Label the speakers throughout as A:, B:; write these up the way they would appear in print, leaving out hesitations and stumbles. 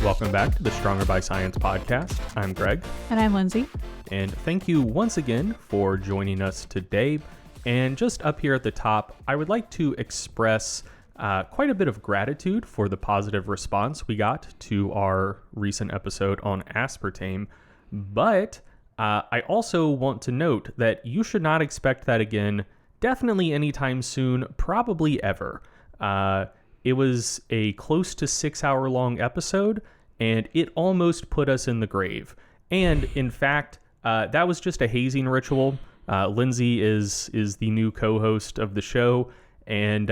A: Welcome back to the Stronger by Science podcast. I'm Greg.
B: And I'm Lyndsey.
A: And thank you once again for joining us today. And just up here at the top, I would like to express quite a bit of gratitude for the positive response we got to our recent episode on aspartame. But I also want to note that you should not expect that again, definitely anytime soon, probably ever. It was a close to 6-hour long episode, and it almost put us in the grave. And in fact, that was just a hazing ritual. Lyndsey is the new co-host of the show, and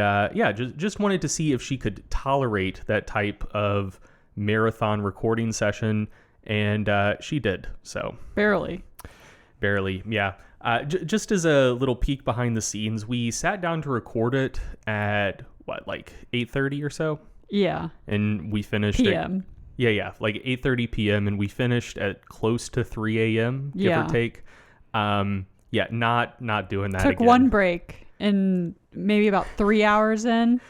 A: just wanted to see if she could tolerate that type of marathon recording session, and she did. So barely, yeah. Just as a little peek behind the scenes, we sat down to record it at like 8:30 or so.
B: Yeah.
A: And we finished
B: PM.
A: Like 8:30 p.m. and we finished at close to 3 a.m. give or take. Not doing that.
B: Took
A: again.
B: one break and maybe about 3 hours in.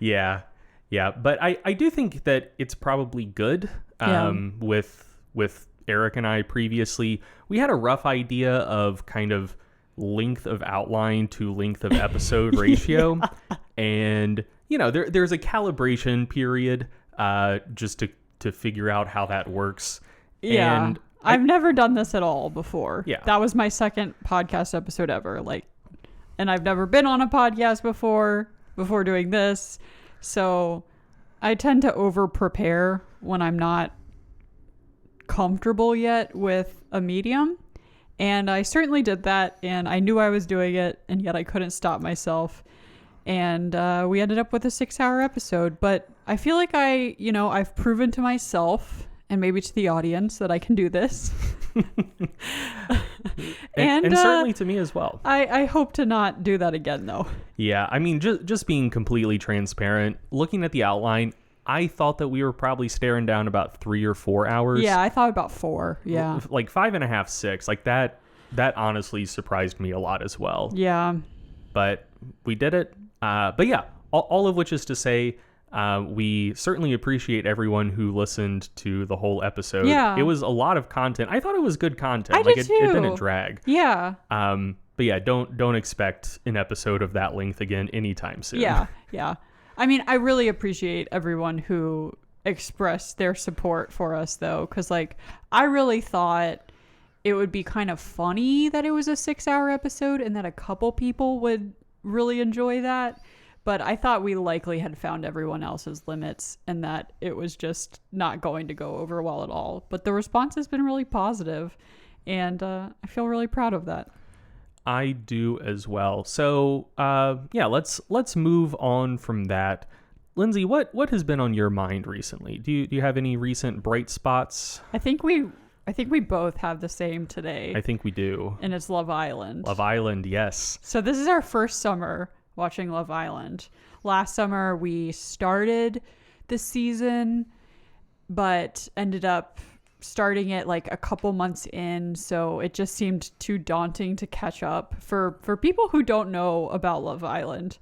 A: Yeah. But I do think that it's probably good. With Eric and I previously, we had a rough idea of kind of length of outline to length of episode ratio. And, there's a calibration period just to figure out how that works.
B: Yeah.
A: And
B: I've never done this at all before.
A: Yeah.
B: That was my second podcast episode ever. And I've never been on a podcast before doing this. So I tend to over prepare when I'm not comfortable yet with a medium. And I certainly did that, and I knew I was doing it, and yet I couldn't stop myself. And we ended up with a 6-hour episode. But I feel like I've proven to myself and maybe to the audience that I can do this. and
A: certainly to me as well.
B: I hope to not do that again, though.
A: Yeah, I mean, just being completely transparent, looking at the outline, I thought that we were probably staring down about 3 or 4 hours.
B: Yeah, I thought about 4. Yeah.
A: Like 5.5, 6. Like that honestly surprised me a lot as well.
B: Yeah.
A: But we did it. But yeah, all of which is to say, we certainly appreciate everyone who listened to the whole episode.
B: Yeah.
A: It was a lot of content. I thought it was good content.
B: I did too.
A: It didn't drag.
B: Yeah.
A: But yeah, don't expect an episode of that length again anytime soon.
B: Yeah. I mean, I really appreciate everyone who expressed their support for us, though, because I really thought it would be kind of funny that it was a 6-hour episode and that a couple people would really enjoy that. But I thought we likely had found everyone else's limits and that it was just not going to go over well at all. But the response has been really positive, and I feel really proud of that.
A: I do as well. So, let's move on from that. Lyndsey, what has been on your mind recently? Do you have any recent bright spots?
B: I think we both have the same today.
A: I think we do.
B: And it's Love Island.
A: Love Island, yes.
B: So this is our first summer watching Love Island. Last summer we started the season, but ended up starting it a couple months in, so it just seemed too daunting to catch up. For people who don't know about Love Island,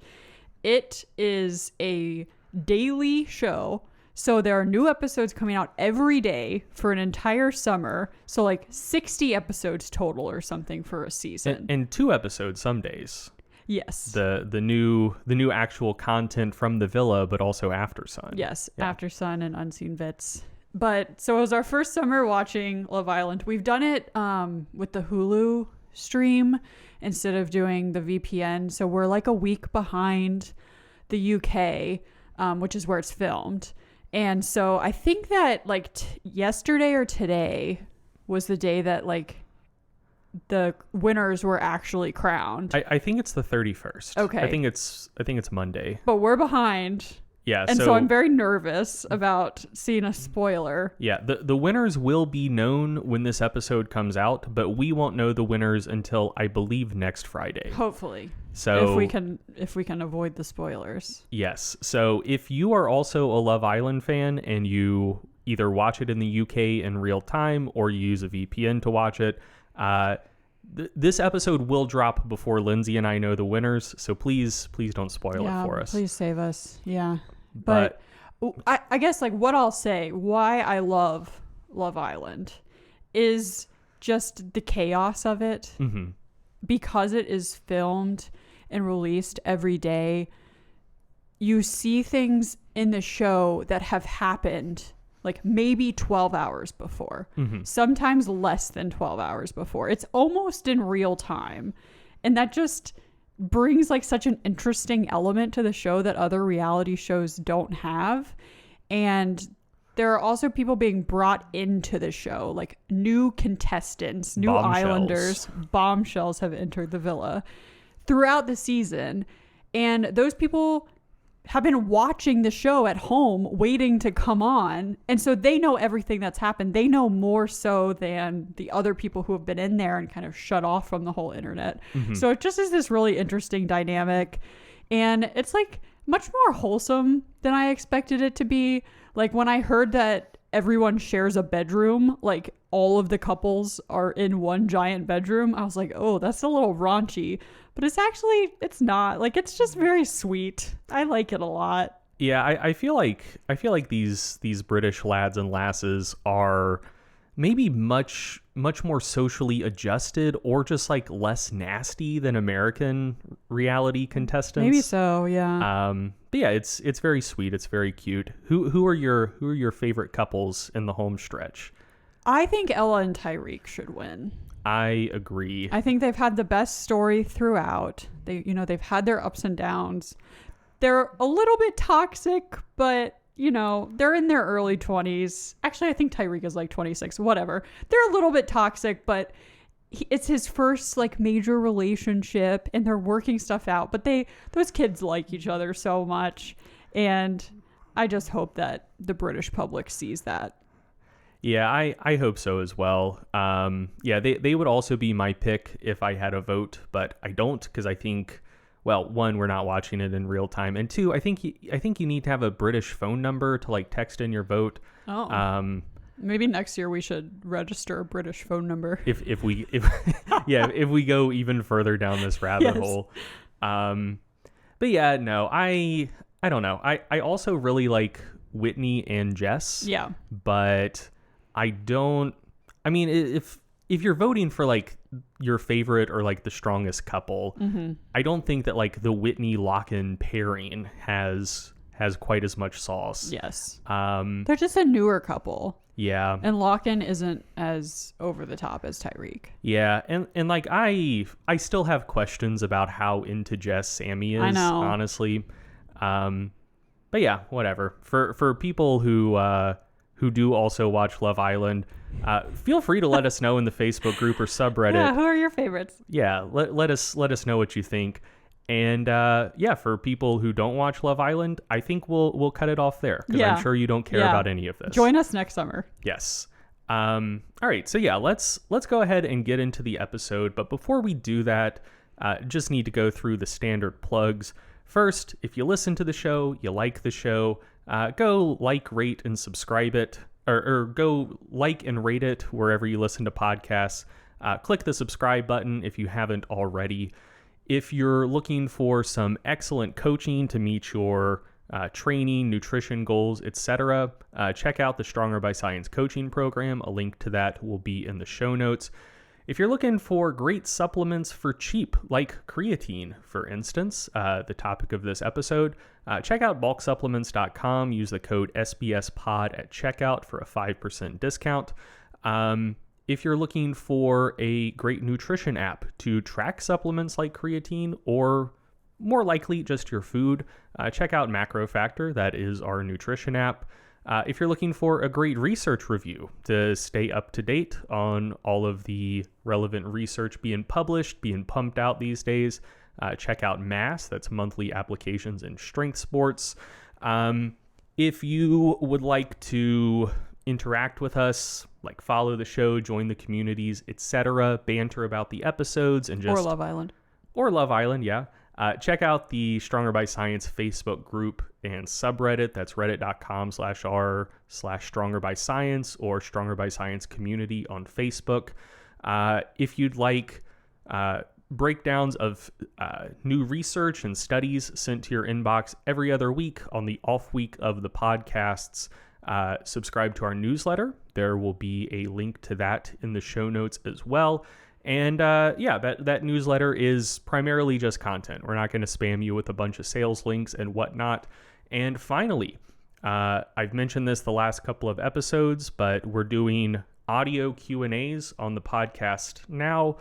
B: it is a daily show, so there are new episodes coming out every day for an entire summer, so 60 episodes total or something for a season.
A: And 2 episodes some days.
B: Yes.
A: The new actual content from the villa, but also After Sun.
B: Yes, yeah. After Sun and Unseen Bits. But so it was our first summer watching Love Island. We've done it with the Hulu stream instead of doing the VPN. So we're a week behind the UK, which is where it's filmed. And so I think that yesterday or today was the day that the winners were actually crowned.
A: I think it's the 31st.
B: Okay.
A: I think it's Monday.
B: But we're behind.
A: Yeah,
B: and so I'm very nervous about seeing a spoiler.
A: Yeah, the winners will be known when this episode comes out, but we won't know the winners until I believe next Friday.
B: Hopefully.
A: So
B: if we can avoid the spoilers. Yes.
A: So if you are also a Love Island fan and you either watch it in the UK in real time or you use a VPN to watch it, this episode will drop before Lyndsey and I know the winners, so please don't spoil it for us.
B: Please save us. Yeah. But I guess like what I'll say, why I love Love Island is just the chaos of it.
A: Mm-hmm.
B: Because it is filmed and released every day, you see things in the show that have happened like maybe 12 hours before, sometimes less than 12 hours before. It's almost in real time. And that just brings like such an interesting element to the show that other reality shows don't have. And there are also people being brought into the show, like new contestants, new islanders, bombshells have entered the villa throughout the season. And those people have been watching the show at home, waiting to come on. And so they know everything that's happened. They know more so than the other people who have been in there and kind of shut off from the whole internet. So it just is this really interesting dynamic. And it's like much more wholesome than I expected it to be. Like when I heard that everyone shares a bedroom, like all of the couples are in one giant bedroom, I was like, oh, that's a little raunchy. But it's not. Like, it's just very sweet. I like it a lot.
A: Yeah, I feel like these British lads and lasses are maybe much more socially adjusted, or just like less nasty than American reality contestants.
B: Maybe so, yeah.
A: But yeah, it's very sweet. It's very cute. Who are your favorite couples in the home stretch?
B: I think Ella and Tyreek should win.
A: I agree.
B: I think they've had the best story throughout. They've had their ups and downs. They're a little bit toxic, but they're in their early 20s. Actually, I think Tyreek is like 26, whatever. They're a little bit toxic, but it's his first like major relationship and they're working stuff out. But those kids like each other so much. And I just hope that the British public sees that.
A: Yeah, I hope so as well. Yeah, they would also be my pick if I had a vote, but I don't, because I think, well, one, we're not watching it in real time, and two, I think you need to have a British phone number to like text in your vote.
B: Oh. Maybe next year we should register a British phone number.
A: If we go even further down this rabbit hole. But yeah, no, I don't know. I also really like Whitney and Jess.
B: Yeah.
A: But I mean, if you're voting for like your favorite or like the strongest couple, I don't think that like the Whitney Locken pairing has quite as much sauce.
B: Yes. They're just a newer couple.
A: Yeah.
B: And Locken isn't as over the top as Tyreek.
A: Yeah. And like I still have questions about how into Jess Sammy is,
B: I know.
A: Honestly. But yeah, whatever. For people who do also watch Love Island, feel free to let us know in the Facebook group or subreddit.
B: Yeah, who are your favorites?
A: Yeah, let us know what you think. And yeah, for people who don't watch Love Island, I think we'll cut it off there, because I'm sure you don't care about any of this.
B: Join us next summer.
A: Yes. All right. So yeah, let's go ahead and get into the episode. But before we do that, just need to go through the standard plugs. First, if you listen to the show, you like the show, go like, rate, and subscribe it, or go like and rate it wherever you listen to podcasts. Click the subscribe button if you haven't already. If you're looking for some excellent coaching to meet your training, nutrition goals, etc., check out the Stronger by Science coaching program. A link to that will be in the show notes. If you're looking for great supplements for cheap, like creatine, for instance, the topic of this episode, check out bulksupplements.com. Use the code SBSPOD at checkout for a 5% discount. If you're looking for a great nutrition app to track supplements like creatine, or more likely just your food, check out Macro Factor. That is our nutrition app. If you're looking for a great research review to stay up to date on all of the relevant research being published, being pumped out these days, check out MASS. That's Monthly Applications in Strength Sports. If you would like to interact with us, like follow the show, join the communities, etc., banter about the episodes, and just... Or Love Island, yeah. Check out the Stronger by Science Facebook group and subreddit. That's reddit.com/r/Stronger by Science, or Stronger by Science community on Facebook. If you'd like breakdowns of new research and studies sent to your inbox every other week on the off week of the podcasts. Subscribe to our newsletter. There will be a link to that in the show notes as well. And that newsletter is primarily just content. We're not going to spam you with a bunch of sales links and whatnot. And finally, I've mentioned this the last couple of episodes, but we're doing audio Q&As on the podcast now.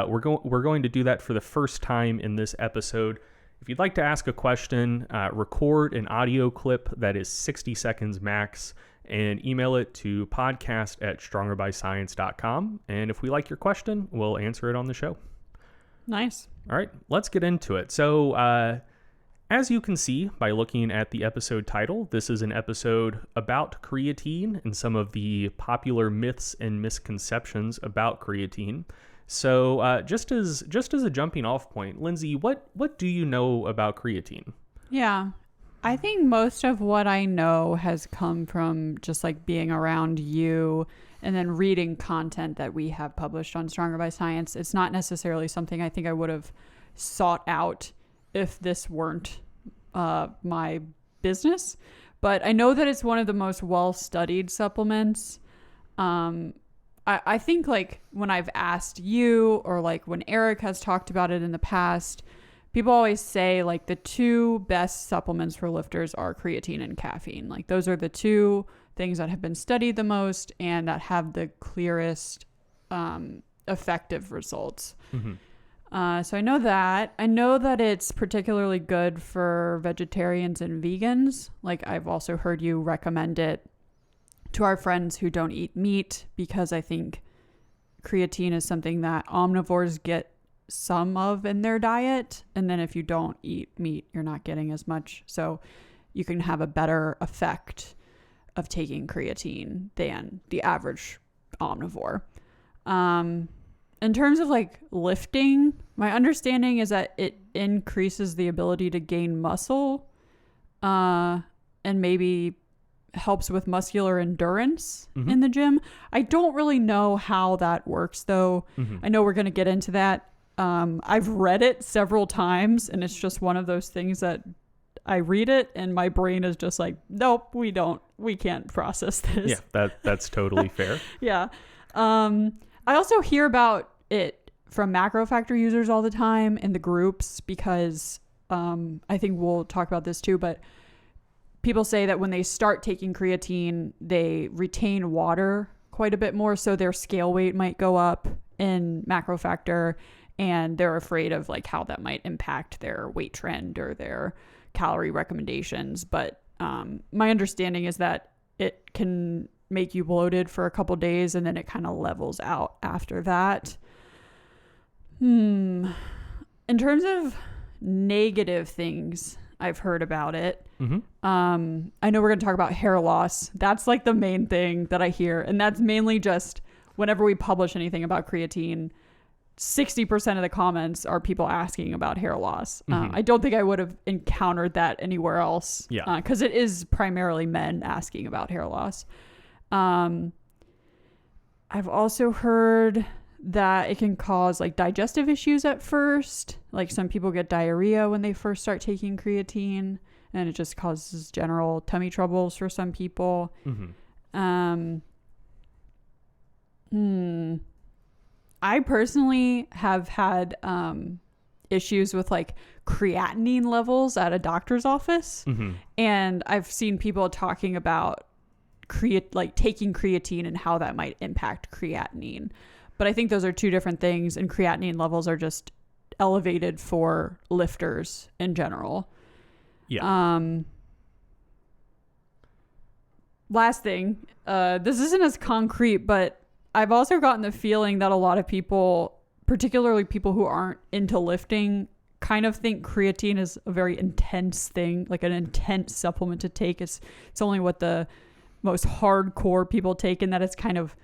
A: We're going to do that for the first time in this episode. If you'd like to ask a question, record an audio clip that is 60 seconds max and email it to podcast@strongerbyscience.com. And if we like your question, we'll answer it on the show.
B: Nice.
A: All right, let's get into it. So, as you can see by looking at the episode title, this is an episode about creatine and some of the popular myths and misconceptions about creatine. So just as a jumping off point, Lyndsey, what do you know about creatine?
B: Yeah, I think most of what I know has come from just like being around you and then reading content that we have published on Stronger by Science. It's not necessarily something I think I would have sought out if this weren't my business, but I know that it's one of the most well-studied supplements. I think like when I've asked you or like when Eric has talked about it in the past, people always say like the two best supplements for lifters are creatine and caffeine. Like those are the two things that have been studied the most and that have the clearest effective results. Mm-hmm. So I know that. I know that it's particularly good for vegetarians and vegans. Like I've also heard you recommend it to our friends who don't eat meat, because I think creatine is something that omnivores get some of in their diet. And then if you don't eat meat, you're not getting as much. So you can have a better effect of taking creatine than the average omnivore. In terms of like lifting, my understanding is that it increases the ability to gain muscle, and maybe helps with muscular endurance in the gym. I don't really know how that works though. I know we're going to get into that. I've read it several times and it's just one of those things that I read it and my brain is just like, nope, we can't process this.
A: Yeah, that's totally fair.
B: Yeah. I also hear about it from macro factor users all the time in the groups because I think we'll talk about this too, but people say that when they start taking creatine, they retain water quite a bit more. So their scale weight might go up in macro factor and they're afraid of like how that might impact their weight trend or their calorie recommendations. But my understanding is that it can make you bloated for a couple days and then it kind of levels out after that. In terms of negative things I've heard about it, I know we're going to talk about hair loss. That's like the main thing that I hear, and that's mainly just whenever we publish anything about creatine, 60% of the comments are people asking about hair loss. I don't think I would have encountered that anywhere else, because it is primarily men asking about hair loss. I've also heard that it can cause like digestive issues at first. Like some people get diarrhea when they first start taking creatine, and it just causes general tummy troubles for some people. I personally have had issues with like creatinine levels at a doctor's office, and I've seen people talking about taking creatine and how that might impact creatinine. But I think those are two different things, and creatinine levels are just elevated for lifters in general. Yeah. Last thing, this isn't as concrete, but I've also gotten the feeling that a lot of people, particularly people who aren't into lifting, kind of think creatine is a very intense thing, like an intense supplement to take. It's only what the most hardcore people take, and that it's kind of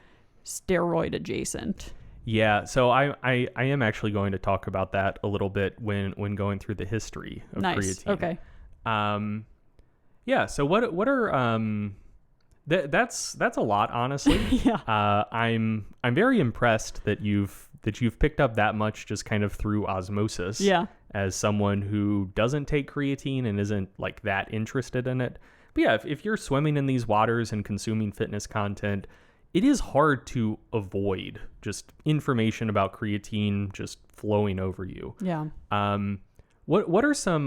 B: steroid adjacent.
A: Yeah, so I am actually going to talk about that a little bit when going through the history of creatine.
B: Okay.
A: Yeah, so what are that's a lot, honestly.
B: Yeah.
A: I'm very impressed that you've that you've picked up that much just kind of through osmosis.
B: Yeah.
A: As someone who doesn't take creatine and isn't like that interested in it. But yeah, if you're swimming in these waters and consuming fitness content, it is hard to avoid just information about creatine just flowing over you.
B: Yeah.
A: What are some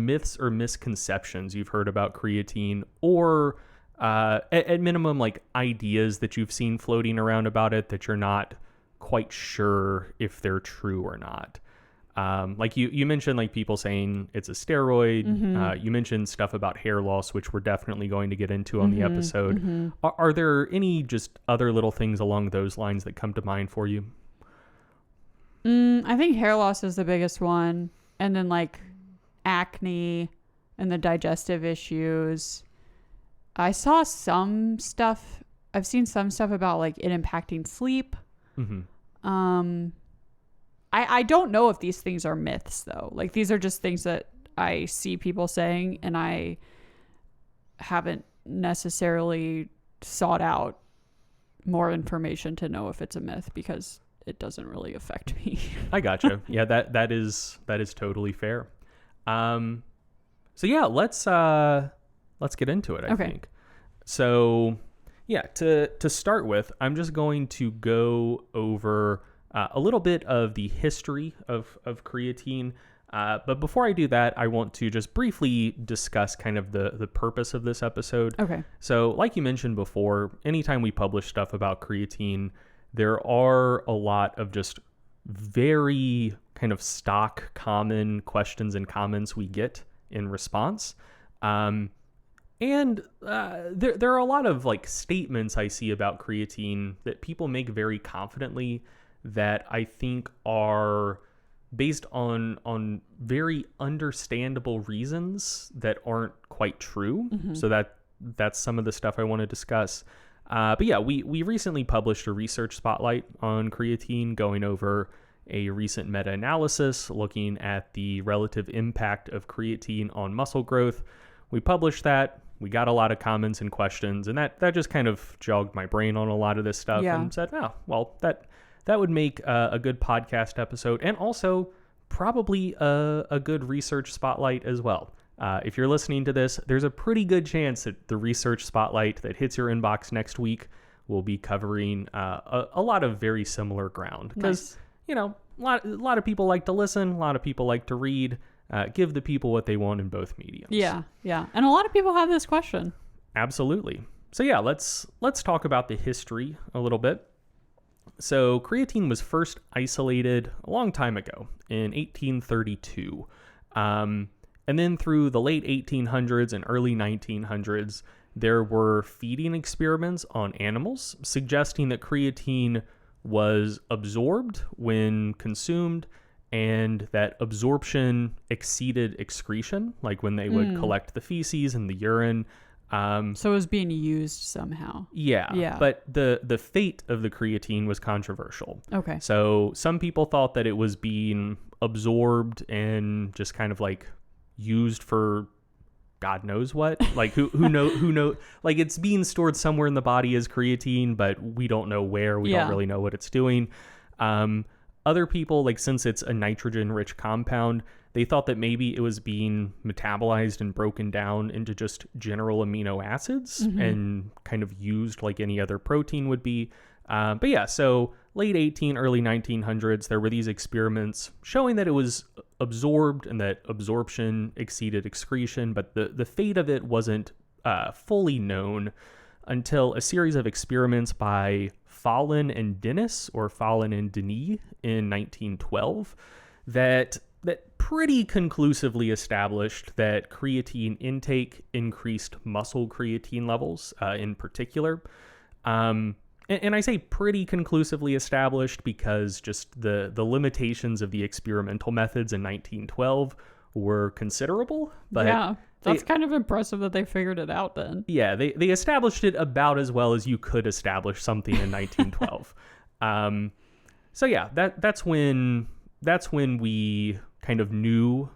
A: myths or misconceptions you've heard about creatine, or at minimum like ideas that you've seen floating around about it that you're not quite sure if they're true or not? Like you mentioned like people saying it's a steroid.
B: Mm-hmm.
A: You mentioned stuff about hair loss, which we're definitely going to get into on the episode. Are there any just other little things along those lines that come to mind for you?
B: I think hair loss is the biggest one. And then like acne and the digestive issues. I've seen some stuff about like it impacting sleep. I don't know if these things are myths though. Like these are just things that I see people saying, and I haven't necessarily sought out more information to know if it's a myth, because it doesn't really affect me.
A: I gotcha. Yeah, that is totally fair. So yeah, let's get into it, I think. So yeah, to start with, I'm just going to go over a little bit of the history of creatine. But before I do that, I want to just briefly discuss kind of the purpose of this episode.
B: Okay.
A: So like you mentioned before, anytime we publish stuff about creatine, there are a lot of just very kind of stock common questions and comments we get in response. And there are a lot of like statements I see about creatine that people make very confidently that I think are based on very understandable reasons that aren't quite true. So that's some of the stuff I want to discuss. But yeah, we recently published a research spotlight on creatine, going over a recent meta-analysis looking at the relative impact of creatine on muscle growth. We published that. We got a lot of comments and questions, and that just kind of jogged my brain on a lot of this stuff.
B: Yeah.
A: And said, oh, well, that would make a good podcast episode, and also probably a good research spotlight as well. If you're listening to this, there's a pretty good chance that the research spotlight that hits your inbox next week will be covering a lot of very similar ground. Because, you know, a lot of people like to listen, a lot of people like to read. Give the people what they want in both mediums.
B: Yeah. And a lot of people have this question.
A: Absolutely. So yeah, let's talk about the history a little bit. So creatine was first isolated a long time ago in 1832. And then through the late 1800s and early 1900s, there were feeding experiments on animals suggesting that creatine was absorbed when consumed, and that absorption exceeded excretion, like when they would collect the feces and the urine.
B: So it was being used somehow.
A: Yeah. But the fate of the creatine was controversial.
B: Okay.
A: So some people thought that it was being absorbed and just kind of like used for God knows what. Like who know like it's being stored somewhere in the body as creatine, but we don't know where. We don't really know what it's doing. Other people, like, since it's a nitrogen rich compound, they thought that maybe it was being metabolized and broken down into just general amino acids and kind of used like any other protein would be. But yeah, so late 18, early 1900s, there were these experiments showing that it was absorbed and that absorption exceeded excretion, but the fate of it wasn't fully known until a series of experiments by Fallon and Denis in 1912 that pretty conclusively established that creatine intake increased muscle creatine levels in particular. And I say pretty conclusively established because just the limitations of the experimental methods in 1912 were considerable. But
B: yeah, that's kind of impressive that they figured it out then.
A: Yeah, they established it about as well as you could establish something in 1912. So yeah, that's when we kind of knew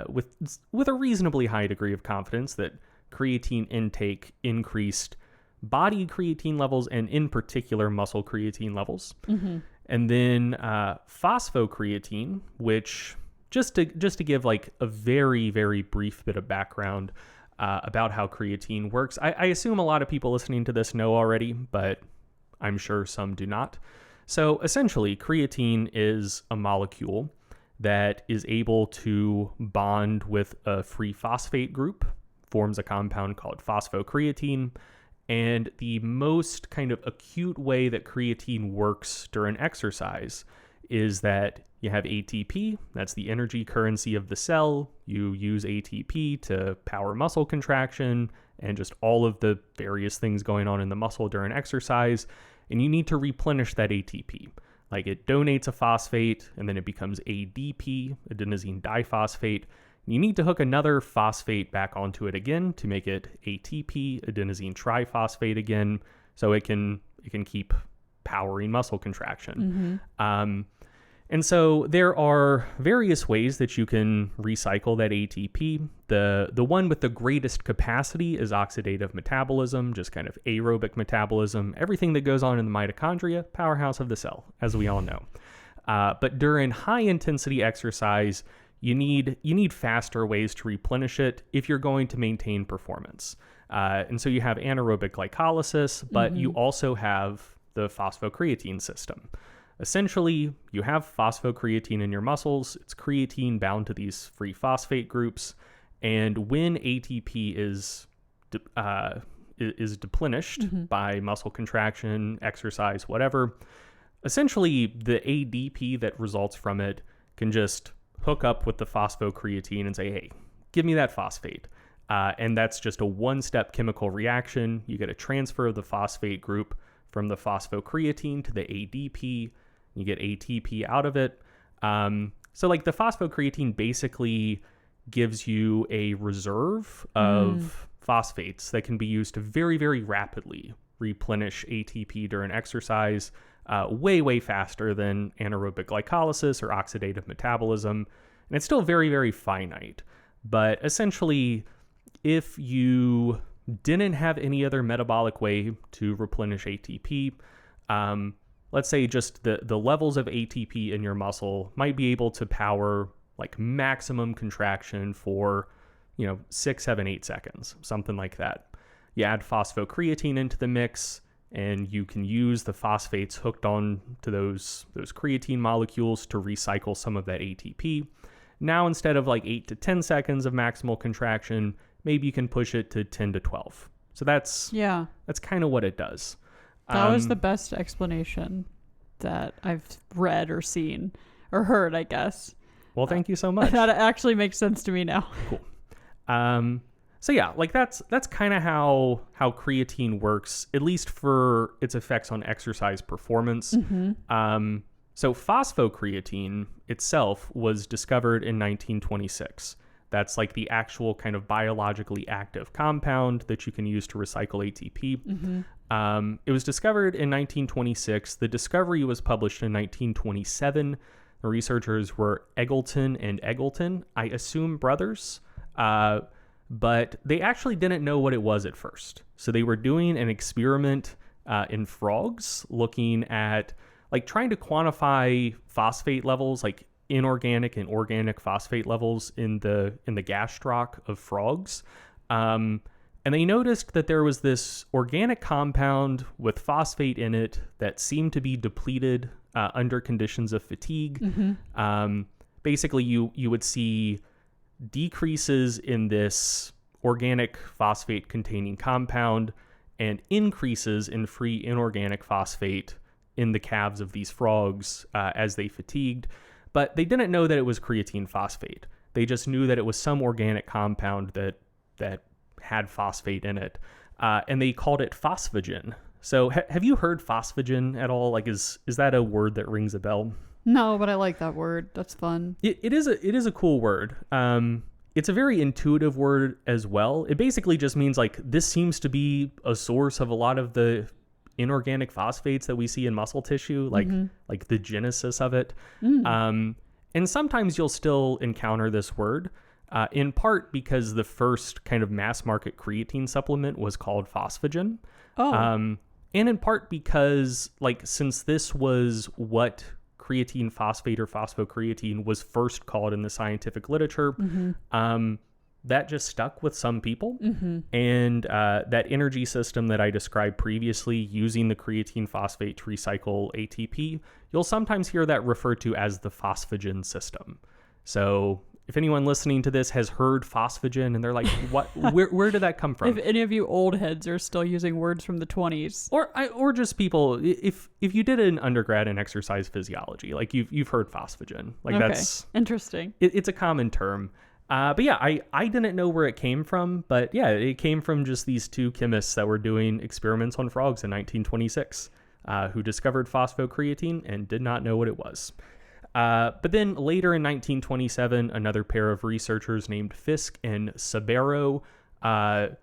A: with a reasonably high degree of confidence that creatine intake increased body creatine levels and in particular muscle creatine levels. And then phosphocreatine, which just to give like a very, very brief bit of background about how creatine works. I assume a lot of people listening to this know already, but I'm sure some do not. So essentially, creatine is a molecule that is able to bond with a free phosphate group, forms a compound called phosphocreatine. And the most kind of acute way that creatine works during exercise is that you have ATP, that's the energy currency of the cell. You use ATP to power muscle contraction and just all of the various things going on in the muscle during exercise. And you need to replenish that ATP. Like it donates a phosphate and then it becomes ADP, adenosine diphosphate. You need to hook another phosphate back onto it again to make it ATP, adenosine triphosphate again, so it can keep powering muscle contraction. And so there are various ways that you can recycle that ATP. The one with the greatest capacity is oxidative metabolism, just kind of aerobic metabolism, everything that goes on in the mitochondria, powerhouse of the cell, as we all know. But during high intensity exercise, you need faster ways to replenish it if you're going to maintain performance. And so you have anaerobic glycolysis, but you also have the phosphocreatine system. Essentially, you have phosphocreatine in your muscles. It's creatine bound to these free phosphate groups. And when ATP is deplenished by muscle contraction, exercise, whatever, essentially the ADP that results from it can just hook up with the phosphocreatine and say, hey, give me that phosphate. And that's just a one-step chemical reaction. You get a transfer of the phosphate group from the phosphocreatine to the ADP. You get ATP out of it. So like the phosphocreatine basically gives you a reserve of phosphates that can be used to very, very rapidly replenish ATP during exercise, way, way faster than anaerobic glycolysis or oxidative metabolism. And it's still very, very finite. But essentially, if you didn't have any other metabolic way to replenish ATP, let's say just the levels of ATP in your muscle might be able to power like maximum contraction for, 6, 7, 8 seconds, something like that. You add phosphocreatine into the mix, and you can use the phosphates hooked on to those creatine molecules to recycle some of that ATP. Now, instead of like 8 to 10 seconds of maximal contraction, maybe you can push it to 10 to 12. So that's kind of what it does.
B: That was the best explanation that I've read or seen or heard, I guess.
A: Well, thank you so much.
B: That actually makes sense to me now.
A: Cool. So yeah, like that's kind of how creatine works, at least for its effects on exercise performance. So phosphocreatine itself was discovered in 1926. That's like the actual kind of biologically active compound that you can use to recycle ATP. It was discovered in 1926. The discovery was published in 1927. The researchers were Eggleton and Eggleton, I assume brothers, but they actually didn't know what it was at first. So they were doing an experiment in frogs, looking at like trying to quantify phosphate levels, like inorganic and organic phosphate levels in the gastroc of frogs. And they noticed that there was this organic compound with phosphate in it that seemed to be depleted under conditions of fatigue. Basically, you would see decreases in this organic phosphate containing compound and increases in free inorganic phosphate in the calves of these frogs as they fatigued. But they didn't know that it was creatine phosphate. They just knew that it was some organic compound that had phosphate in it. And they called it phosphagen. So have you heard phosphagen at all? Like, is that a word that rings a bell?
B: No, but I like that word. That's fun.
A: It is a cool word. It's a very intuitive word as well. It basically just means like this seems to be a source of a lot of the inorganic phosphates that we see in muscle tissue, like the genesis of it. And sometimes you'll still encounter this word, in part because the first kind of mass market creatine supplement was called phosphagen. And in part because, like, since this was what creatine phosphate or phosphocreatine was first called in the scientific literature, that just stuck with some people. And that energy system that I described previously, using the creatine phosphate to recycle ATP, you'll sometimes hear that referred to as the phosphagen system. So if anyone listening to this has heard phosphagen and they're like, what, where did that come from?
B: If any of you old heads are still using words from the 20s.
A: Or just people, if you did an undergrad in exercise physiology, like you've heard phosphagen. Like,
B: okay.
A: That's
B: interesting.
A: It's a common term. But yeah, I didn't know where it came from, but yeah, it came from just these two chemists that were doing experiments on frogs in 1926, who discovered phosphocreatine and did not know what it was. But then later in 1927, another pair of researchers named Fisk and Sabero, kind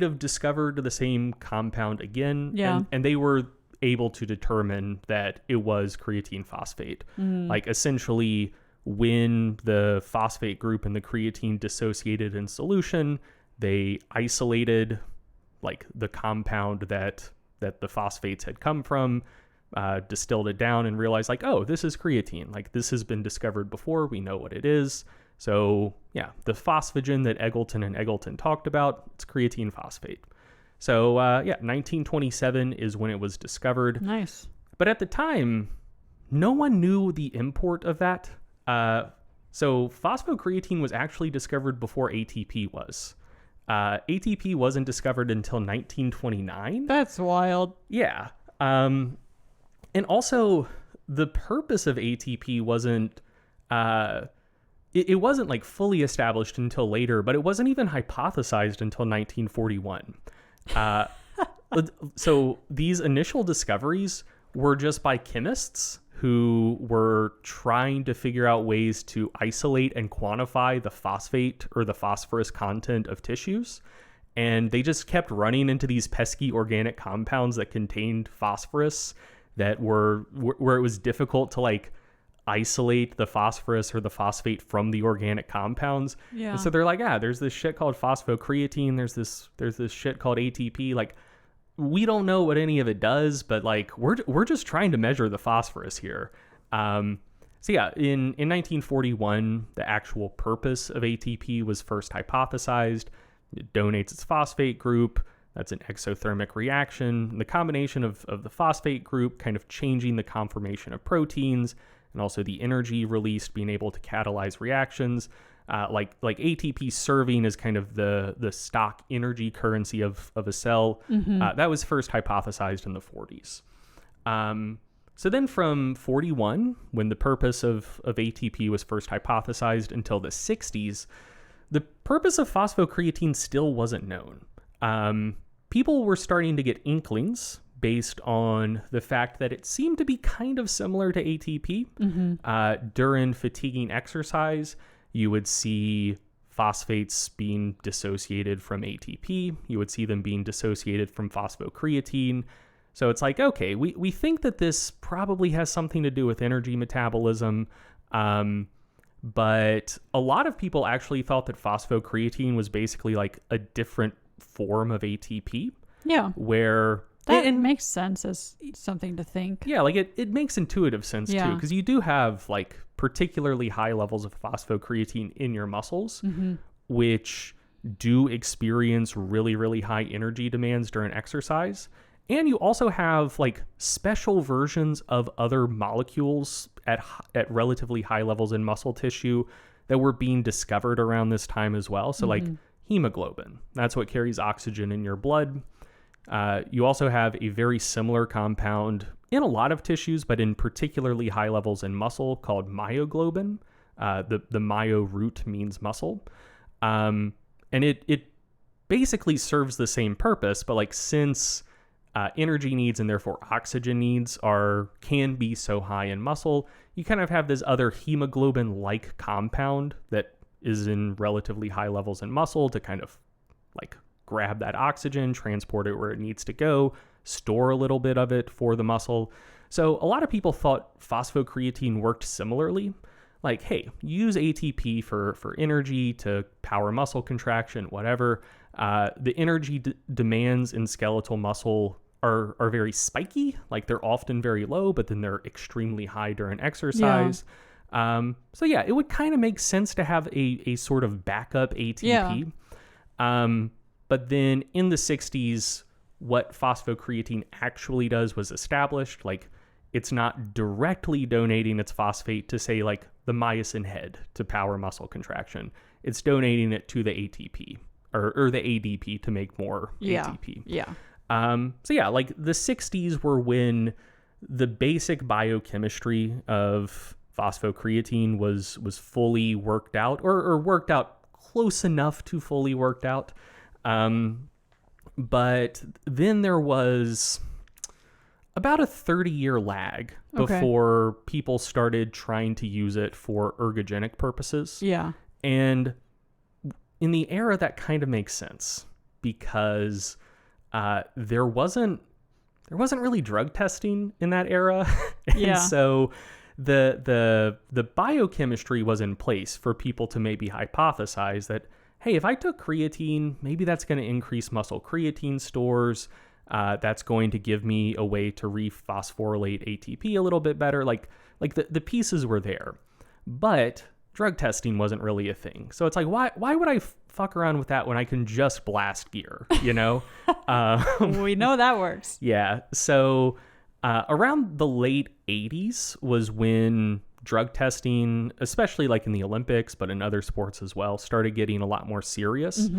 A: of discovered the same compound again.
B: Yeah.
A: And they were able to determine that it was creatine phosphate. Like, essentially, when the phosphate group and the creatine dissociated in solution, they isolated, like, the compound that the phosphates had come from, distilled it down, and realized, like, oh, this is creatine. Like, this has been discovered before. We know what it is. So yeah, the phosphagen that Eggleton talked about, it's creatine phosphate. So 1927 is when it was discovered.
B: Nice.
A: But at the time, no one knew the import of that. So phosphocreatine was actually discovered before ATP was. ATP wasn't discovered until 1929.
B: That's wild.
A: Yeah. And also, the purpose of ATP wasn't, it wasn't like fully established until later, but it wasn't even hypothesized until 1941. So these initial discoveries were just by chemists who were trying to figure out ways to isolate and quantify the phosphate or the phosphorus content of tissues. And they just kept running into these pesky organic compounds that contained phosphorus that were where it was difficult to, like, isolate the phosphorus or the phosphate from the organic compounds.
B: Yeah.
A: And so they're like, there's this shit called phosphocreatine. There's this shit called ATP. Like, we don't know what any of it does, but, like, we're just trying to measure the phosphorus here. So yeah, in 1941, the actual purpose of ATP was first hypothesized. It donates its phosphate group. That's an exothermic reaction. The combination of the phosphate group kind of changing the conformation of proteins, and also the energy released being able to catalyze reactions. Like ATP serving as kind of the stock energy currency of a cell. That was first hypothesized in the 40s. So then from 41, when the purpose of ATP was first hypothesized, until the 60s, the purpose of phosphocreatine still wasn't known. People were starting to get inklings based on the fact that it seemed to be kind of similar to ATP. During fatiguing exercise, you would see phosphates being dissociated from ATP. You would see them being dissociated from phosphocreatine. So it's like, okay, we think that this probably has something to do with energy metabolism. But a lot of people actually thought that phosphocreatine was basically like a different form of ATP.
B: Yeah.
A: Where...
B: That makes sense as something to think.
A: Yeah, like it makes intuitive sense too, because you do have, like, particularly high levels of phosphocreatine in your muscles, which do experience really, really high energy demands during exercise. And you also have, like, special versions of other molecules at relatively high levels in muscle tissue that were being discovered around this time as well. So like hemoglobin, that's what carries oxygen in your blood. You also have a very similar compound in a lot of tissues, but in particularly high levels in muscle, called myoglobin. The myo root means muscle. And it basically serves the same purpose, but, like, since energy needs and therefore oxygen needs can be so high in muscle, you kind of have this other hemoglobin-like compound that is in relatively high levels in muscle to kind of, like, grab that oxygen, transport it where it needs to go, store a little bit of it for the muscle. So a lot of people thought phosphocreatine worked similarly. Like, hey, use ATP for energy to power muscle contraction, whatever. The energy demands in skeletal muscle are very spiky. Like they're often very low, but then they're extremely high during exercise. So yeah, it would kind of make sense to have a sort of backup ATP. But then in the 60s, what phosphocreatine actually does was established. Like it's not directly donating its phosphate to, say, like the myosin head to power muscle contraction. It's donating it to the ATP or the ADP to make more ATP. So yeah, like the 60s were when the basic biochemistry of phosphocreatine was fully worked out or worked out close enough to fully worked out. But then there was about a 30-year lag before people started trying to use it for ergogenic purposes.
B: Yeah.
A: And in the era, that kind of makes sense because there wasn't really drug testing in that era. And so the biochemistry was in place for people to maybe hypothesize that, hey, if I took creatine, maybe that's going to increase muscle creatine stores. That's going to give me a way to rephosphorylate ATP a little bit better. Like the pieces were there, but drug testing wasn't really a thing. So it's like, why would I fuck around with that when I can just blast gear, you know?
B: We know that works.
A: Yeah. So around the late 80s was when drug testing, especially like in the Olympics, but in other sports as well, started getting a lot more serious.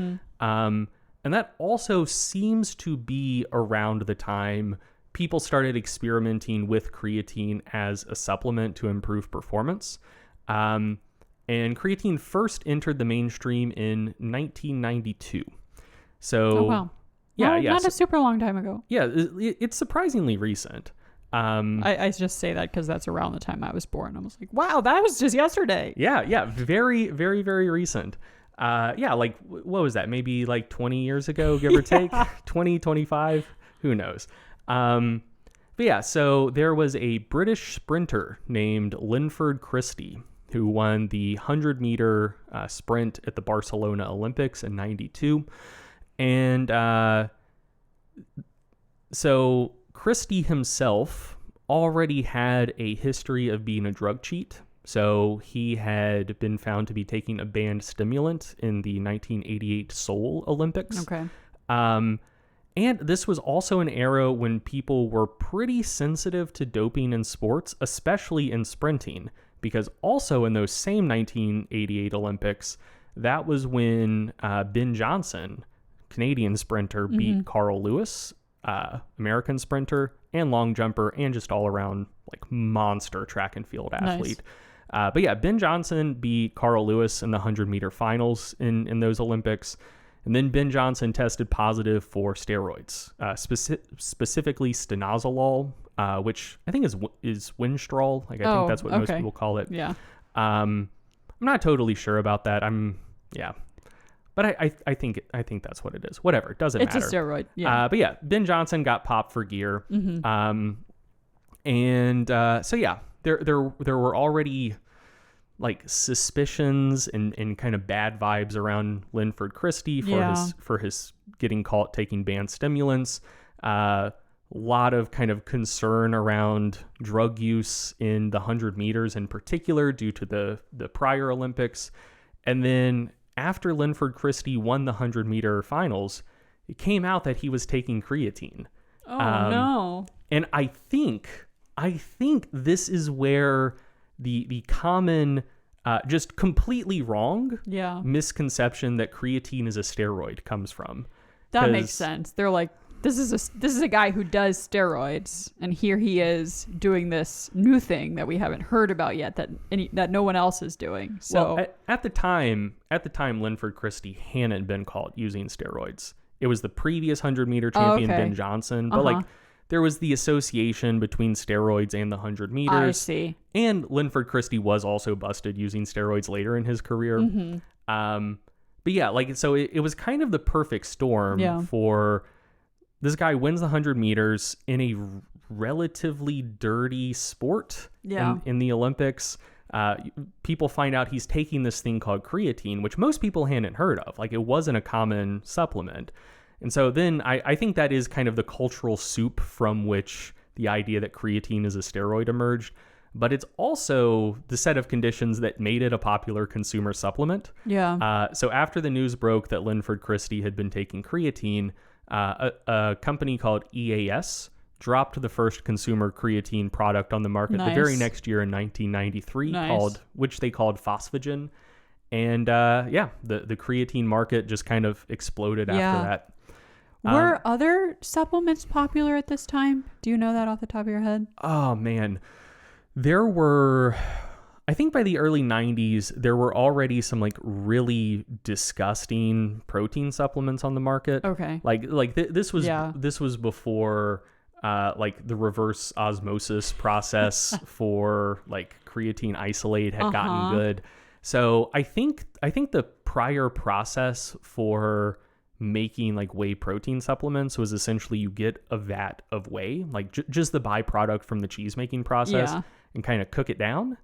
A: And that also seems to be around the time people started experimenting with creatine as a supplement to improve performance. And creatine first entered the mainstream in 1992. So,
B: oh, wow. Not a super long time ago.
A: Yeah, it's surprisingly recent.
B: I just say that because that's around the time I was born. I was like, wow, that was just yesterday.
A: Yeah. Very, very, very recent. Like, what was that? Maybe like 20 years ago, give or take? 20, 25? Who knows? But yeah, so there was a British sprinter named Linford Christie who won the 100-meter sprint at the Barcelona Olympics in 92. And so Christie himself already had a history of being a drug cheat. So he had been found to be taking a banned stimulant in the 1988 Seoul Olympics.
B: Okay.
A: And this was also an era when people were pretty sensitive to doping in sports, especially in sprinting, because also in those same 1988 Olympics, that was when Ben Johnson, Canadian sprinter, beat Carl Lewis, American sprinter and long jumper and just all around like monster track and field athlete. Nice. But yeah, Ben Johnson beat Carl Lewis in the 100-meter finals in those Olympics. And then Ben Johnson tested positive for steroids, specifically stanozolol, which I think is Winstrol. Like I think that's what most people call it.
B: Yeah.
A: I'm not totally sure about that. But I think that's what it is. Whatever, it doesn't matter.
B: It's a steroid. Yeah.
A: But yeah, Ben Johnson got popped for gear. So yeah, there were already like suspicions and kind of bad vibes around Linford Christie for his getting caught taking banned stimulants. Lot of kind of concern around drug use in the 100 meters in particular due to the prior Olympics. And then after Linford Christie won the 100-meter finals, it came out that he was taking creatine.
B: Oh, no.
A: And I think this is where the common, just completely wrong misconception that creatine is a steroid comes from.
B: That makes sense. They're like, this is a guy who does steroids, and here he is doing this new thing that we haven't heard about yet that no one else is doing. So
A: well, at the time, Linford Christie hadn't been caught using steroids. It was the previous 100-meter champion Ben Johnson, but like there was the association between steroids and the 100 meters.
B: I see.
A: And Linford Christie was also busted using steroids later in his career. But yeah, like so it was kind of the perfect storm for. This guy wins the 100 meters in a relatively dirty sport in the Olympics. people find out he's taking this thing called creatine, which most people hadn't heard of. Like, it wasn't a common supplement. And so then I think that is kind of the cultural soup from which the idea that creatine is a steroid emerged. But it's also the set of conditions that made it a popular consumer supplement.
B: Yeah.
A: So after the news broke that Linford Christie had been taking creatine, a company called EAS dropped the first consumer creatine product on the market the very next year in 1993, which they called Phosphagen. And the creatine market just kind of exploded after that.
B: Were other supplements popular at this time? Do you know that off the top of your head?
A: Oh, man. There were, I think by the early 90s, there were already some like really disgusting protein supplements on the market.
B: Okay.
A: This was before like the reverse osmosis process for like creatine isolate had gotten good. So I think the prior process for making like whey protein supplements was essentially you get a vat of whey, like just the byproduct from the cheese making process, and kind of cook it down,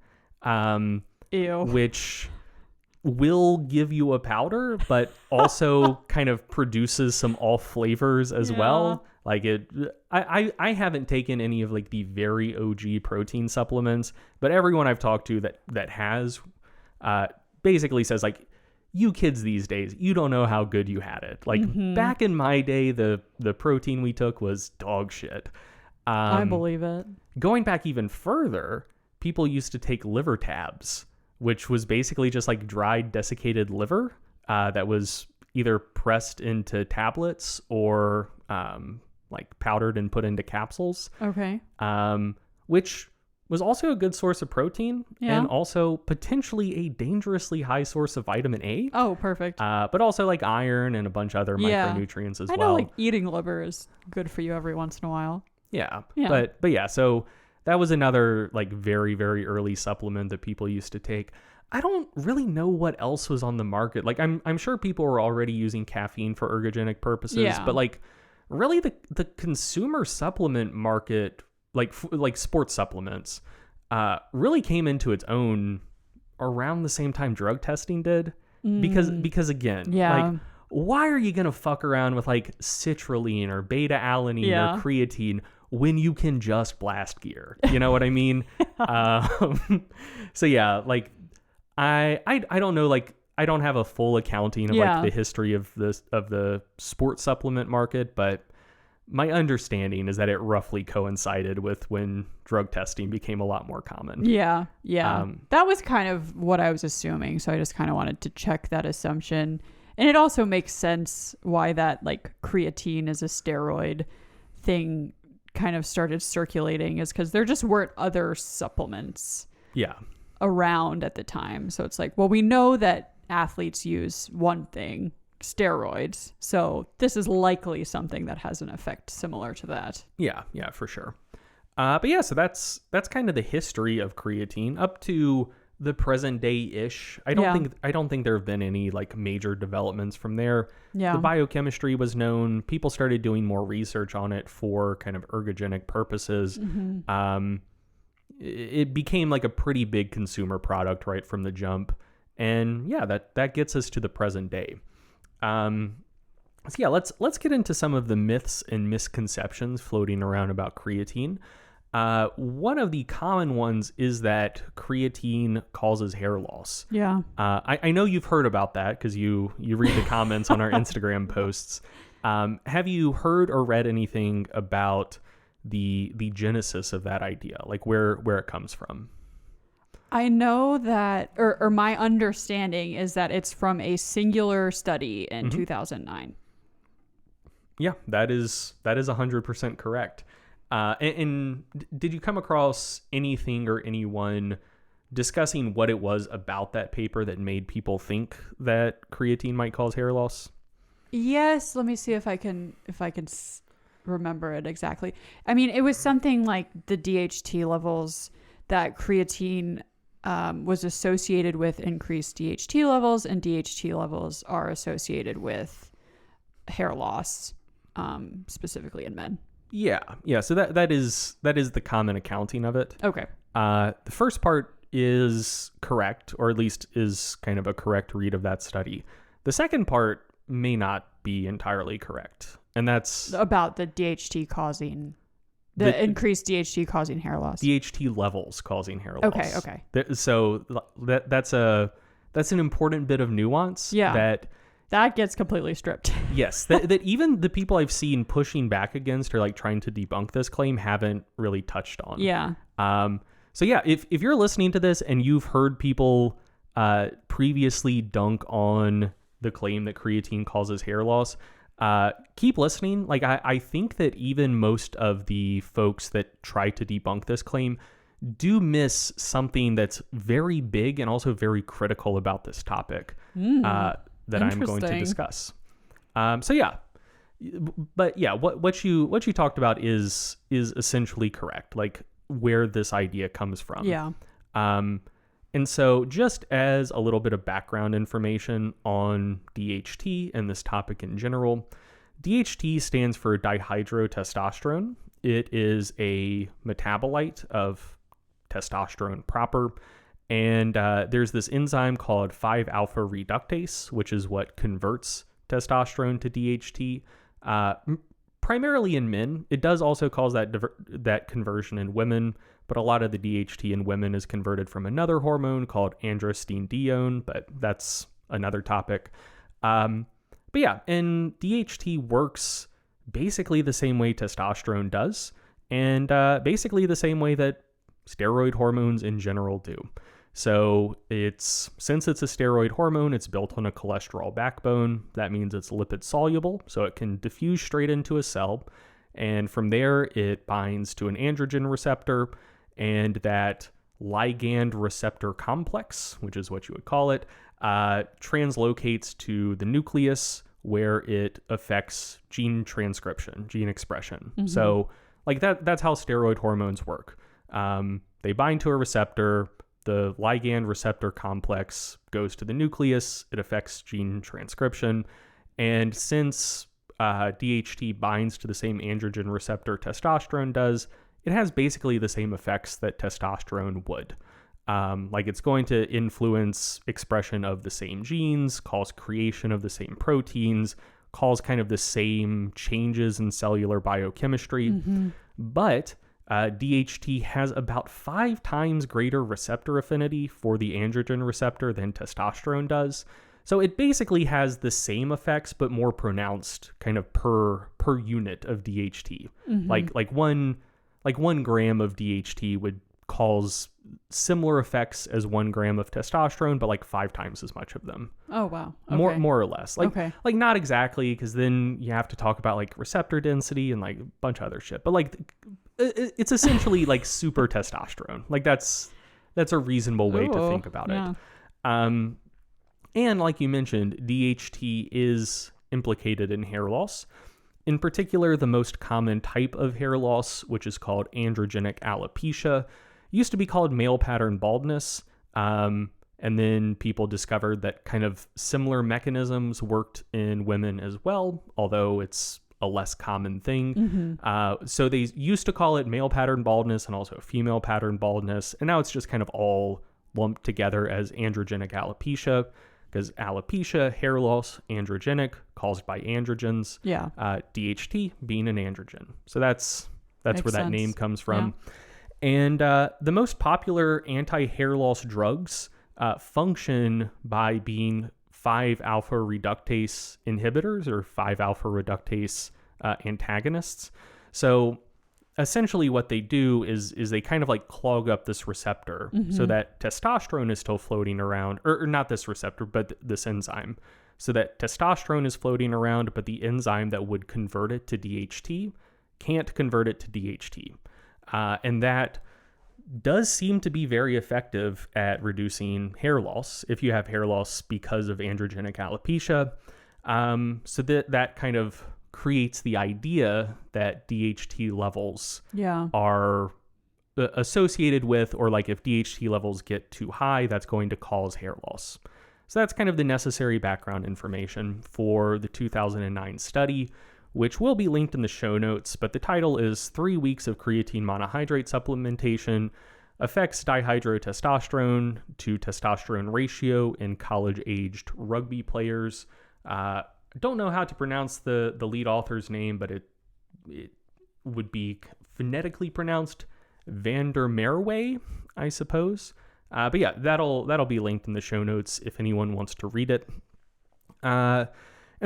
A: which will give you a powder, but also kind of produces some off flavors as well. Like I haven't taken any of like the very OG protein supplements, but everyone I've talked to that has basically says like, you kids these days, you don't know how good you had it. Like back in my day, the protein we took was dog shit.
B: I believe it.
A: Going back even further, people used to take liver tabs, which was basically just like dried desiccated liver that was either pressed into tablets or like powdered and put into capsules.
B: Okay.
A: Which was also a good source of protein and also potentially a dangerously high source of vitamin A.
B: Oh, perfect.
A: But also like iron and a bunch of other micronutrients as well. I know
B: like eating liver is good for you every once in a while.
A: Yeah. But yeah, so that was another like very, very early supplement that people used to take. I don't really know what else was on the market. Like I'm sure people were already using caffeine for ergogenic purposes, but like really the consumer supplement market, like sports supplements, really came into its own around the same time drug testing did. Because again, like, why are you gonna fuck around with like citrulline or beta alanine or creatine when you can just blast gear? You know what I mean? So yeah, like I don't know, like I don't have a full accounting of like the history of the sports supplement market, but my understanding is that it roughly coincided with when drug testing became a lot more common.
B: Yeah. That was kind of what I was assuming. So I just kind of wanted to check that assumption. And it also makes sense why that like creatine as a steroid thing kind of started circulating, is because there just weren't other supplements around at the time. So it's like, well, we know that athletes use one thing, steroids, so this is likely something that has an effect similar to that. Yeah,
A: for sure. But yeah, so that's kind of the history of creatine up to the present day ish. I don't think there have been any like major developments from there. The biochemistry was known. People started doing more research on it for kind of ergogenic purposes. It became like a pretty big consumer product right from the jump, and that gets us to the present day. So yeah, let's get into some of the myths and misconceptions floating around about creatine. One of the common ones is that creatine causes hair loss. I know you've heard about that because you read the comments on our Instagram posts. Have you heard or read anything about the genesis of that idea, like where it comes from?
B: I know that, or my understanding is that it's from a singular study in 2009.
A: Yeah, that is 100% correct. And did you come across anything or anyone discussing what it was about that paper that made people think that creatine might cause hair loss?
B: Yes, let me see if I can remember it exactly. I mean, it was something like the DHT levels that creatine was associated with increased DHT levels, and DHT levels are associated with hair loss, specifically in men. Yeah.
A: So that is the common accounting of it.
B: Okay.
A: The first part is correct, or at least is kind of a correct read of that study. The second part may not be entirely correct. And that's
B: about the DHT causing the increased DHT causing hair loss.
A: DHT levels causing hair loss.
B: Okay.
A: So that's an important bit of nuance.
B: Yeah. That gets completely stripped.
A: Yes. That even the people I've seen pushing back against or like trying to debunk this claim haven't really touched on.
B: Yeah.
A: So yeah, if you're listening to this and you've heard people previously dunk on the claim that creatine causes hair loss, keep listening. Like I think that even most of the folks that try to debunk this claim do miss something that's very big and also very critical about this topic that I'm going to discuss. So yeah, but yeah, what you talked about is essentially correct. Like where this idea comes from.
B: Yeah.
A: And so just as a little bit of background information on DHT and this topic in general, DHT stands for dihydrotestosterone. It is a metabolite of testosterone proper. And there's this enzyme called 5-alpha reductase, which is what converts testosterone to DHT, primarily in men. It does also cause that conversion in women, but a lot of the DHT in women is converted from another hormone called androstenedione, but that's another topic. But yeah, and DHT works basically the same way testosterone does, and basically the same way that steroid hormones in general do. So since it's a steroid hormone, it's built on a cholesterol backbone. That means it's lipid soluble, so it can diffuse straight into a cell. And from there, it binds to an androgen receptor, and that ligand receptor complex, which is what you would call it, translocates to the nucleus where it affects gene transcription, gene expression. Mm-hmm. So like that's how steroid hormones work. They bind to a receptor. The ligand receptor complex goes to the nucleus. It affects gene transcription. And since DHT binds to the same androgen receptor testosterone does, it has basically the same effects that testosterone would. Like it's going to influence expression of the same genes, cause creation of the same proteins, cause kind of the same changes in cellular biochemistry. Mm-hmm. But DHT has about 5 times greater receptor affinity for the androgen receptor than testosterone does. So it basically has the same effects, but more pronounced kind of per unit of DHT. Mm-hmm. Like 1 gram of DHT would cause similar effects as 1 gram of testosterone, but like 5 times as much of them.
B: Oh, wow. Okay.
A: More or less. Like not exactly, because then you have to talk about like receptor density and like a bunch of other shit. But like it's essentially like super testosterone. Like that's a reasonable way to think about it. And like you mentioned, DHT is implicated in hair loss. In particular, the most common type of hair loss, which is called androgenic alopecia, used to be called male pattern baldness. And then people discovered that kind of similar mechanisms worked in women as well, although it's a less common thing. Mm-hmm. So they used to call it male pattern baldness and also female pattern baldness. And now it's just kind of all lumped together as androgenic alopecia, because alopecia, hair loss, androgenic, caused by androgens. Yeah. DHT being an androgen. So that's
B: Makes
A: where that
B: sense.
A: name comes from.
B: Yeah.
A: And the most popular anti-hair loss drugs function by being 5-alpha reductase inhibitors or 5-alpha reductase antagonists. So essentially what they do is they kind of like clog up this receptor so that testosterone is still floating around, or not this receptor, but this enzyme, so that testosterone is floating around, but the enzyme that would convert it to DHT can't convert it to DHT. And that does seem to be very effective at reducing hair loss if you have hair loss because of androgenic alopecia. So that kind of creates the idea that DHT levels are associated with, or like if DHT levels get too high, that's going to cause hair loss. So that's kind of the necessary background information for the 2009 study, which will be linked in the show notes, but the title is 3 weeks of creatine monohydrate supplementation affects dihydrotestosterone to testosterone ratio in college-aged rugby players. I don't know how to pronounce the lead author's name, but it would be phonetically pronounced Van der Merwe, I suppose. But yeah, that'll be linked in the show notes if anyone wants to read it. And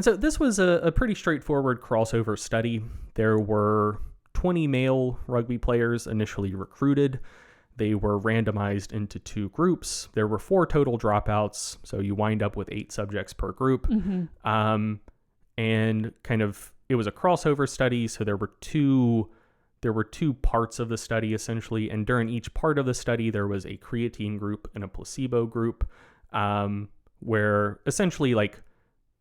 A: so this was a pretty straightforward crossover study. There were 20 male rugby players initially recruited. They were randomized into 2 groups. There were 4 total dropouts, so you wind up with 8 subjects per group. And kind of, it was a crossover study, so there were two parts of the study essentially, and during each part of the study there was a creatine group and a placebo group, where essentially, like,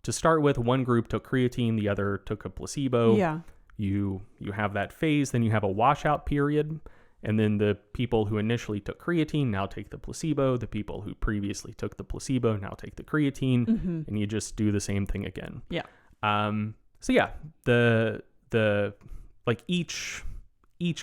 A: to start with, one group took creatine, the other took a placebo.
B: Yeah.
A: You have that phase, then you have a washout period, and then the people who initially took creatine now take the placebo. The people who previously took the placebo now take the creatine, and you just do the same thing again.
B: Yeah.
A: So yeah, the like each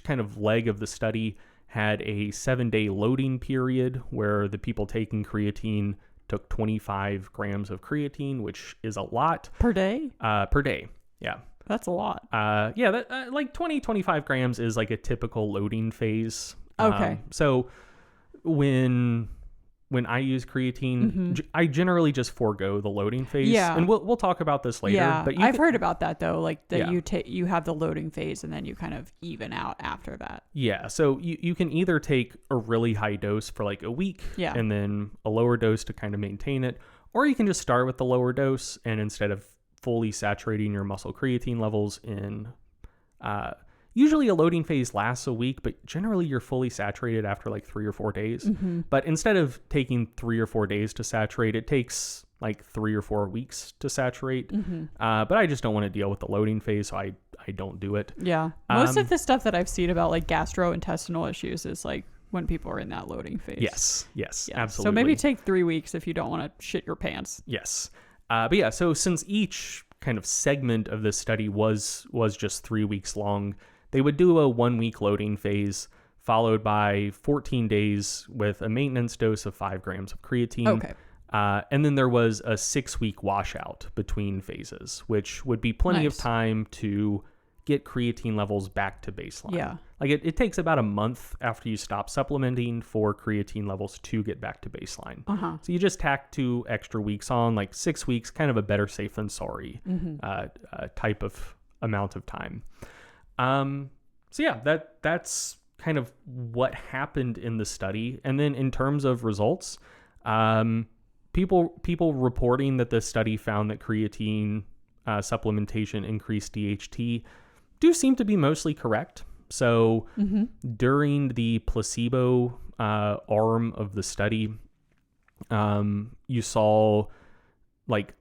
A: kind of leg of the study had a 7-day loading period where the people taking creatine took 25 grams of creatine, which is a lot.
B: Per day?
A: Per day. Yeah.
B: That's a lot.
A: Yeah, that, like 25 grams is like a typical loading phase.
B: Okay.
A: So when I use creatine, I generally just forego the loading phase.
B: Yeah.
A: And we'll talk about this later.
B: Yeah.
A: But
B: I've heard about that though, like that
A: Yeah.
B: you have the loading phase and then you kind of even out after that.
A: Yeah. So you can either take a really high dose for like a week and then a lower dose to kind of maintain it, or you can just start with the lower dose and instead of fully saturating your muscle creatine levels in, usually a loading phase lasts a week, but generally you're fully saturated after like 3 or 4 days. But instead of taking 3 or 4 days to saturate, it takes like 3 or 4 weeks to saturate. But I just don't want to deal with the loading phase, so I don't do it.
B: Yeah. Most of the stuff that I've seen about like gastrointestinal issues is like when people are in that loading phase.
A: Yes,
B: Yeah.
A: absolutely.
B: So maybe take 3 weeks if you don't want to shit your pants.
A: Yes. But yeah, so since each kind of segment of this study was just 3 weeks long, they would do a 1-week loading phase followed by 14 days with a maintenance dose of 5 grams of creatine.
B: Okay.
A: And then there was a 6-week washout between phases, which would be plenty of time to get creatine levels back to baseline.
B: Yeah.
A: Like it takes about a month after you stop supplementing for creatine levels to get back to baseline. So you just tack 2 extra weeks on, like 6 weeks, kind of a better safe than sorry type of amount of time. So yeah, that's kind of what happened in the study. And then in terms of results, people reporting that the study found that creatine supplementation increased DHT do seem to be mostly correct. So during the placebo arm of the study, you saw like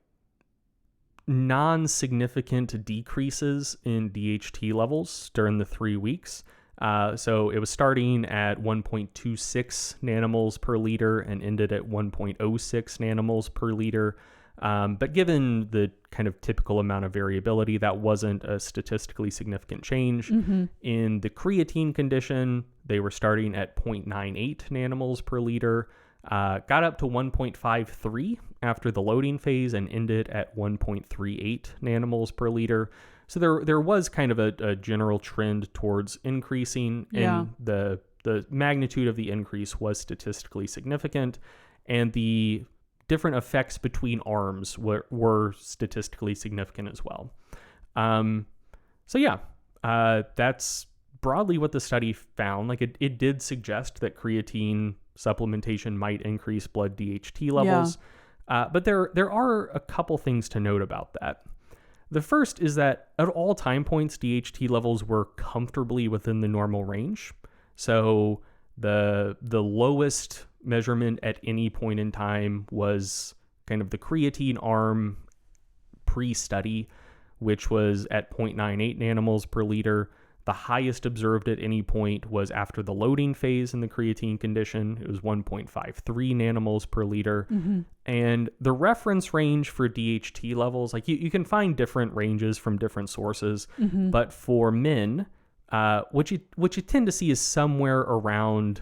A: non-significant decreases in DHT levels during the 3 weeks. So it was starting at 1.26 nanomoles per liter and ended at 1.06 nanomoles per liter. But given the kind of typical amount of variability, that wasn't a statistically significant change. In the creatine condition, they were starting at 0.98 nanomoles per liter, got up to 1.53 after the loading phase and ended at 1.38 nanomoles per liter. So there was kind of a general trend towards increasing, and the magnitude of the increase was statistically significant, and the different effects between arms were statistically significant as well. So yeah, that's broadly what the study found. Like it did suggest that creatine supplementation might increase blood DHT levels. But there are a couple things to note about that. The first is that at all time points, DHT levels were comfortably within the normal range. So the lowest measurement at any point in time was kind of the creatine arm pre-study, which was at 0.98 nanomoles per liter. The highest observed at any point was after the loading phase in the creatine condition. It was 1.53 nanomoles per liter. And the reference range for DHT levels, like you can find different ranges from different sources, but for men, what you tend to see is somewhere around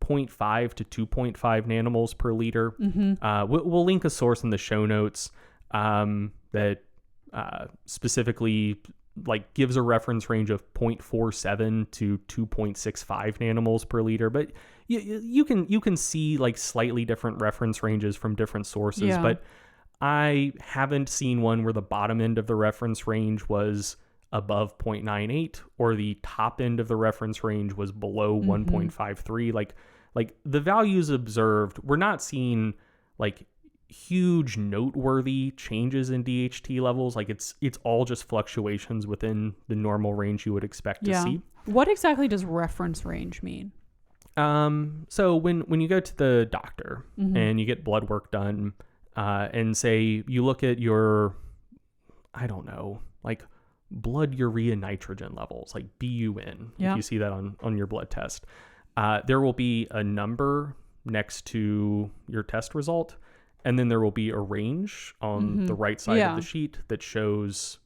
A: 0.5 to 2.5 nanomoles per liter. We'll link a source in the show notes that specifically like gives a reference range of 0.47 to 2.65 nanomoles per liter. But you can see like slightly different reference ranges from different sources. But I haven't seen one where the bottom end of the reference range was above 0.98 or the top end of the reference range was below 1.53. Like the values observed, we're not seeing like huge noteworthy changes in DHT levels. Like it's all just fluctuations within the normal range you would expect to see.
B: What exactly does reference range mean?
A: So when you go to the doctor and you get blood work done, and say you look at your, I don't know, like blood urea nitrogen levels, like BUN, if you see that on your blood test, there will be a number next to your test result. And then there will be a range on the right side of the sheet that shows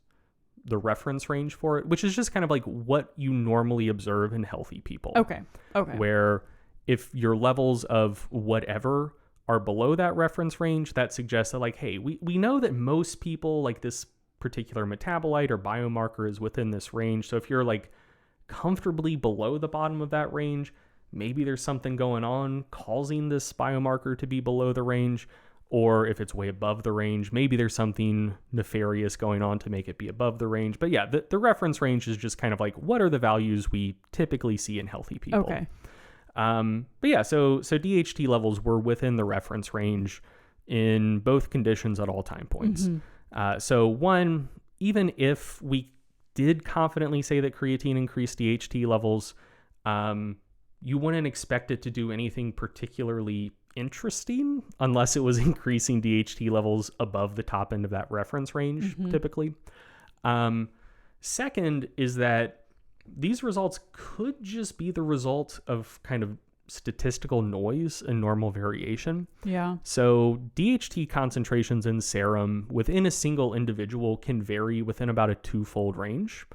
A: the reference range for it, which is just kind of like what you normally observe in healthy people.
B: Okay.
A: Where if your levels of whatever are below that reference range, that suggests that like, hey, we know that most people like this particular metabolite or biomarker is within this range. So if you're like comfortably below the bottom of that range, maybe there's something going on causing this biomarker to be below the range. Or if it's way above the range, maybe there's something nefarious going on to make it be above the range. But yeah, the reference range is just kind of like, what are the values we typically see in healthy people?
B: Okay.
A: But yeah, so DHT levels were within the reference range in both conditions at all time points. So one, even if we did confidently say that creatine increased DHT levels, you wouldn't expect it to do anything particularly interesting unless it was increasing DHT levels above the top end of that reference range, typically. Second is that these results could just be the result of kind of statistical noise and normal variation.
B: Yeah.
A: So DHT concentrations in serum within a single individual can vary within about a twofold range.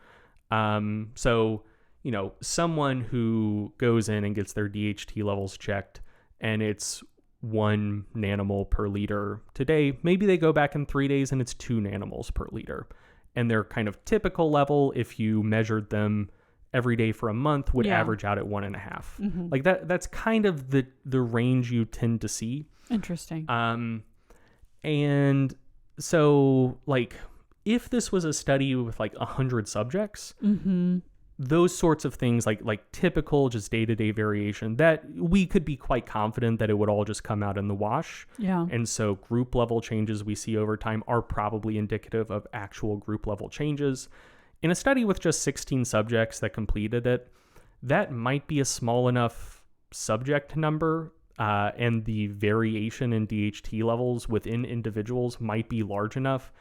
A: So, you know, someone who goes in and gets their DHT levels checked and it's 1 nanomole per liter today, maybe they go back in 3 days and it's 2 nanomoles per liter. And their kind of typical level, if you measured them every day for a month, would average out at 1.5. Like that's kind of the range you tend to see.
B: Interesting.
A: And so like if this was a study with like 100 subjects, those sorts of things like typical just day-to-day variation, that we could be quite confident that it would all just come out in the wash.
B: Yeah.
A: And so group level changes we see over time are probably indicative of actual group level changes. In a study with just 16 subjects that completed it, that might be a small enough subject number, and the variation in DHT levels within individuals might be large enough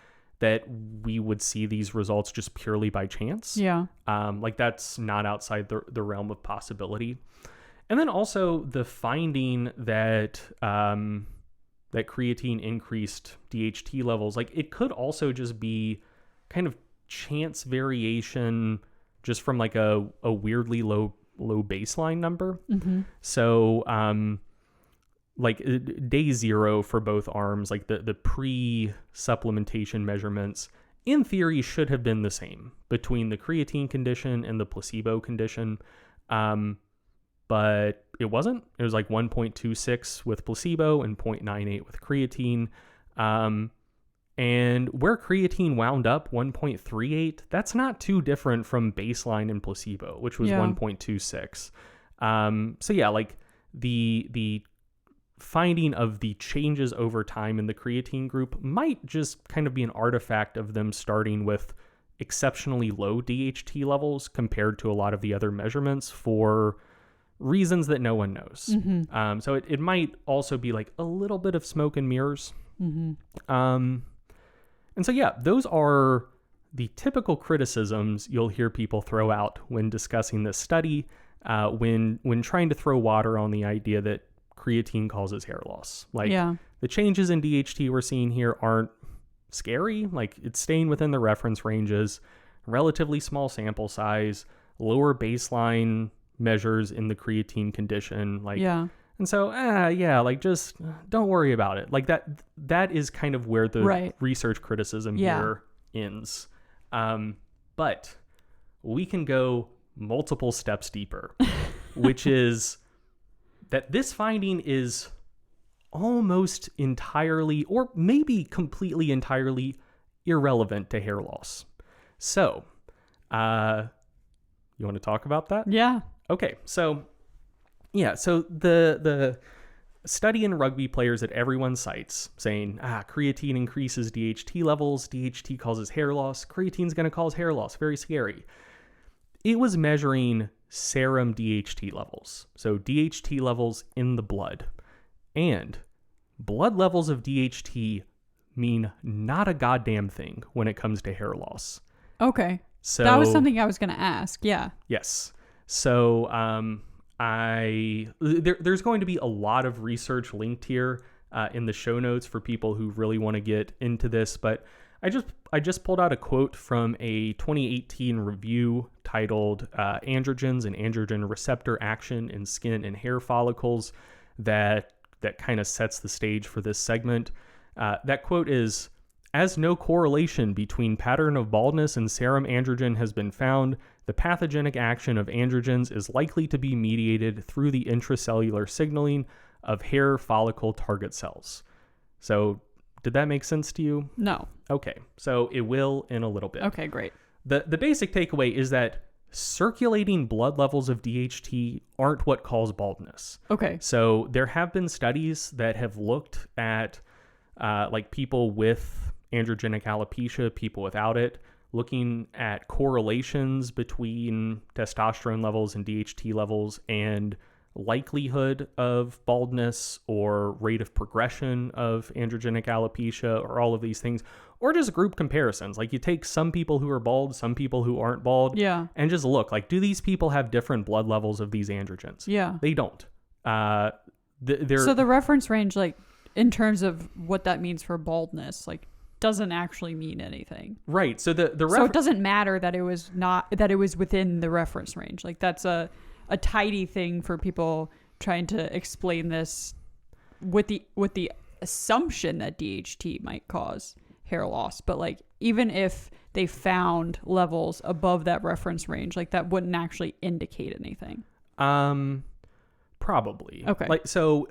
A: that we would see these results just purely by chance.
B: Yeah.
A: Like that's not outside the realm of possibility. And then also the finding that that creatine increased DHT levels, like it could also just be kind of chance variation just from like a weirdly low baseline number. So like day 0 for both arms, like the pre-supplementation measurements in theory should have been the same between the creatine condition and the placebo condition. But it wasn't. It was like 1.26 with placebo and 0.98 with creatine. And where creatine wound up, 1.38, that's not too different from baseline and placebo, which was 1.26. So yeah, like the finding of the changes over time in the creatine group might just kind of be an artifact of them starting with exceptionally low DHT levels compared to a lot of the other measurements for reasons that no one knows. So it might also be like a little bit of smoke and mirrors. And so, yeah, those are the typical criticisms you'll hear people throw out when discussing this study, when trying to throw water on the idea that creatine causes hair loss. Like the changes in DHT we're seeing here aren't scary. Like it's staying within the reference ranges, relatively small sample size, lower baseline measures in the creatine condition. Like,
B: Yeah.
A: and so, like just don't worry about it. Like that is kind of where the research criticism here ends. But we can go multiple steps deeper, which is that this finding is almost entirely, or maybe completely entirely, irrelevant to hair loss. So, you want to talk about that?
B: Yeah.
A: Okay, so the study in rugby players that everyone cites saying, creatine increases DHT levels, DHT causes hair loss, creatine's going to cause hair loss, very scary. It was measuring serum DHT levels, so DHT levels in the blood. And blood levels of DHT mean not a goddamn thing when it comes to hair loss.
B: Okay.
A: So
B: that was something I was going to ask. Yeah.
A: Yes. So there's going to be a lot of research linked here in the show notes for people who really want to get into this. But I just pulled out a quote from a 2018 review titled Androgens and Androgen Receptor Action in Skin and Hair Follicles that kind of sets the stage for this segment. That quote is, "As no correlation between pattern of baldness and serum androgen has been found, the pathogenic action of androgens is likely to be mediated through the intracellular signaling of hair follicle target cells." So did that make sense to you?
B: No.
A: Okay, so it will in a little bit.
B: Okay, great.
A: The basic takeaway is that circulating blood levels of DHT aren't what cause baldness.
B: Okay.
A: So there have been studies that have looked at like people with androgenic alopecia, people without it, looking at correlations between testosterone levels and DHT levels and likelihood of baldness or rate of progression of androgenic alopecia or all of these things, or just group comparisons. Like you take some people who are bald, some people who aren't bald, and just look, like, do these people have different blood levels of these androgens? Yeah. They don't. So
B: the reference range, like in terms of what that means for baldness, like doesn't actually mean anything.
A: Right. So
B: so it doesn't matter that it was within the reference range. Like that's a tidy thing for people trying to explain this with the assumption that DHT might cause hair loss. But like, even if they found levels above that reference range, like that wouldn't actually indicate anything.
A: Probably.
B: Okay.
A: Like, so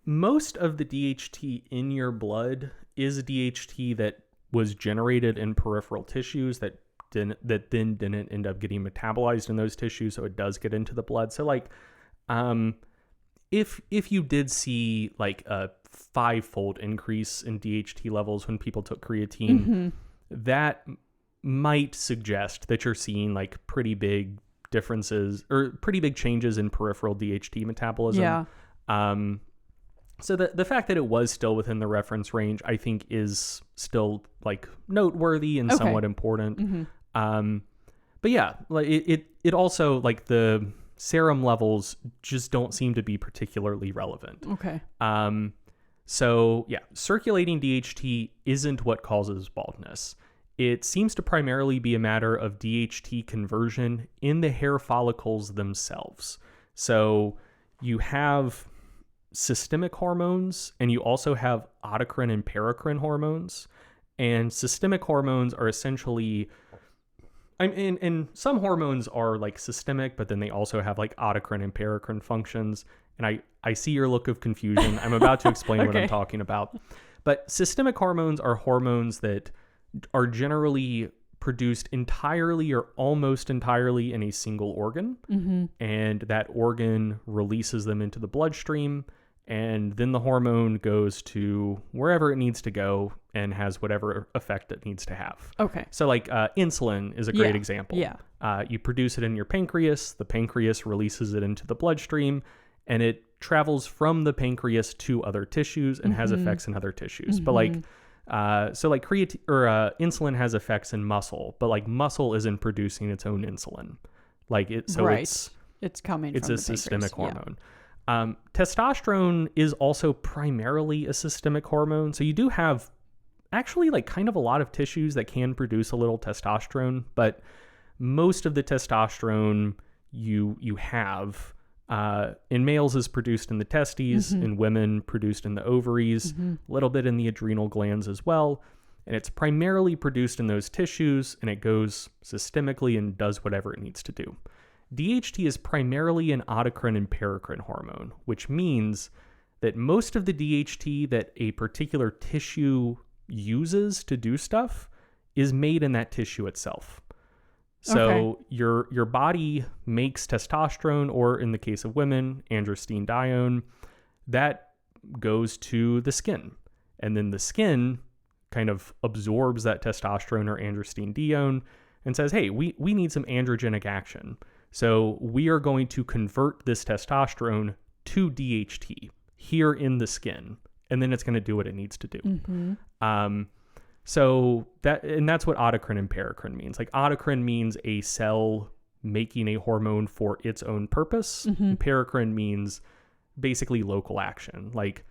A: most of the DHT in your blood is DHT that was generated in peripheral tissues that then didn't end up getting metabolized in those tissues, so it does get into the blood. So like, if you did see like a 5-fold increase in DHT levels when people took creatine, that might suggest that you're seeing like pretty big differences or pretty big changes in peripheral DHT metabolism. Yeah. So the fact that it was still within the reference range, I think, is still like noteworthy and somewhat important. But yeah, like it also, like, the serum levels just don't seem to be particularly relevant.
B: Okay.
A: So yeah, circulating DHT isn't what causes baldness. It seems to primarily be a matter of DHT conversion in the hair follicles themselves. So you have systemic hormones and you also have autocrine and paracrine hormones. And systemic hormones are essentially, and some hormones are like systemic, but then they also have like autocrine and paracrine functions. And I see your look of confusion. I'm about to explain what I'm talking about. But systemic hormones are hormones that are produced entirely or almost entirely in a single organ. And that organ releases them into the bloodstream. And then the hormone goes to wherever it needs to go and has whatever effect it needs to have.
B: Okay.
A: So like insulin is a great example.
B: Yeah.
A: You produce it in your pancreas. The pancreas releases it into the bloodstream, and it travels from the pancreas to other tissues and has effects in other tissues. But like, so like creatine or insulin has effects in muscle, but like muscle isn't producing its own insulin. Like it, so it's
B: coming from
A: it's a
B: the
A: systemic
B: pancreas.
A: hormone. Testosterone is also primarily a systemic hormone. So you do have actually like kind of a lot of tissues that can produce a little testosterone, but most of the testosterone you have in males is produced in the testes, in women produced in the ovaries, a little bit in the adrenal glands as well. And it's primarily produced in those tissues, and it goes systemically and does whatever it needs to do. DHT is primarily an autocrine and paracrine hormone, which means that most of the DHT that a particular tissue uses to do stuff is made in that tissue itself. So your body makes testosterone, or in the case of women, androstenedione, that goes to the skin. And then the skin kind of absorbs that testosterone or androstenedione and says, hey, we need some androgenic action. So we are going to convert this testosterone to DHT here in the skin, and then it's going to do what it needs to do. So that's what autocrine and paracrine means. Like, autocrine means a cell making a hormone for its own purpose. And paracrine means basically local action. Like,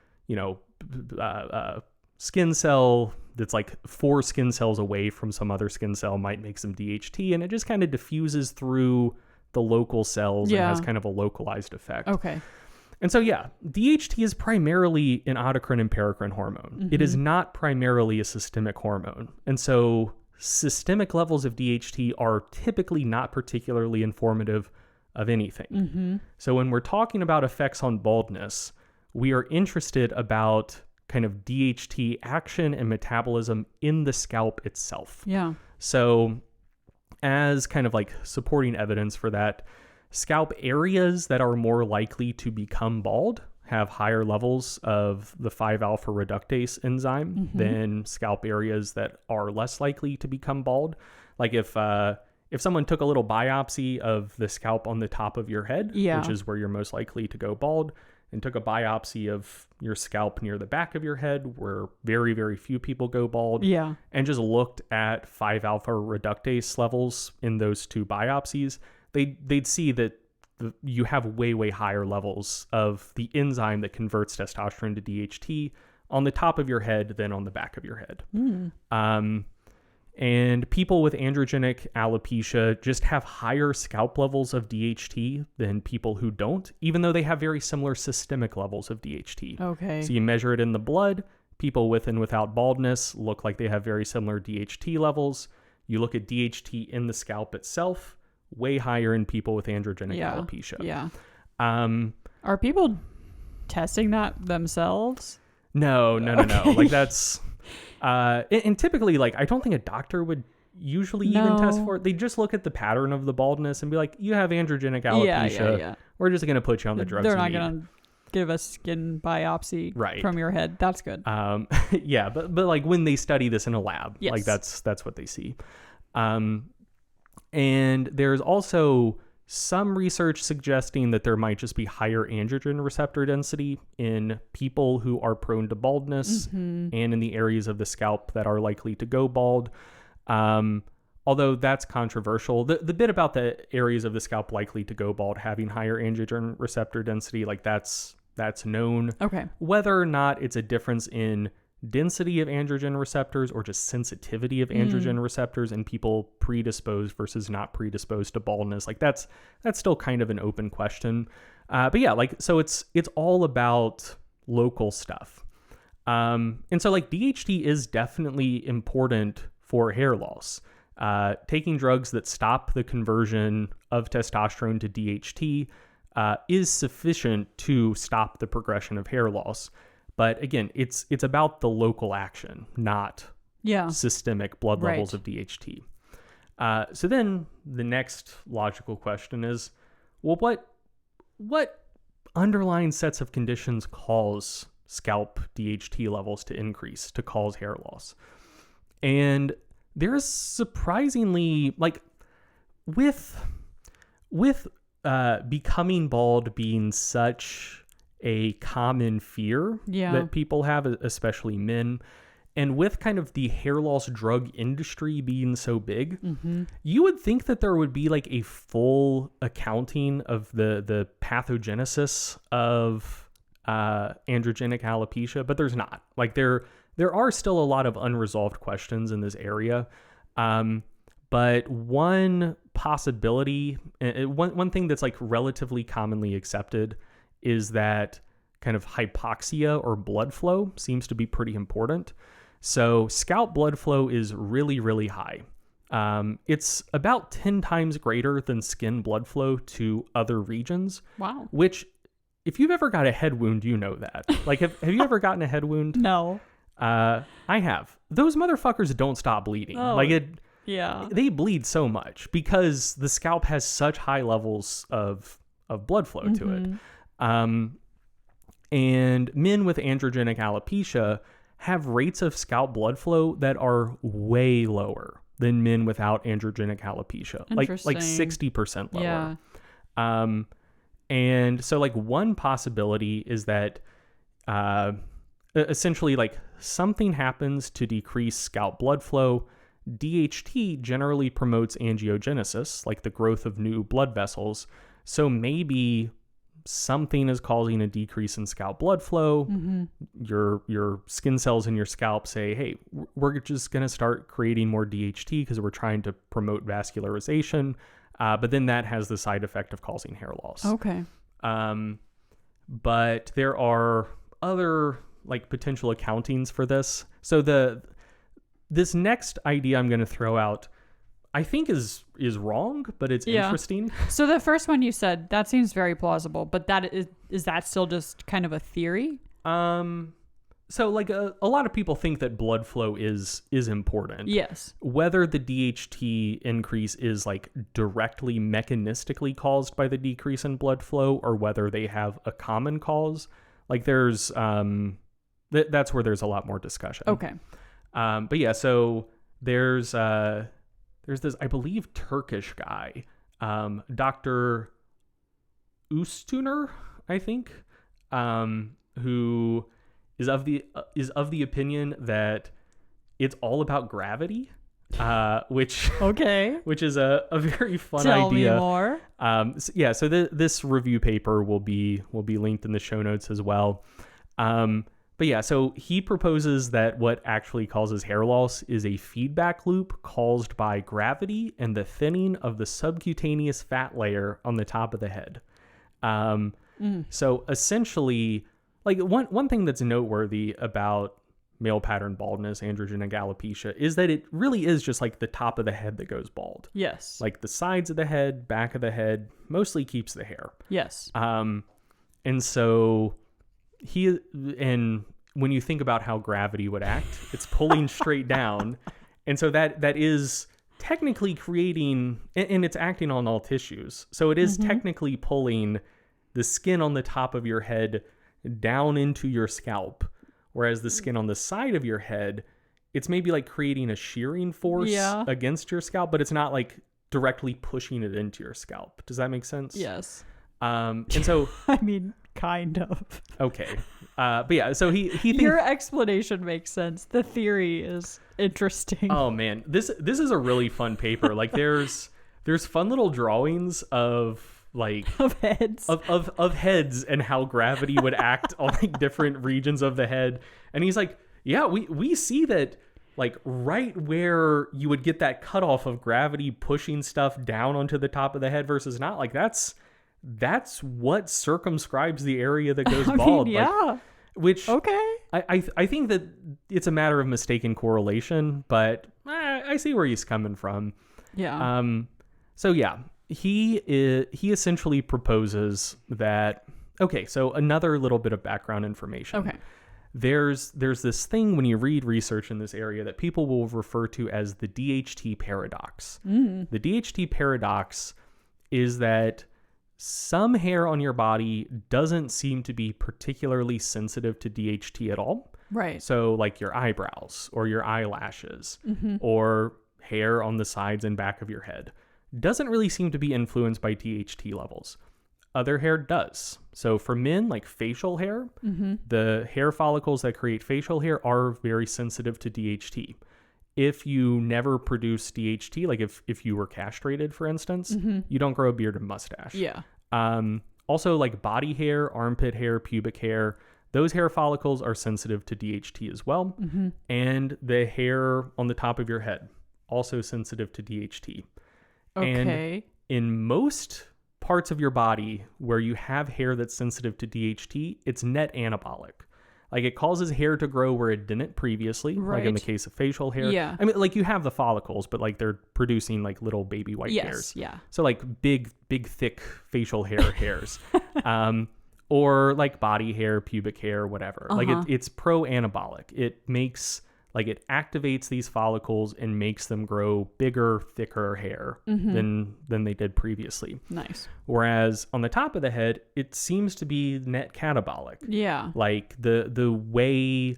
A: skin cell that's like 4 skin cells away from some other skin cell might make some DHT, and it just kind of diffuses through the local cells and has kind of a localized effect.
B: Okay.
A: And so, DHT is primarily an autocrine and paracrine hormone. It is not primarily a systemic hormone. And so systemic levels of DHT are typically not particularly informative of anything. So when we're talking about effects on baldness, we are interested about kind of DHT action and metabolism in the scalp itself.
B: Yeah.
A: So as kind of like supporting evidence for that, scalp areas that are more likely to become bald have higher levels of the 5-alpha reductase enzyme than scalp areas that are less likely to become bald. Like if someone took a little biopsy of the scalp on the top of your head, which is where you're most likely to go bald, and took a biopsy of your scalp near the back of your head, where very, very few people go bald, and just looked at 5-alpha reductase levels in those 2 biopsies, they'd see that you have way, way higher levels of the enzyme that converts testosterone to DHT on the top of your head than on the back of your head. And people with androgenic alopecia just have higher scalp levels of DHT than people who don't, even though they have very similar systemic levels of DHT.
B: Okay.
A: So you measure it in the blood. People with and without baldness look like they have very similar DHT levels. You look at DHT in the scalp itself, way higher in people with androgenic alopecia.
B: Yeah. Are people testing that themselves?
A: No. Like, that's... and typically, like, I don't think a doctor would usually even test for it. They just look at the pattern of the baldness and be like, you have androgenic alopecia. Yeah. We're just going to put you on the drugs.
B: They're not going to give a skin biopsy from your head. That's good.
A: But like when they study this in a lab, like that's what they see. And there's also some research suggesting that there might just be higher androgen receptor density in people who are prone to baldness and in the areas of the scalp that are likely to go bald. Although that's controversial. The bit about the areas of the scalp likely to go bald having higher androgen receptor density, like that's known.
B: Okay.
A: Whether or not it's a difference in density of androgen receptors or just sensitivity of androgen receptors in people predisposed versus not predisposed to baldness, like that's still kind of an open question. But yeah, like, so it's all about local stuff. And so like DHT is definitely important for hair loss. Taking drugs that stop the conversion of testosterone to DHT is sufficient to stop the progression of hair loss. But again, it's about the local action, not systemic blood levels of DHT. So then the next logical question is, well, what underlying sets of conditions cause scalp DHT levels to increase, to cause hair loss? And there's surprisingly, like, with becoming bald being such a common fear that people have, especially men, and with kind of the hair loss drug industry being so big, you would think that there would be like a full accounting of the pathogenesis of androgenic alopecia, but there's not. Like there are still a lot of unresolved questions in this area. But one possibility, one thing that's like relatively commonly accepted is that kind of hypoxia or blood flow seems to be pretty important. So scalp blood flow is really, really high. It's about 10 times greater than skin blood flow to other regions.
B: Wow.
A: Which, if you've ever got a head wound, you know that. Like, have you ever gotten a head wound?
B: No.
A: I have. Those motherfuckers don't stop bleeding.
B: Oh, yeah.
A: They bleed so much because the scalp has such high levels of blood flow to it. And men with androgenic alopecia have rates of scalp blood flow that are way lower than men without androgenic alopecia, like 60% lower.
B: Yeah.
A: And so like one possibility is that essentially like something happens to decrease scalp blood flow. DHT generally promotes angiogenesis, like the growth of new blood vessels. So maybe something is causing a decrease in scalp blood flow. Your skin cells in your scalp say, hey, we're just going to start creating more DHT because we're trying to promote vascularization. But then that has the side effect of causing hair loss.
B: Okay.
A: But there are other like potential accountings for this. So this next idea I'm going to throw out, I think is wrong, but it's interesting.
B: So the first one you said, that seems very plausible, but that is that still just kind of a theory?
A: So like a lot of people think that blood flow is important.
B: Yes.
A: Whether the DHT increase is like directly mechanistically caused by the decrease in blood flow or whether they have a common cause, like there's that's where there's a lot more discussion.
B: Okay.
A: But yeah, so there's this, I believe, Turkish guy, Dr. Üstüner, I think, who is of the opinion that it's all about gravity, which is a very fun idea.
B: Tell me more.
A: So this review paper will be linked in the show notes as well. But yeah, so he proposes that what actually causes hair loss is a feedback loop caused by gravity and the thinning of the subcutaneous fat layer on the top of the head. So essentially, like one thing that's noteworthy about male pattern baldness, androgenic alopecia, is that it really is just like the top of the head that goes bald.
B: Yes.
A: Like the sides of the head, back of the head, mostly keeps the hair.
B: Yes.
A: And so when you think about how gravity would act, it's pulling straight down. And so that is technically creating, and it's acting on all tissues. So it is technically pulling the skin on the top of your head down into your scalp. Whereas the skin on the side of your head, it's maybe like creating a shearing force against your scalp, but it's not like directly pushing it into your scalp. Does that make sense?
B: Yes.
A: And so,
B: I mean, kind of.
A: Okay. But yeah, so he thinks
B: your explanation makes sense. The theory is interesting.
A: Oh man, this is a really fun paper. Like there's fun little drawings of like
B: of heads
A: of heads and how gravity would act on like different regions of the head. And he's like, yeah, we see that like right where you would get that cutoff of gravity pushing stuff down onto the top of the head versus not, like that's what circumscribes the area that goes bald.
B: Yeah.
A: Like, which
B: okay.
A: I think that it's a matter of mistaken correlation, but I see where he's coming from.
B: Yeah.
A: So yeah, he essentially proposes that. Okay, so another little bit of background information.
B: Okay.
A: There's this thing when you read research in this area that people will refer to as the DHT paradox. The DHT paradox is that some hair on your body doesn't seem to be particularly sensitive to DHT at all.
B: Right.
A: So like your eyebrows or your eyelashes or hair on the sides and back of your head doesn't really seem to be influenced by DHT levels. Other hair does. So for men, like facial hair, the hair follicles that create facial hair are very sensitive to DHT. If you never produce DHT, like if you were castrated, for instance, you don't grow a beard and mustache.
B: Yeah.
A: Also, like body hair, armpit hair, pubic hair, those hair follicles are sensitive to DHT as well. And the hair on the top of your head, also sensitive to DHT.
B: Okay.
A: And in most parts of your body where you have hair that's sensitive to DHT, it's net anabolic. Like it causes hair to grow where it didn't previously, like in the
B: Right.
A: case of facial hair.
B: Yeah.
A: I mean, like you have the follicles, but like they're producing like little baby white hairs.
B: Yeah.
A: So like big, thick facial hairs. Or like body hair, pubic hair, whatever. Like it's pro-anabolic. It makes, like it activates these follicles and makes them grow bigger, thicker hair than they did previously.
B: Nice.
A: Whereas on the top of the head, it seems to be net catabolic.
B: Yeah.
A: Like the way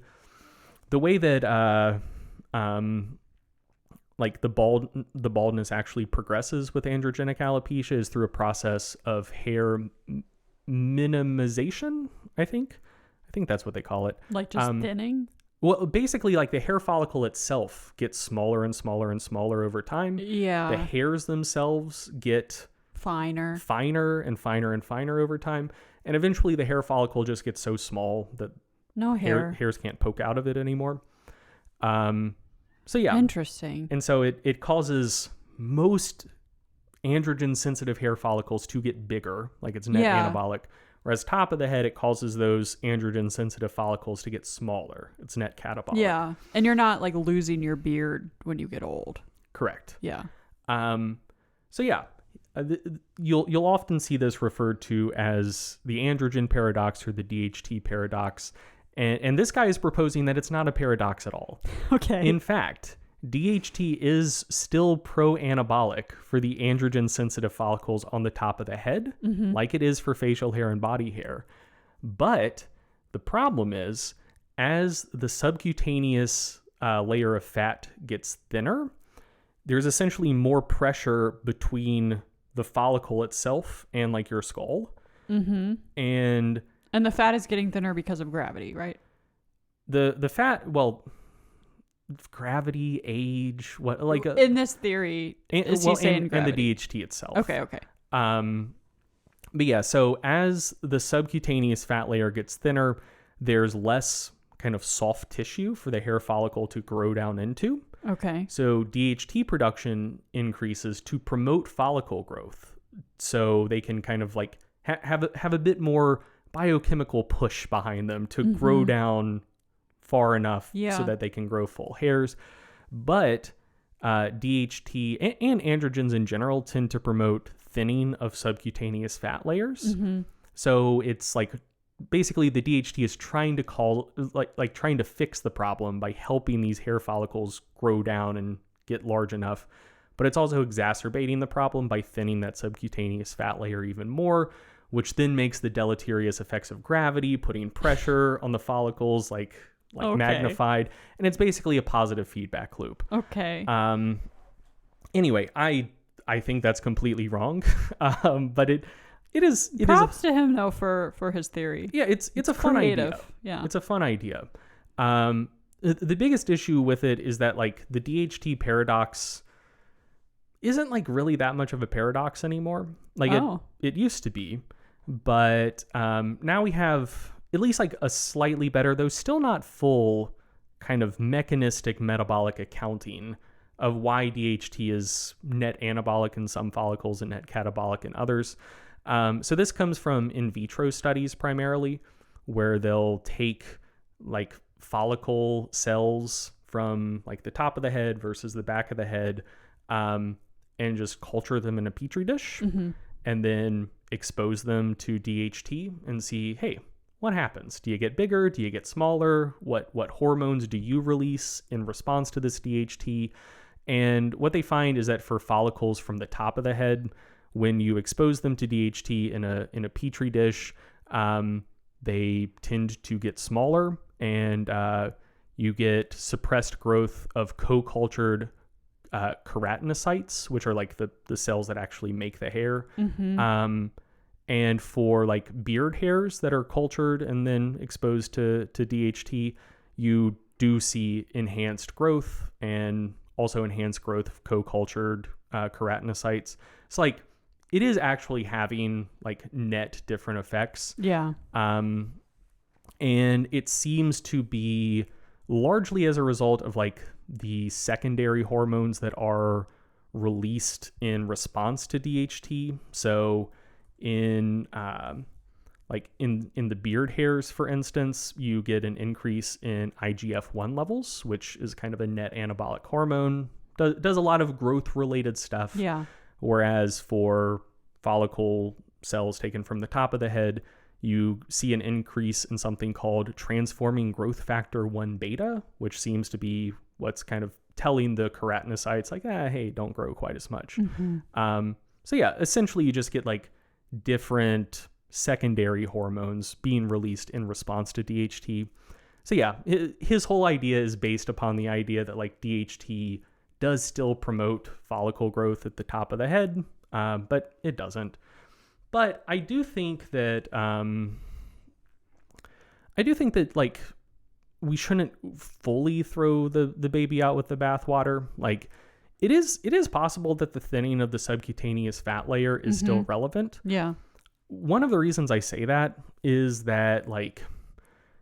A: that like the baldness actually progresses with androgenic alopecia is through a process of hair minimization. I think that's what they call it.
B: Like just thinning.
A: Well, basically, like the hair follicle itself gets smaller and smaller and smaller over time.
B: Yeah.
A: The hairs themselves get
B: finer
A: and finer and finer over time. And eventually the hair follicle just gets so small that
B: no
A: hairs can't poke out of it anymore. So yeah.
B: Interesting.
A: And so it causes most androgen sensitive hair follicles to get bigger, like it's net anabolic. Whereas top of the head, it causes those androgen sensitive follicles to get smaller. It's net catabolic.
B: Yeah. And you're not like losing your beard when you get old.
A: Correct.
B: Yeah.
A: So yeah, you'll often see this referred to as the androgen paradox or the DHT paradox. And this guy is proposing that it's not a paradox at all.
B: Okay.
A: In fact, DHT is still pro-anabolic for the androgen-sensitive follicles on the top of the head, like it is for facial hair and body hair. But the problem is, as the subcutaneous layer of fat gets thinner, there's essentially more pressure between the follicle itself and like your skull. And
B: the fat is getting thinner because of gravity, right?
A: The fat, well, gravity, age, what like
B: in this theory is he saying
A: and the
B: gravity?
A: DHT itself.
B: Okay.
A: But yeah, so as the subcutaneous fat layer gets thinner, there's less kind of soft tissue for the hair follicle to grow down into.
B: Okay.
A: So DHT production increases to promote follicle growth, so they can kind of like have a bit more biochemical push behind them to grow down far enough so that they can grow full hairs. But DHT and androgens in general tend to promote thinning of subcutaneous fat layers. So it's like basically the DHT is trying to trying to fix the problem by helping these hair follicles grow down and get large enough. But it's also exacerbating the problem by thinning that subcutaneous fat layer even more, which then makes the deleterious effects of gravity, putting pressure on the follicles magnified, and it's basically a positive feedback loop.
B: Okay.
A: Anyway, I think that's completely wrong. But it is
B: Props to him though for his theory.
A: Yeah, it's a fun
B: creative.
A: idea.
B: Yeah.
A: It's a fun idea. The biggest issue with it is that like the DHT paradox isn't like really that much of a paradox anymore. Like it used to be, but now we have at least like a slightly better, though still not full, kind of mechanistic metabolic accounting of why DHT is net anabolic in some follicles and net catabolic in others. So this comes from in vitro studies primarily, where they'll take like follicle cells from like the top of the head versus the back of the head, and just culture them in a petri dish, and then expose them to DHT and see, hey, what happens? Do you get bigger? Do you get smaller? What hormones do you release in response to this DHT? And what they find is that for follicles from the top of the head, when you expose them to DHT in a petri dish, they tend to get smaller, and you get suppressed growth of co-cultured keratinocytes, which are like the cells that actually make the hair. And for like beard hairs that are cultured and then exposed to DHT, you do see enhanced growth and also enhanced growth of co-cultured keratinocytes. It's like it is actually having like net different effects.
B: Yeah.
A: And it seems to be largely as a result of like the secondary hormones that are released in response to DHT. So in in the beard hairs, for instance, you get an increase in IGF-1 levels, which is kind of a net anabolic hormone. Does a lot of growth related stuff.
B: Yeah.
A: Whereas for follicle cells taken from the top of the head, you see an increase in something called transforming growth factor 1 beta, which seems to be what's kind of telling the keratinocytes like, hey, don't grow quite as much. So yeah, essentially you just get like different secondary hormones being released in response to DHT. So yeah, his whole idea is based upon the idea that like DHT does still promote follicle growth at the top of the head, but it doesn't. But I do think that like we shouldn't fully throw the baby out with the bathwater. Like it is possible that the thinning of the subcutaneous fat layer is still relevant.
B: Yeah.
A: One of the reasons I say that is that like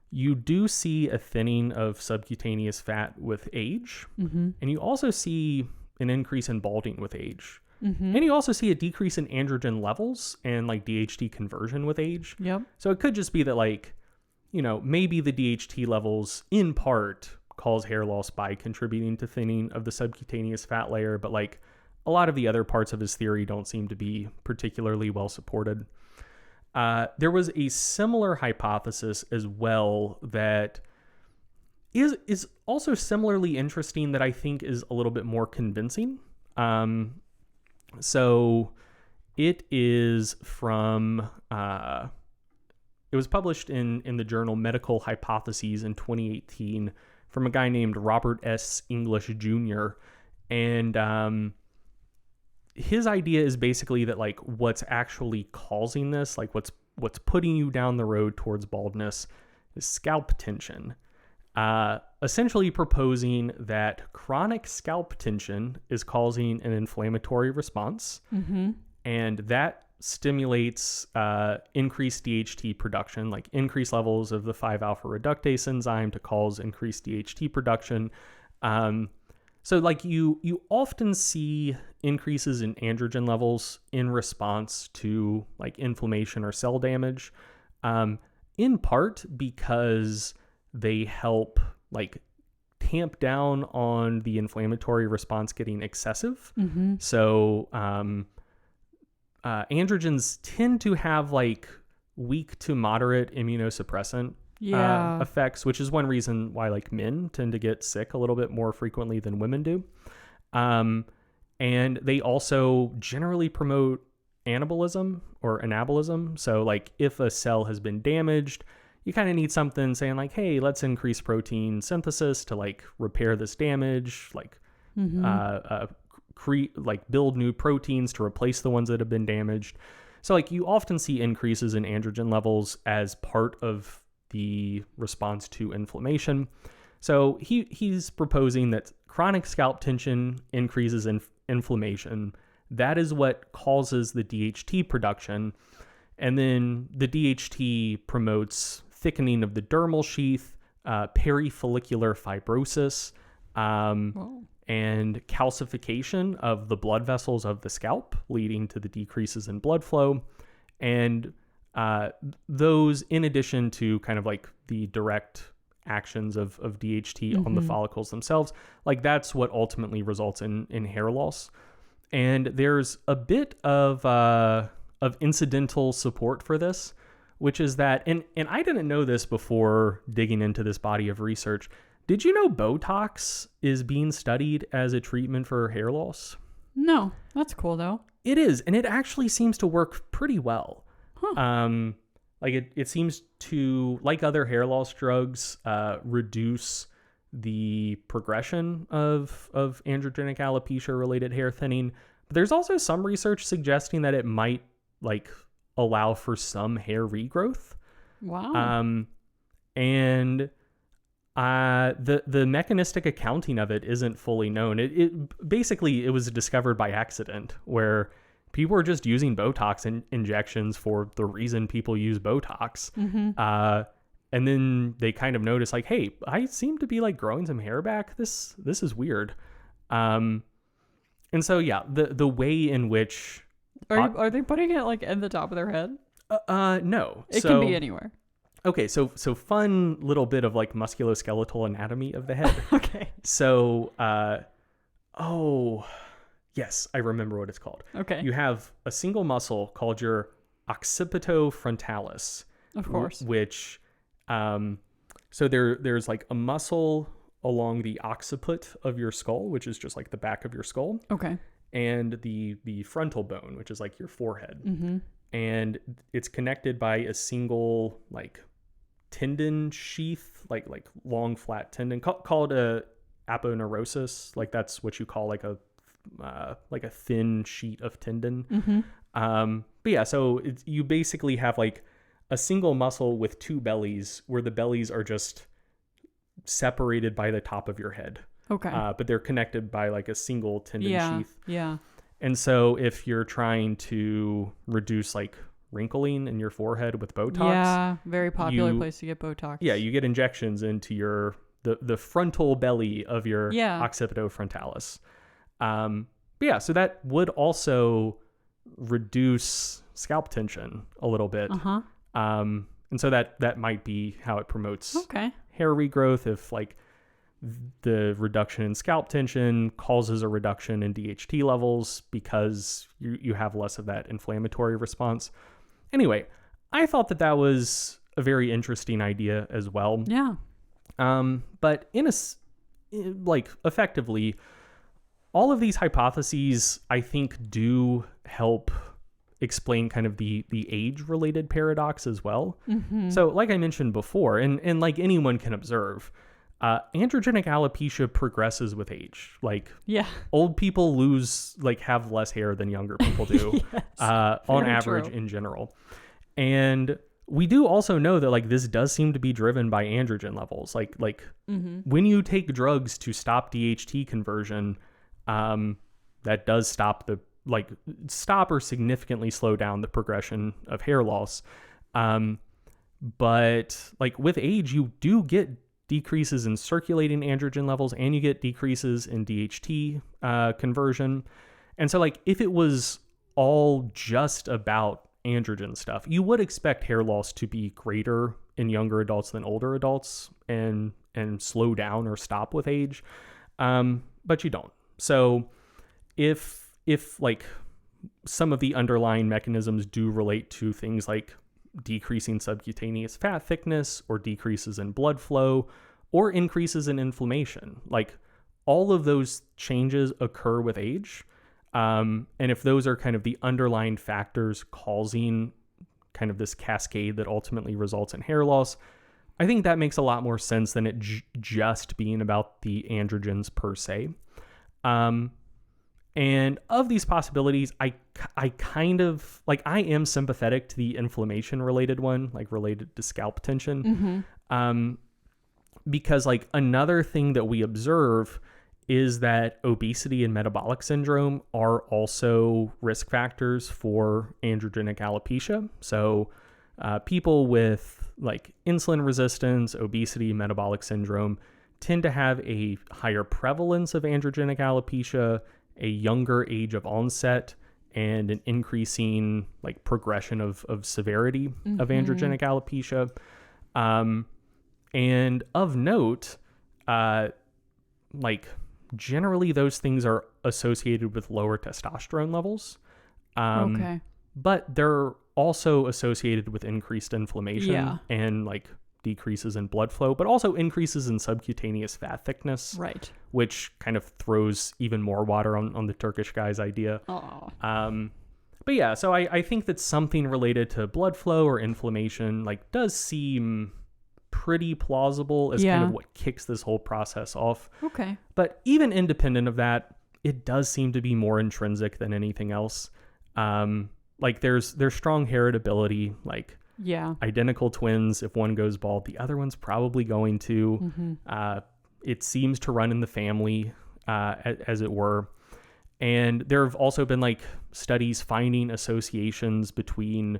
A: you do see a thinning of subcutaneous fat with age, and you also see an increase in balding with age. And you also see a decrease in androgen levels and like DHT conversion with age.
B: Yep.
A: So it could just be that like, maybe the DHT levels in part cause hair loss by contributing to thinning of the subcutaneous fat layer, but like a lot of the other parts of his theory don't seem to be particularly well supported. There was a similar hypothesis as well that is also similarly interesting that I think is a little bit more convincing. So it is from, it was published in the journal Medical Hypotheses in 2018 from a guy named Robert S. English Jr. And his idea is basically that like what's actually causing this, like what's putting you down the road towards baldness is scalp tension. Essentially proposing that chronic scalp tension is causing an inflammatory response, and that stimulates increased DHT production, like increased levels of the 5-alpha reductase enzyme to cause increased DHT production. So like you often see increases in androgen levels in response to like inflammation or cell damage, in part because they help like tamp down on the inflammatory response getting excessive. So androgens tend to have like weak to moderate immunosuppressant effects, which is one reason why like men tend to get sick a little bit more frequently than women do. And they also generally promote anabolism or anabolism. So like if a cell has been damaged, you kind of need something saying like, hey, let's increase protein synthesis to like repair this damage, like build new proteins to replace the ones that have been damaged. So like you often see increases in androgen levels as part of the response to inflammation. So he's proposing that chronic scalp tension increases in inflammation. That is what causes the DHT production. And then the DHT promotes thickening of the dermal sheath, perifollicular fibrosis, and calcification of the blood vessels of the scalp, leading to the decreases in blood flow. And those, in addition to kind of like the direct actions of DHT on the follicles themselves, like that's what ultimately results in hair loss. And there's a bit of incidental support for this, which is that, and I didn't know this before digging into this body of research. Did you know Botox is being studied as a treatment for hair loss?
B: No, that's cool though.
A: It is, and it actually seems to work pretty well. Like it seems to, like other hair loss drugs, reduce the progression of androgenic alopecia related hair thinning. But there's also some research suggesting that it might like allow for some hair regrowth.
B: Wow.
A: And the mechanistic accounting of it isn't fully known. It basically, it was discovered by accident, where people were just using Botox injections for the reason people use Botox. And then they kind of noticed like, hey, I seem to be like growing some hair back. This is weird. And so, yeah, the way in which...
B: Are they putting it like in the top of their head?
A: No.
B: It can be anywhere.
A: Okay, so fun little bit of like musculoskeletal anatomy of the head.
B: Okay.
A: So, yes, I remember what it's called.
B: Okay.
A: You have a single muscle called your occipitofrontalis.
B: Of course.
A: Which, so there's like a muscle along the occiput of your skull, which is just like the back of your skull.
B: Okay.
A: And the frontal bone, which is like your forehead.
B: Mm-hmm.
A: And it's connected by a single like tendon sheath, like long flat tendon called a aponeurosis. Like that's what you call like a thin sheet of tendon.
B: Mm-hmm.
A: But yeah, so you basically have like a single muscle with two bellies, where the bellies are just separated by the top of your head.
B: Okay.
A: But they're connected by like a single tendon sheath.
B: Yeah.
A: And so if you're trying to reduce like wrinkling in your forehead with Botox.
B: Yeah, very popular place to get Botox.
A: Yeah, you get injections into the frontal belly of your occipitofrontalis. But yeah, so that would also reduce scalp tension a little bit.
B: Uh-huh.
A: And so that might be how it promotes hair regrowth, if like the reduction in scalp tension causes a reduction in DHT levels because you have less of that inflammatory response. Anyway, I thought that was a very interesting idea as well.
B: Yeah.
A: But effectively, all of these hypotheses, I think, do help explain kind of the age-related paradox as well.
B: Mm-hmm.
A: So like I mentioned before, and like anyone can observe, androgenic alopecia progresses with age. Like old people have less hair than younger people do.
B: Yes,
A: on average in general. And we do also know that like this does seem to be driven by androgen levels. Like when you take drugs to stop DHT conversion, that does stop or significantly slow down the progression of hair loss. But like with age, you do get decreases in circulating androgen levels, and you get decreases in DHT conversion. And so like if it was all just about androgen stuff, you would expect hair loss to be greater in younger adults than older adults and slow down or stop with age. But you don't. So if like some of the underlying mechanisms do relate to things like decreasing subcutaneous fat thickness or decreases in blood flow or increases in inflammation, like all of those changes occur with age. And if those are kind of the underlying factors causing kind of this cascade that ultimately results in hair loss, I think that makes a lot more sense than it just being about the androgens per se. And of these possibilities, I kind of like, I am sympathetic to the inflammation related one, like related to scalp tension. Mm-hmm. Because like another thing that we observe is that obesity and metabolic syndrome are also risk factors for androgenic alopecia. So people with like insulin resistance, obesity, metabolic syndrome tend to have a higher prevalence of androgenic alopecia, a younger age of onset, and an increasing like progression of severity of androgenic alopecia. And of note, like generally those things are associated with lower testosterone levels. But they're also associated with increased inflammation and like decreases in blood flow, but also increases in subcutaneous fat thickness,
B: right?
A: Which kind of throws even more water on the Turkish guy's idea. But yeah, so I think that something related to blood flow or inflammation like does seem pretty plausible as kind of what kicks this whole process off. Okay. But even independent of that, it does seem to be more intrinsic than anything else. Like there's strong heritability, like identical twins, if one goes bald, the other one's probably going to. It seems to run in the family, as it were. And there have also been like studies finding associations between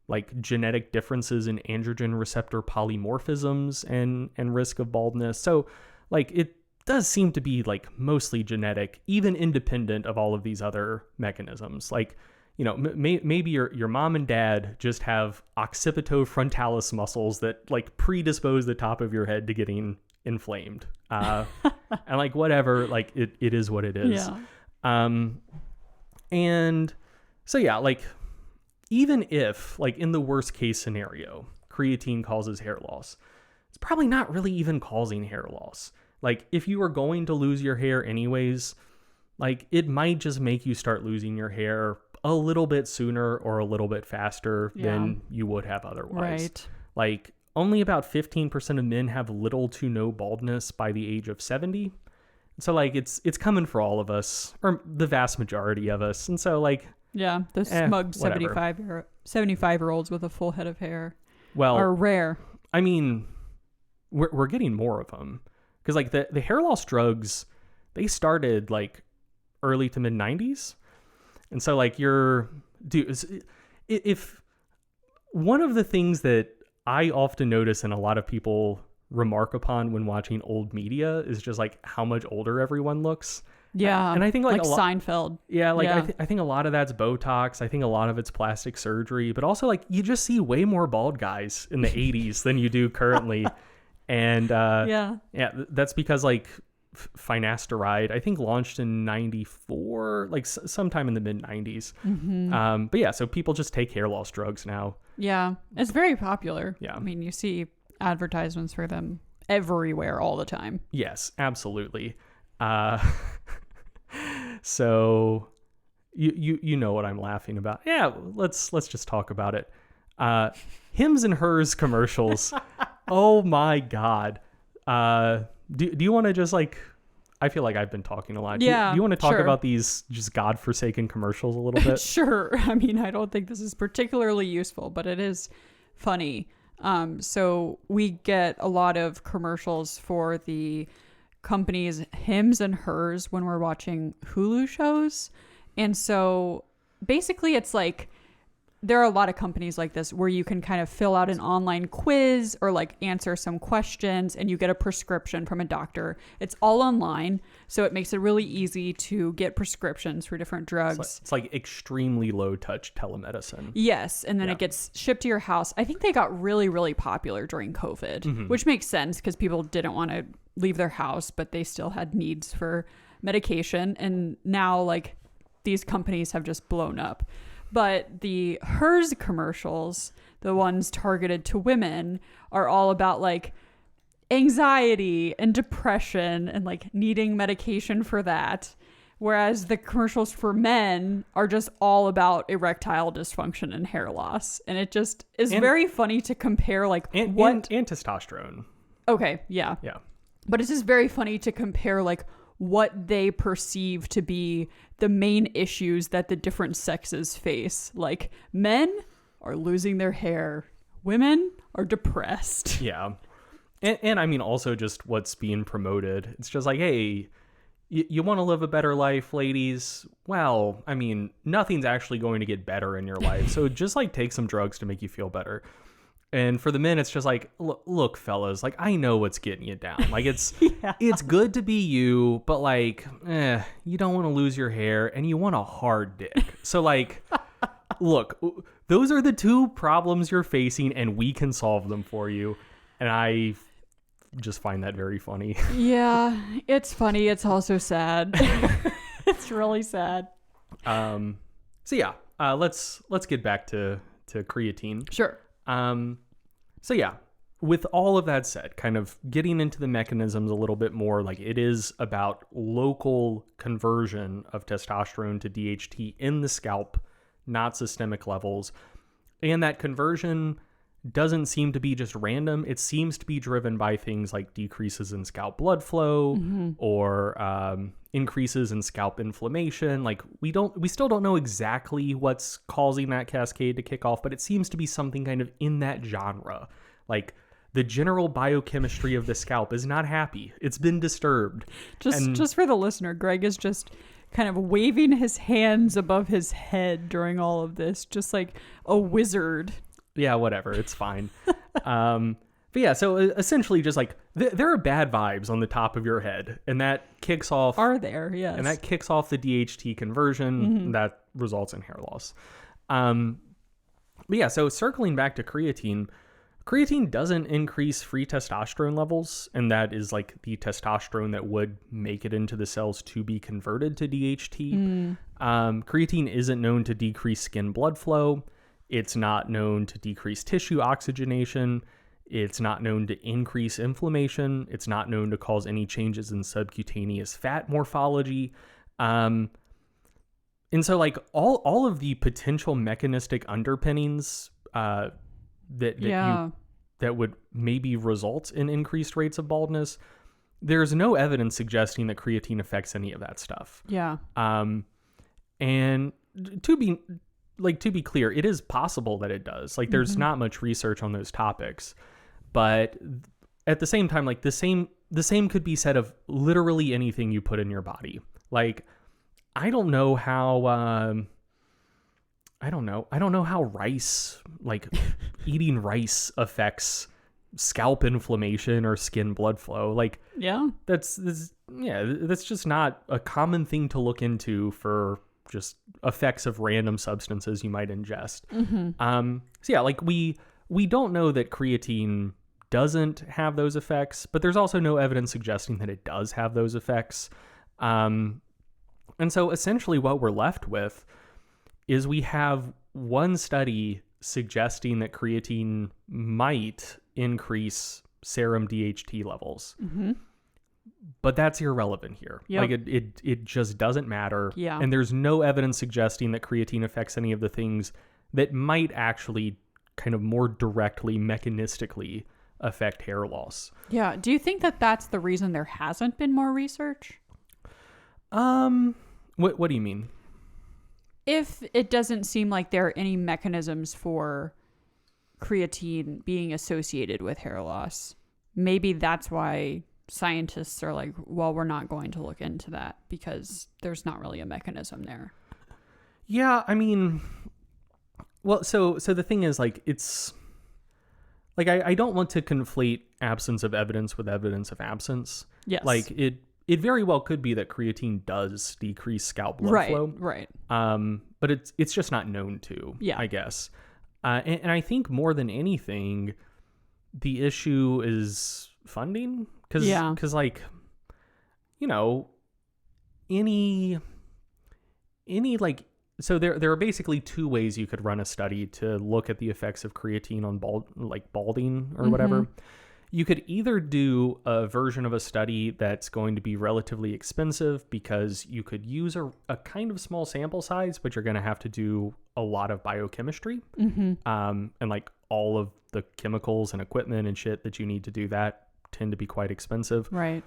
A: like genetic differences in androgen receptor polymorphisms and risk of baldness. So like it does seem to be like mostly genetic, even independent of all of these other mechanisms. Like, you know, maybe your mom and dad just have occipitofrontalis muscles that like predispose the top of your head to getting inflamed. And like whatever, like it is what it is.
B: Yeah.
A: And so yeah, like even if like in the worst case scenario, creatine causes hair loss, it's probably not really even causing hair loss. Like if you are going to lose your hair anyways, like it might just make you start losing your hair a little bit sooner or a little bit faster than you would have otherwise.
B: Right.
A: Like only about 15% of men have little to no baldness by the age of 70. So like it's coming for all of us, or the vast majority of us. And so like,
B: yeah, the smug
A: whatever.
B: 75-year-olds with a full head of hair
A: well,
B: are rare.
A: I mean, we're getting more of them because like the hair loss drugs, they started like early to mid 90s. And so like if one of the things that I often notice and a lot of people remark upon when watching old media is just like how much older everyone looks.
B: Yeah.
A: And I think like
B: Seinfeld.
A: Yeah. Like
B: yeah.
A: I think a lot of that's Botox. I think a lot of it's plastic surgery, but also like you just see way more bald guys in the 80s than you do currently. And yeah, that's because like finasteride, I think launched in 94, like sometime in the mid 90s.
B: Mm-hmm.
A: But yeah, so people just take hair loss drugs now. Yeah.
B: It's very popular.
A: Yeah.
B: I mean, you see advertisements for them everywhere all the time.
A: Yes, absolutely. So you know what I'm laughing about. Yeah, let's just talk about it. Hims and Hers commercials. Oh my God. Do you want to just like, I feel like I've been talking a lot. Do you want to talk about these just godforsaken commercials a little bit?
B: Sure. I mean, I don't think this is particularly useful, but it is funny. So we get a lot of commercials for the company's Hims and Hers when we're watching Hulu shows. And so basically it's like, there are a lot of companies like this where you can kind of fill out an online quiz or like answer some questions and you get a prescription from a doctor. It's all online, so it makes it really easy to get prescriptions for different drugs.
A: It's like extremely low touch telemedicine.
B: Yes, and then it gets shipped to your house. I think they got really, really popular during COVID, which makes sense because people didn't want to leave their house, but they still had needs for medication. And now like these companies have just blown up. But the Hers commercials, the ones targeted to women, are all about like anxiety and depression and like needing medication for that. Whereas the commercials for men are just all about erectile dysfunction and hair loss. And it just is very funny to compare like
A: and testosterone.
B: Okay, yeah.
A: Yeah.
B: But it's just very funny to compare like what they perceive to be the main issues that the different sexes face. Like men are losing their hair. Women are depressed.
A: Yeah. And I mean, also just what's being promoted. It's just like, hey, you want to live a better life, ladies? Well, I mean, nothing's actually going to get better in your life. So just like take some drugs to make you feel better. And for the men, it's just like, look, fellas, like I know what's getting you down. Like it's it's good to be you, but like, you don't want to lose your hair and you want a hard dick. So like, look, those are the two problems you're facing and we can solve them for you. And I just find that very funny.
B: Yeah, it's funny. It's also sad. It's really sad.
A: So yeah, let's get back to creatine.
B: Sure.
A: So yeah, with all of that said, kind of getting into the mechanisms a little bit more, like it is about local conversion of testosterone to DHT in the scalp, not systemic levels. And that conversion doesn't seem to be just random. It seems to be driven by things like decreases in scalp blood flow or increases in scalp inflammation. Like we still don't know exactly what's causing that cascade to kick off, but it seems to be something kind of in that genre. Like the general biochemistry of the scalp is not happy. It's been disturbed.
B: Just for the listener, Greg is just kind of waving his hands above his head during all of this, just like a wizard.
A: Yeah, whatever. It's fine. But yeah, so essentially just like there are bad vibes on the top of your head, and that kicks off
B: Are there? Yes.
A: and that kicks off the DHT conversion that results in hair loss. But yeah, so circling back to creatine doesn't increase free testosterone levels, and that is like the testosterone that would make it into the cells to be converted to DHT. Creatine isn't known to decrease skin blood flow. It's not known to decrease tissue oxygenation. It's not known to increase inflammation. It's not known to cause any changes in subcutaneous fat morphology. And so like all of the potential mechanistic underpinnings that would maybe result in increased rates of baldness, there's no evidence suggesting that creatine affects any of that stuff.
B: Yeah.
A: And to be clear, it is possible that it does. Like there's not much research on those topics. But at the same time, like the same could be said of literally anything you put in your body. Like, I don't know how rice, like eating rice affects scalp inflammation or skin blood flow. Like, that's just not a common thing to look into for just effects of random substances you might ingest. So yeah, like we don't know that creatine doesn't have those effects, but there's also no evidence suggesting that it does have those effects. And so essentially what we're left with is we have one study suggesting that creatine might increase serum DHT levels. But that's irrelevant here. Like it just doesn't matter.
B: Yeah.
A: And there's no evidence suggesting that creatine affects any of the things that might actually kind of more directly, mechanistically affect hair loss.
B: Yeah. Do you think that that's the reason there hasn't been more research?
A: What do you mean?
B: If it doesn't seem like there are any mechanisms for creatine being associated with hair loss, maybe that's why scientists are like, well, we're not going to look into that because there's not really a mechanism there.
A: Yeah, I mean, well, so the thing is, like, it's like I don't want to conflate absence of evidence with evidence of absence.
B: Yes.
A: Like it very well could be that creatine does decrease scalp blood flow.
B: Right.
A: But it's just not known to, I guess. And I think more than anything, the issue is funding. Because like, you know, any like, so there are basically two ways you could run a study to look at the effects of creatine on balding or whatever. You could either do a version of a study that's going to be relatively expensive because you could use a kind of small sample size, but you're going to have to do a lot of biochemistry, and like all of the chemicals and equipment and shit that you need to do that tend to be quite expensive.
B: Right.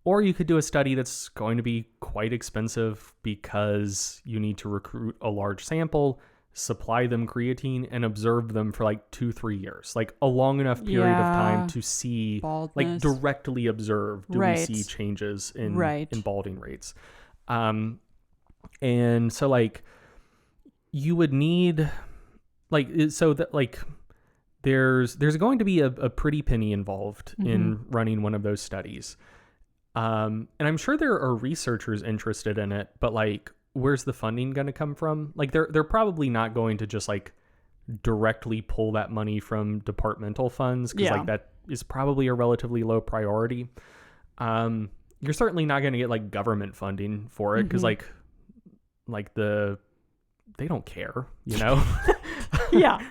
A: Or you could do a study that's going to be quite expensive because you need to recruit a large sample, supply them creatine, and observe them for like 2-3 years, like a long enough period of time to see,
B: Baldness.
A: like directly observe, do we see changes in balding rates? And so like you would need like, so that like there's going to be a pretty penny involved in running one of those studies. And I'm sure there are researchers interested in it, but like, where's the funding going to come from? Like they're probably not going to just like directly pull that money from departmental funds. Cause like that is probably a relatively low priority. You're certainly not going to get like government funding for it. Cause like they don't care, you know?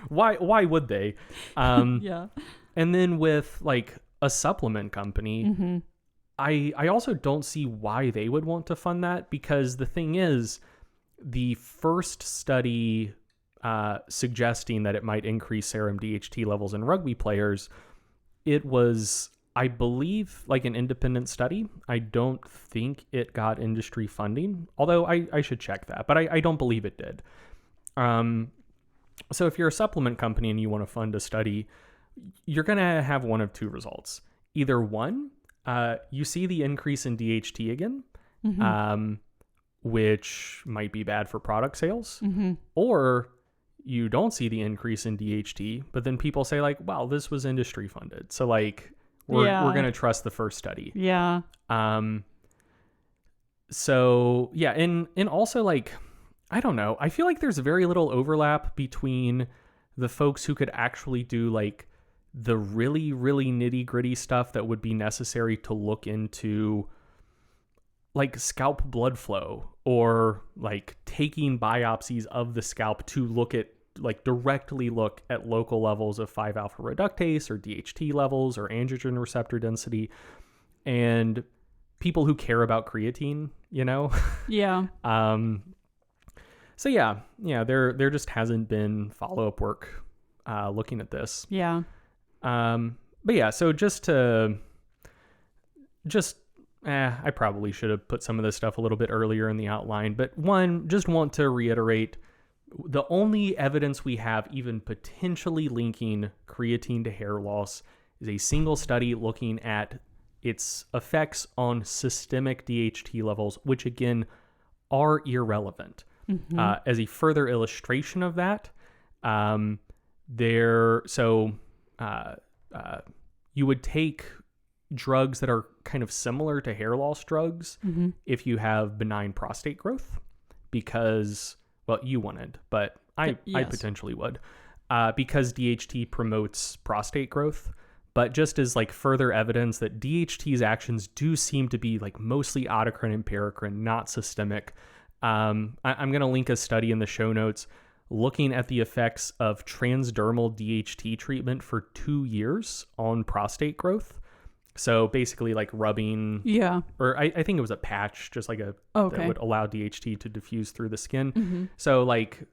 A: Why would they? And then with like a supplement company, I also don't see why they would want to fund that, because the thing is, the first study suggesting that it might increase serum DHT levels in rugby players, it was, I believe, like an independent study. I don't think it got industry funding, although I should check that, but I don't believe it did. So if you're a supplement company and you want to fund a study, you're going to have one of two results. Either one, you see the increase in DHT again, which might be bad for product sales, or you don't see the increase in DHT, but then people say like, well, this was industry funded. So like we're going to trust the first study.
B: Yeah.
A: So yeah. And also like, I don't know. I feel like there's very little overlap between the folks who could actually do like the really, really nitty gritty stuff that would be necessary to look into like scalp blood flow or like taking biopsies of the scalp to look at like directly look at local levels of 5-alpha reductase or DHT levels or androgen receptor density, and people who care about creatine, you know?
B: Yeah.
A: So yeah, there just hasn't been follow-up work looking at this.
B: Yeah.
A: But yeah, so I probably should have put some of this stuff a little bit earlier in the outline, but just want to reiterate, the only evidence we have even potentially linking creatine to hair loss is a single study looking at its effects on systemic DHT levels, which again are irrelevant. Mm-hmm. As a further illustration of that, you would take drugs that are kind of similar to hair loss drugs mm-hmm. if you have benign prostate growth, because, well, you wouldn't, but I potentially would, because DHT promotes prostate growth. But just as like further evidence that DHT's actions do seem to be like mostly autocrine and paracrine, not systemic. I'm going to link a study in the show notes looking at the effects of transdermal DHT treatment for 2 years on prostate growth. So basically like rubbing, or I think it was a patch, just like that would allow DHT to diffuse through the skin. Mm-hmm. So like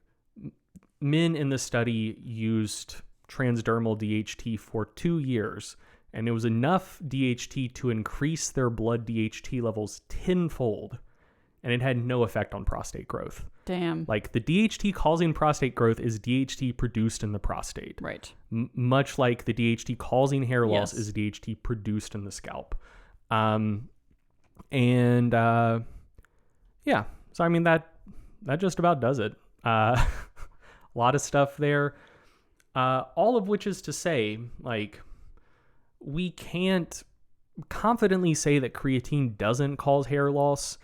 A: men in the study used transdermal DHT for 2 years, and it was enough DHT to increase their blood DHT levels tenfold, and it had no effect on prostate growth.
B: Damn. Like
A: the DHT causing prostate growth is DHT produced in the prostate.
B: Right.
A: Much like the DHT causing hair loss is DHT produced in the scalp. So I mean that just about does it. A lot of stuff there. All of which is to say, like, we can't confidently say that creatine doesn't cause hair loss.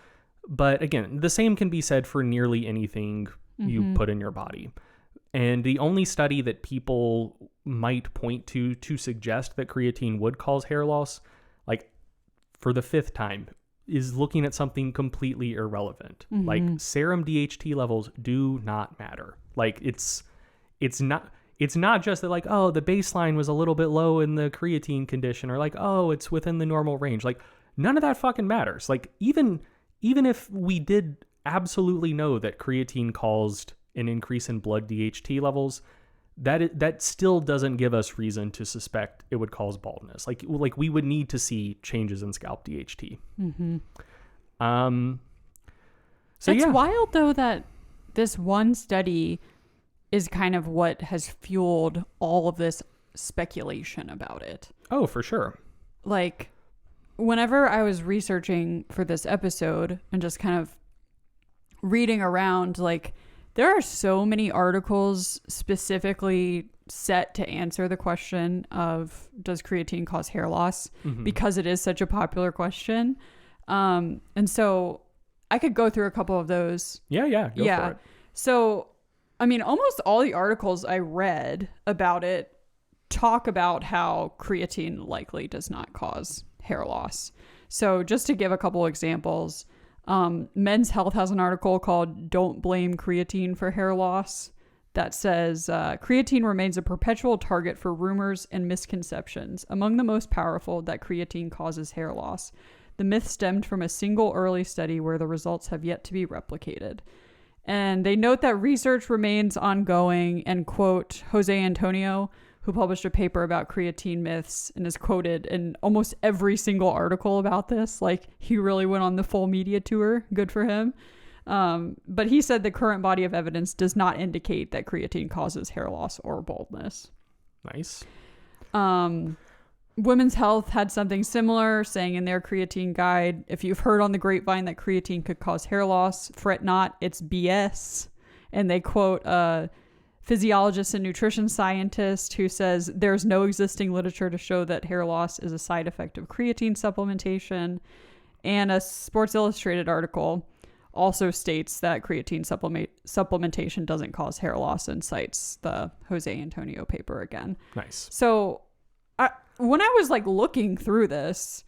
A: But again, the same can be said for nearly anything mm-hmm. you put in your body. And the only study that people might point to suggest that creatine would cause hair loss, like for the 5th time, is looking at something completely irrelevant. Mm-hmm. Like serum DHT levels do not matter. Like it's not just that like, oh, the baseline was a little bit low in the creatine condition, or like, oh, it's within the normal range. Like none of that fucking matters. Like even if we did absolutely know that creatine caused an increase in blood DHT levels, that still doesn't give us reason to suspect it would cause baldness. Like we would need to see changes in scalp DHT. Mm-hmm. So
B: it's wild though that this one study is kind of what has fueled all of this speculation about it.
A: Oh, for sure.
B: Like, whenever I was researching for this episode and just kind of reading around, like, there are so many articles specifically set to answer the question of, does creatine cause hair loss? Mm-hmm. Because it is such a popular question. And so I could go through a couple of those.
A: Yeah, go for it.
B: So, I mean, almost all the articles I read about it talk about how creatine likely does not cause hair loss. So just to give a couple examples, Men's Health has an article called "Don't Blame Creatine for Hair Loss" that says, creatine remains a perpetual target for rumors and misconceptions, among the most powerful that creatine causes hair loss. The myth stemmed from a single early study where the results have yet to be replicated. And they note that research remains ongoing, and quote Jose Antonio, who published a paper about creatine myths and is quoted in almost every single article about this. Like, he really went on the full media tour. Good for him. But he said the current body of evidence does not indicate that creatine causes hair loss or baldness.
A: Nice.
B: Women's Health had something similar, saying in their creatine guide, if you've heard on the grapevine that creatine could cause hair loss, fret not, it's BS. And they quote physiologist and nutrition scientist who says there's no existing literature to show that hair loss is a side effect of creatine supplementation. And a Sports Illustrated article also states that creatine supplementation doesn't cause hair loss and cites the Jose Antonio paper again.
A: Nice.
B: So when I was like looking through this,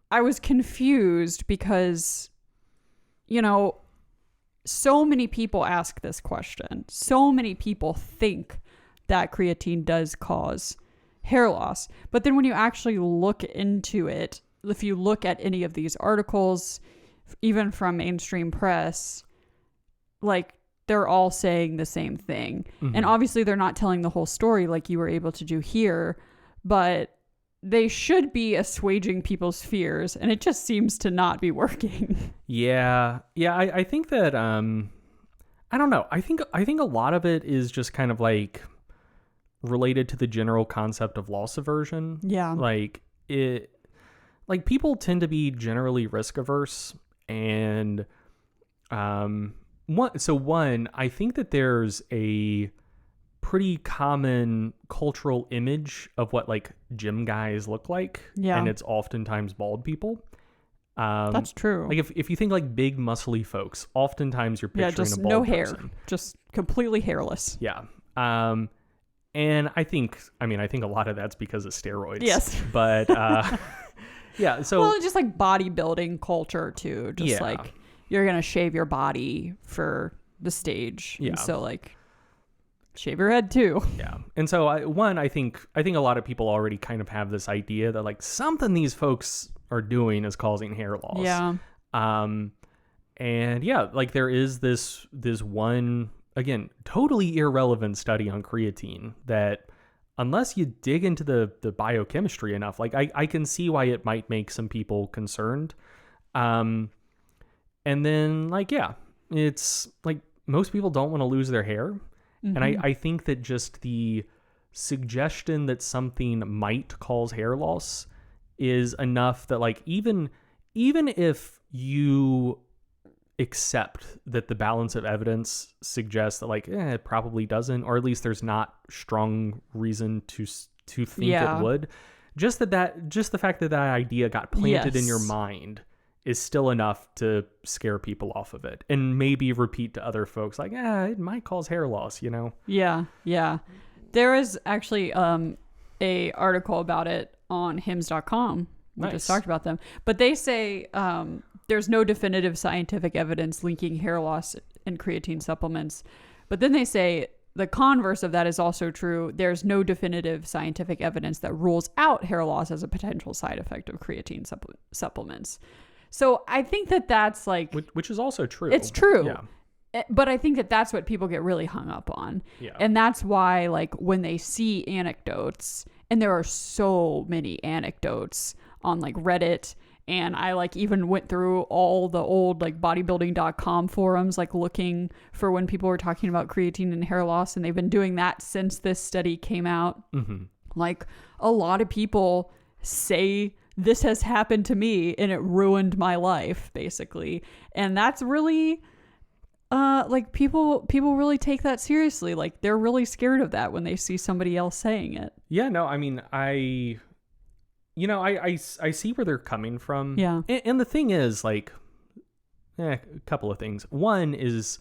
B: I was confused because, you know, so many people ask this question. So many people think that creatine does cause hair loss. But then when you actually look into it, if you look at any of these articles, even from mainstream press, like they're all saying the same thing.
A: Mm-hmm.
B: And obviously they're not telling the whole story like you were able to do here, but they should be assuaging people's fears, and it just seems to not be working.
A: Yeah. I think that I don't know. I think a lot of it is just kind of like related to the general concept of loss aversion.
B: Yeah.
A: Like people tend to be generally risk averse, and one, I think that there's a pretty common cultural image of what like gym guys look like.
B: Yeah.
A: And it's oftentimes bald people.
B: That's true.
A: Like if you think like big muscly folks, oftentimes you're picturing
B: just
A: a bald
B: no hair,
A: person.
B: just completely hairless.
A: Yeah. And I think a lot of that's because of steroids.
B: Yes.
A: But yeah, so
B: well, just like bodybuilding culture too. Just
A: yeah.
B: like you're gonna shave your body for the stage.
A: Yeah.
B: And so like shave your head too.
A: Yeah. And so I think a lot of people already kind of have this idea that like something these folks are doing is causing hair loss.
B: Yeah.
A: And yeah, like there is this one, again, totally irrelevant study on creatine that unless you dig into the biochemistry enough, like I can see why it might make some people concerned. And then like, yeah, it's like most people don't want to lose their hair. Mm-hmm. And I think that just the suggestion that something might cause hair loss is enough that like even if you accept that the balance of evidence suggests that like it probably doesn't, or at least there's not strong reason to think it would, just the fact that idea got planted in your mind is still enough to scare people off of it and maybe repeat to other folks like, it might cause hair loss, you know?
B: Yeah. There is actually a article about it on hims.com. We just talked about them. But they say there's no definitive scientific evidence linking hair loss and creatine supplements. But then they say the converse of that is also true. There's no definitive scientific evidence that rules out hair loss as a potential side effect of creatine supplements. So I think that that's like...
A: Which is also true.
B: It's true.
A: Yeah.
B: But I think that that's what people get really hung up on.
A: Yeah.
B: And that's why, like, when they see anecdotes, and there are so many anecdotes on, like, Reddit, and I, like, even went through all the old, like, bodybuilding.com forums, like, looking for when people were talking about creatine and hair loss, and they've been doing that since this study came out.
A: Mm-hmm. Like,
B: a lot of people say... this has happened to me and it ruined my life, basically. And that's really, like people really take that seriously. Like they're really scared of that when they see somebody else saying it.
A: Yeah, no, I mean, I see where they're coming from.
B: Yeah.
A: And the thing is like, a couple of things. One is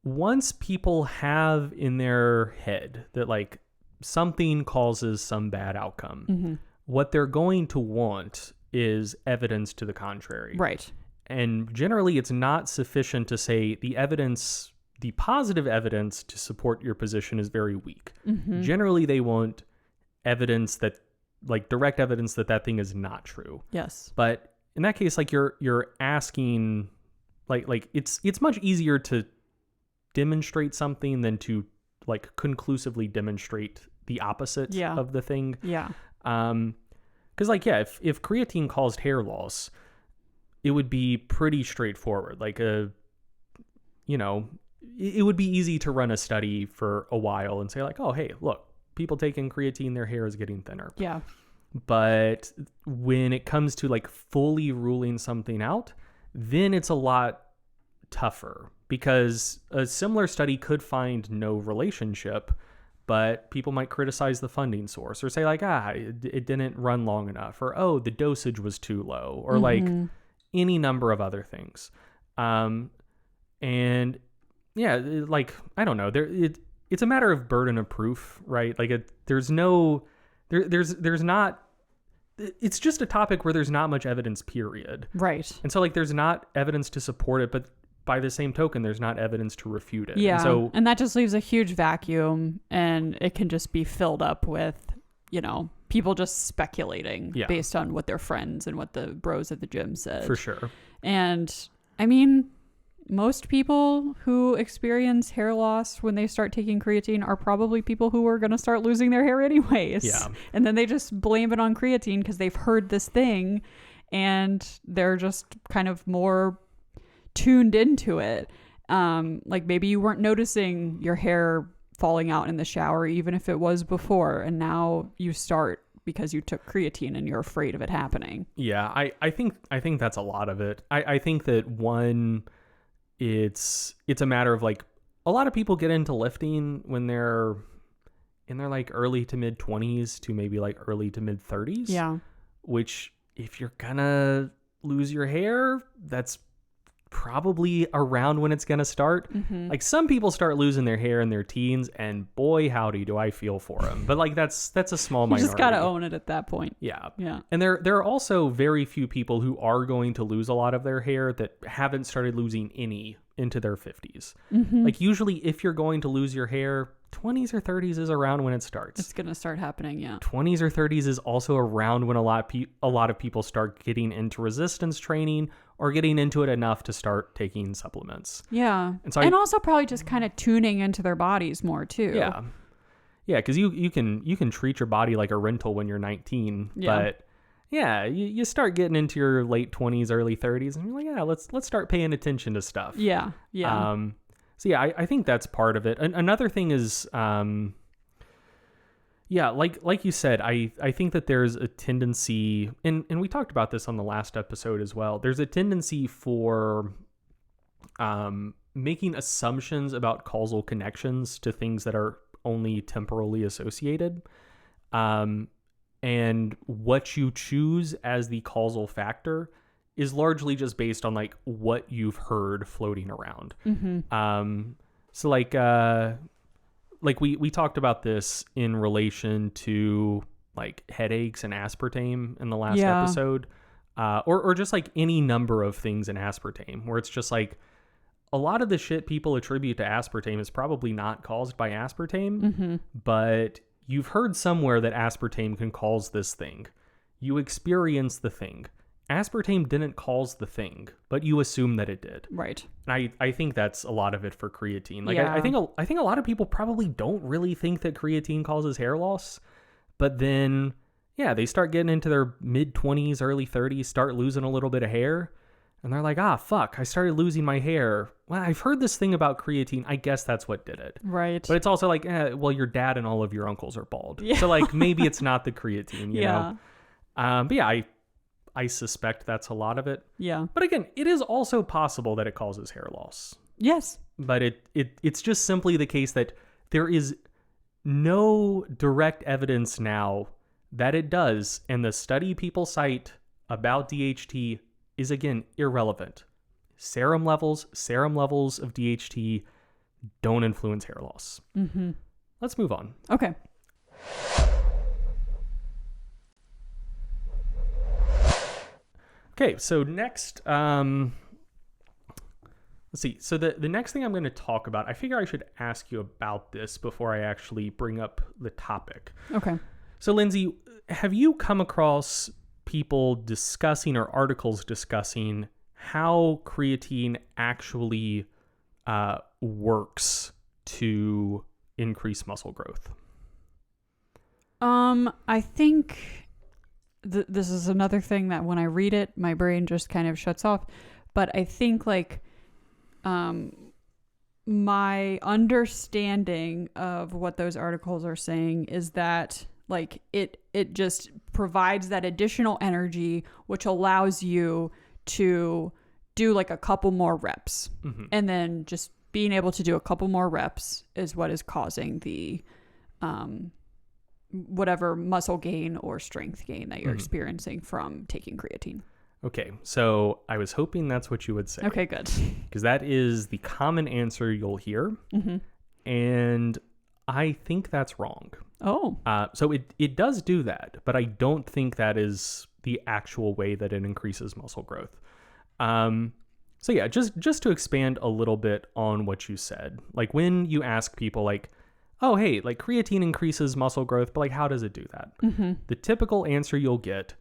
A: once people have in their head that like something causes some bad outcome, mm-hmm. what they're going to want is evidence to the contrary.
B: Right.
A: And generally it's not sufficient to say the positive evidence to support your position is very weak. Mm-hmm. Generally they want evidence that like direct evidence that thing is not true.
B: Yes.
A: But in that case, like you're asking like it's much easier to demonstrate something than to like conclusively demonstrate the opposite of the thing.
B: Yeah.
A: Because like, yeah, if creatine caused hair loss, it would be pretty straightforward. Like it would be easy to run a study for a while and say like, oh, hey, look, people taking creatine, their hair is getting thinner.
B: Yeah.
A: But when it comes to like fully ruling something out, then it's a lot tougher because a similar study could find no relationship, but people might criticize the funding source or say like, it didn't run long enough, or, oh, the dosage was too low, or like any number of other things. And yeah, like, I don't know, it's a matter of burden of proof, right? Like there's not, it's just a topic where there's not much evidence, period.
B: Right.
A: And so like, there's not evidence to support it, but by the same token, there's not evidence to refute it.
B: Yeah. And that just leaves a huge vacuum, and it can just be filled up with, people just speculating based on what their friends and what the bros at the gym said.
A: For sure.
B: And I mean, most people who experience hair loss when they start taking creatine are probably people who are going to start losing their hair anyways. Yeah. And then they just blame it on creatine because they've heard this thing and they're just kind of more tuned into it. Like maybe you weren't noticing your hair falling out in the shower, even if it was before, and now you start because you took creatine and you're afraid of it happening.
A: Yeah, I think that's a lot of it. I think that one, it's a matter of like, a lot of people get into lifting when they're in their like early to mid 20s to maybe like early to mid 30s.
B: Yeah.
A: Which, if you're gonna lose your hair, that's probably around when it's gonna start. Like, some people start losing their hair in their teens, and boy howdy do I feel for them. But like, that's a small minority.
B: You just gotta own it at that point.
A: Yeah.
B: Yeah.
A: And there are also very few people who are going to lose a lot of their hair that haven't started losing any into their 50s. Like, usually if you're going to lose your hair, 20s or 30s is around when it starts.
B: It's gonna start happening. Yeah.
A: 20s or 30s is also around when a lot of people start getting into resistance training or getting into it enough to start taking supplements.
B: Yeah. And also probably just kind of tuning into their bodies more too.
A: Yeah. Yeah, because you can treat your body like a rental when you're 19, but yeah, you start getting into your late 20s, early 30s, and you're like, yeah, let's start paying attention to stuff.
B: Yeah. Yeah.
A: So yeah, I think that's part of it. Another thing is, yeah, like you said, I think that there's a tendency, and we talked about this on the last episode as well. There's a tendency for making assumptions about causal connections to things that are only temporally associated. And what you choose as the causal factor is largely just based on like what you've heard floating around. So like we talked about this in relation to like headaches and aspartame in the last episode, or just like any number of things in aspartame, where it's just like a lot of the shit people attribute to aspartame is probably not caused by aspartame, but you've heard somewhere that aspartame can cause this thing. You experience the thing. Aspartame didn't cause the thing, but you assume that it did.
B: Right.
A: And I think that's a lot of it for creatine. Like, I think a lot of people probably don't really think that creatine causes hair loss, but then, yeah, they start getting into their mid 20s, early 30s, start losing a little bit of hair, and they're like, fuck, I started losing my hair. Well, I've heard this thing about creatine. I guess that's what did it.
B: Right.
A: But it's also like, well, your dad and all of your uncles are bald. Yeah. So like, maybe it's not the creatine, you know? But yeah, I suspect that's a lot of it. Yeah. But again, it is also possible that it causes hair loss.
B: Yes.
A: But it's just simply the case that there is no direct evidence now that it does. And the study people cite about DHT is, again, irrelevant. Serum levels of DHT don't influence hair loss. Let's move on.
B: Okay.
A: Okay, so next, let's see. So the next thing I'm going to talk about, I figure I should ask you about this before I actually bring up the topic.
B: Okay.
A: So Lyndsey, have you come across people discussing or articles discussing how creatine actually works to increase muscle growth?
B: I think this is another thing that when I read it, my brain just kind of shuts off. But I think like my understanding of what those articles are saying is that like it just provides that additional energy, which allows you to do like a couple more reps.
A: Mm-hmm.
B: And then just being able to do a couple more reps is what is causing the whatever muscle gain or strength gain that you're experiencing from taking creatine.
A: Okay, so I was hoping that's what you would say.
B: Okay, good.
A: Because that is the common answer you'll hear.
B: Mm-hmm.
A: And I think that's wrong.
B: Oh.
A: So it does do that, but I don't think that is the actual way that it increases muscle growth. So yeah, just to expand a little bit on what you said, like when you ask people like, oh, hey, like creatine increases muscle growth, but like, how does it do that?
B: Mm-hmm.
A: The typical answer you'll get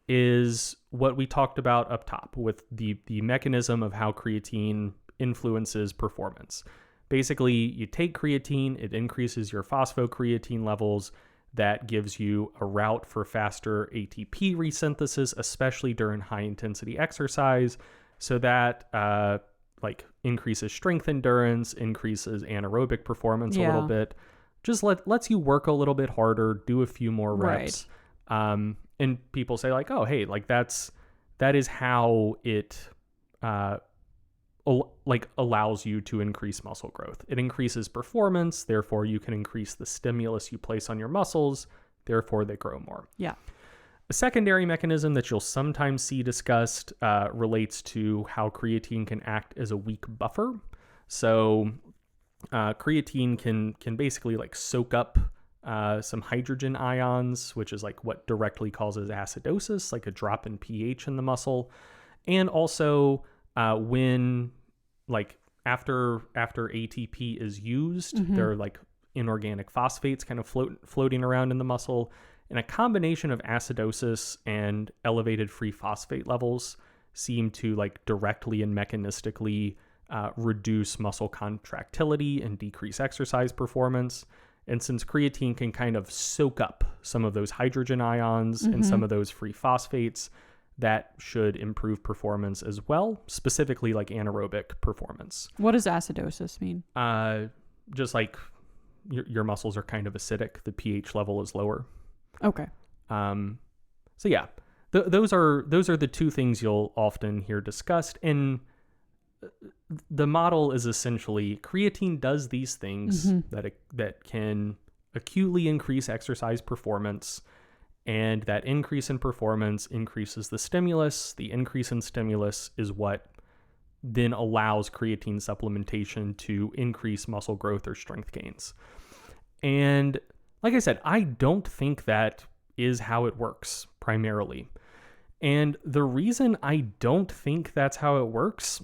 A: is what we talked about up top with the mechanism of how creatine influences performance. Basically, you take creatine, it increases your phosphocreatine levels. That gives you a route for faster ATP resynthesis, especially during high intensity exercise. So that like increases strength endurance, increases anaerobic performance a little bit. Just lets you work a little bit harder, do a few more reps. Right. And people say like, oh, hey, like that is how it allows you to increase muscle growth. It increases performance, therefore you can increase the stimulus you place on your muscles, therefore they grow more.
B: Yeah.
A: A secondary mechanism that you'll sometimes see discussed relates to how creatine can act as a weak buffer. So creatine can basically like soak up some hydrogen ions, which is like what directly causes acidosis, like a drop in pH in the muscle. And also when like after ATP is used, there are like inorganic phosphates kind of floating around in the muscle. And a combination of acidosis and elevated free phosphate levels seem to like directly and mechanistically reduce muscle contractility and decrease exercise performance. And since creatine can kind of soak up some of those hydrogen ions and some of those free phosphates, that should improve performance as well, specifically like anaerobic performance.
B: What does acidosis mean?
A: Just like your muscles are kind of acidic, the pH level is lower.
B: Okay.
A: So yeah, those are the two things you'll often hear discussed. And the model is essentially creatine does these things that can acutely increase exercise performance, and that increase in performance increases the stimulus. The increase in stimulus is what then allows creatine supplementation to increase muscle growth or strength gains. And like I said, I don't think that is how it works primarily. And the reason I don't think that's how it works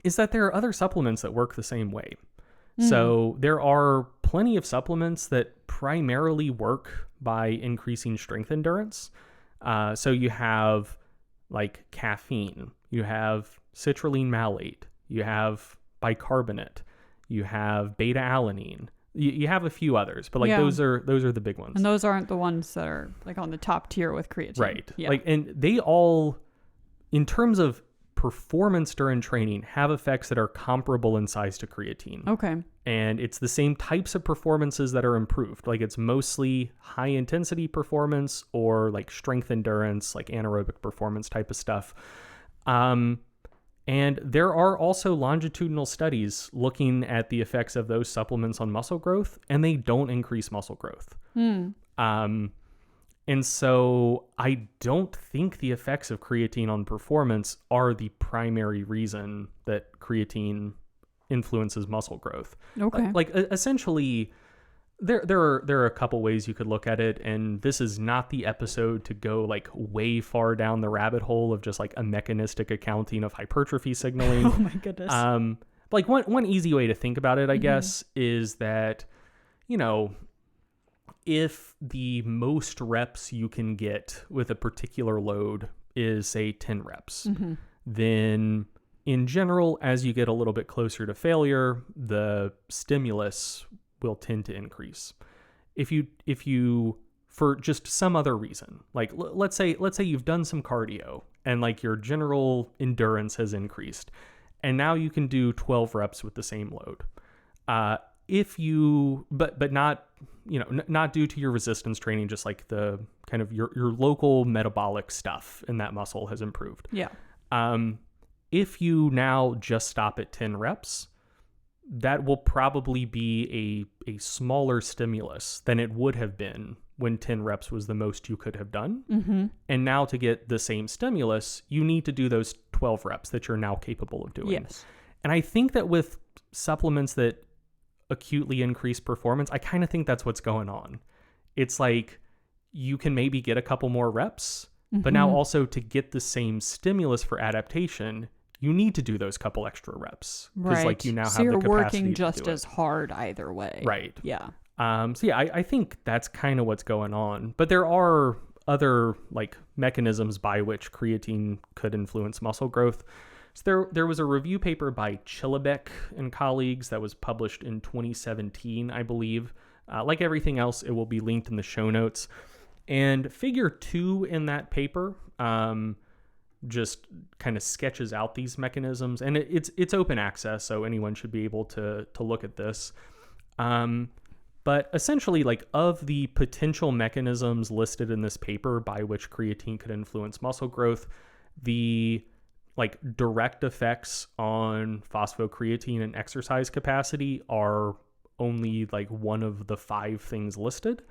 A: is that there are other supplements that work the same way. So there are plenty of supplements that primarily work by increasing strength endurance. So you have like caffeine, you have citrulline malate, you have bicarbonate, you have beta alanine. You have a few others, but like those are the big ones.
B: And those aren't the ones that are like on the top tier with creatine.
A: Right.
B: Yeah.
A: Like, and they all, in terms of performance during training, have effects that are comparable in size to creatine.
B: Okay.
A: And it's the same types of performances that are improved. Like it's mostly high intensity performance or like strength endurance, like anaerobic performance type of stuff. And there are also longitudinal studies looking at the effects of those supplements on muscle growth, and they don't increase muscle growth. And so I don't think the effects of creatine on performance are the primary reason that creatine influences muscle growth.
B: Okay.
A: Like essentially, there are a couple ways you could look at it, and this is not the episode to go like way far down the rabbit hole of just like a mechanistic accounting of hypertrophy signaling.
B: Oh my goodness.
A: Like one easy way to think about it, I guess, is that, you know, if the most reps you can get with a particular load is say 10 reps, then in general, as you get a little bit closer to failure, the stimulus will tend to increase. If you for just some other reason, like let's say you've done some cardio and like your general endurance has increased, and now you can do 12 reps with the same load. If you but not, you know, not due to your resistance training, just like the kind of your local metabolic stuff in that muscle has improved.
B: Yeah.
A: if you now just stop at 10 reps, that will probably be a smaller stimulus than it would have been when 10 reps was the most you could have done. And now to get the same stimulus, you need to do those 12 reps that you're now capable of doing.
B: Yes.
A: And I think that with supplements that acutely increase performance, I kind of think that's what's going on. It's like you can maybe get a couple more reps, but now also to get the same stimulus for adaptation, you need to do those couple extra reps.
B: Right.
A: Like you now
B: so
A: have the capacity
B: you're working
A: to
B: just
A: do
B: as hard either way.
A: Right.
B: Yeah.
A: So yeah, I think that's kind of what's going on. But there are other like mechanisms by which creatine could influence muscle growth. So there was a review paper by Chilibek and colleagues that was published in 2017, I believe. Like everything else, it will be linked in the show notes. And figure 2 in that paper just kind of sketches out these mechanisms, and it's open access, so anyone should be able to look at this. But essentially, like, of the potential mechanisms listed in this paper by which creatine could influence muscle growth, the like direct effects on phosphocreatine and exercise capacity are only like one of the 5 things listed.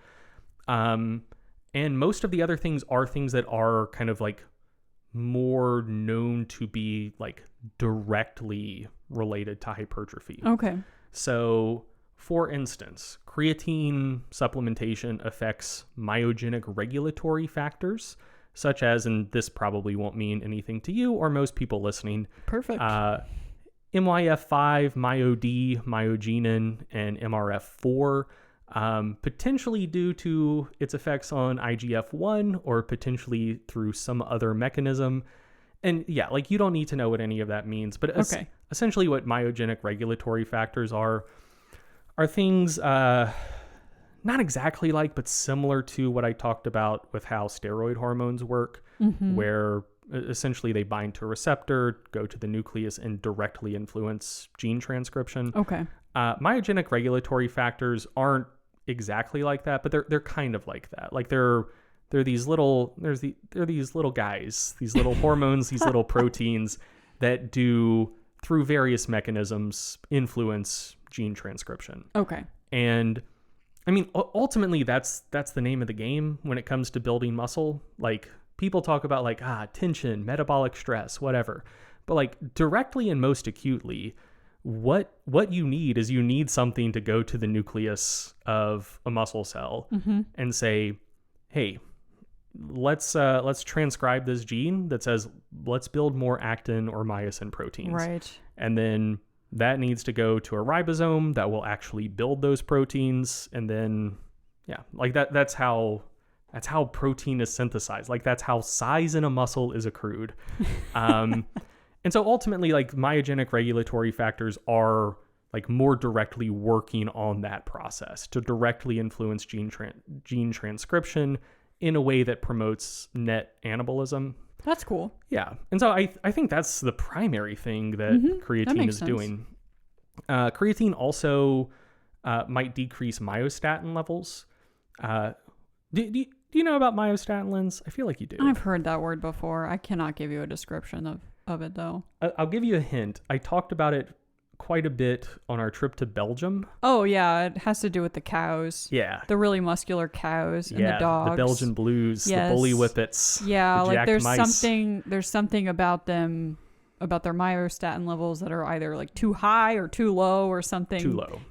A: And most of the other things are things that are kind of like more known to be like directly related to hypertrophy.
B: Okay.
A: So, for instance, creatine supplementation affects myogenic regulatory factors, such as, and this probably won't mean anything to you or most people listening,
B: Perfect.
A: MYF5, MyoD, myogenin, and MRF4, potentially due to its effects on IGF-1 or potentially through some other mechanism. And yeah, like you don't need to know what any of that means, but essentially what myogenic regulatory factors are things not exactly like, but similar to what I talked about with how steroid hormones work, where essentially they bind to a receptor, go to the nucleus, and directly influence gene transcription.
B: Okay.
A: Myogenic regulatory factors aren't exactly like that, but they're kind of like that. Like they're these little these little guys, these little hormones, these little proteins that do, through various mechanisms, influence gene transcription.
B: Okay.
A: And I mean, ultimately that's the name of the game when it comes to building muscle. Like people talk about like tension, metabolic stress, whatever. But like directly and most acutely, what you need something to go to the nucleus of a muscle cell and say, hey, let's transcribe this gene that says let's build more actin or myosin proteins. Right. And then that needs to go to a ribosome that will actually build those proteins, and then like that's how protein is synthesized. Like that's how size in a muscle is accrued. And so ultimately, like myogenic regulatory factors are like more directly working on that process to directly influence gene transcription in a way that promotes net anabolism.
B: That's cool.
A: Yeah. And so I think that's the primary thing that creatine is doing. Creatine also might decrease myostatin levels. Do you know about myostatin, Lynds? I feel like you do.
B: I've heard that word before. I cannot give you a description of it, though.
A: I'll give you a hint. I talked about it quite a bit on our trip to Belgium.
B: Oh, yeah. It has to do with the cows.
A: Yeah.
B: The really muscular cows and the dogs.
A: The Belgian blues, the bully whippets.
B: Yeah, like there's
A: mice.
B: something about them, about their myostatin levels that are either like too high or too low or something.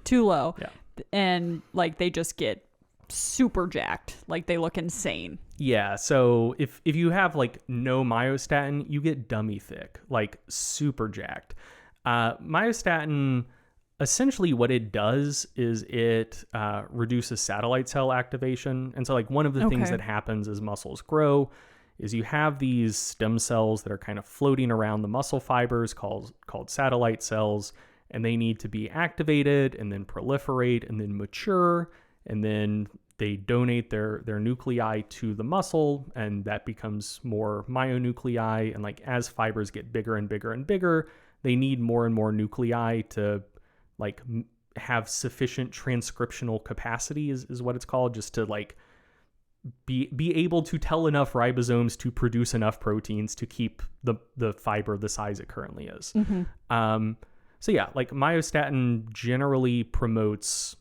B: Too low. Yeah. And like they just get super jacked. Like they look insane. Yeah, so if you have like no myostatin, you get dummy thick, like super jacked. Myostatin, essentially what it does is it reduces satellite cell activation. And so like one of the things that happens as muscles grow is you have these stem cells that are kind of floating around the muscle fibers called satellite cells, and they need to be activated and then proliferate and then mature, and then they donate their nuclei to the muscle, and that becomes more myonuclei. And like as fibers get bigger and bigger and bigger, they need more and more nuclei to like have sufficient transcriptional capacity is what it's called, just to like
A: be able to tell enough ribosomes to produce enough proteins to keep the fiber the size it currently is. So yeah, like myostatin generally promotes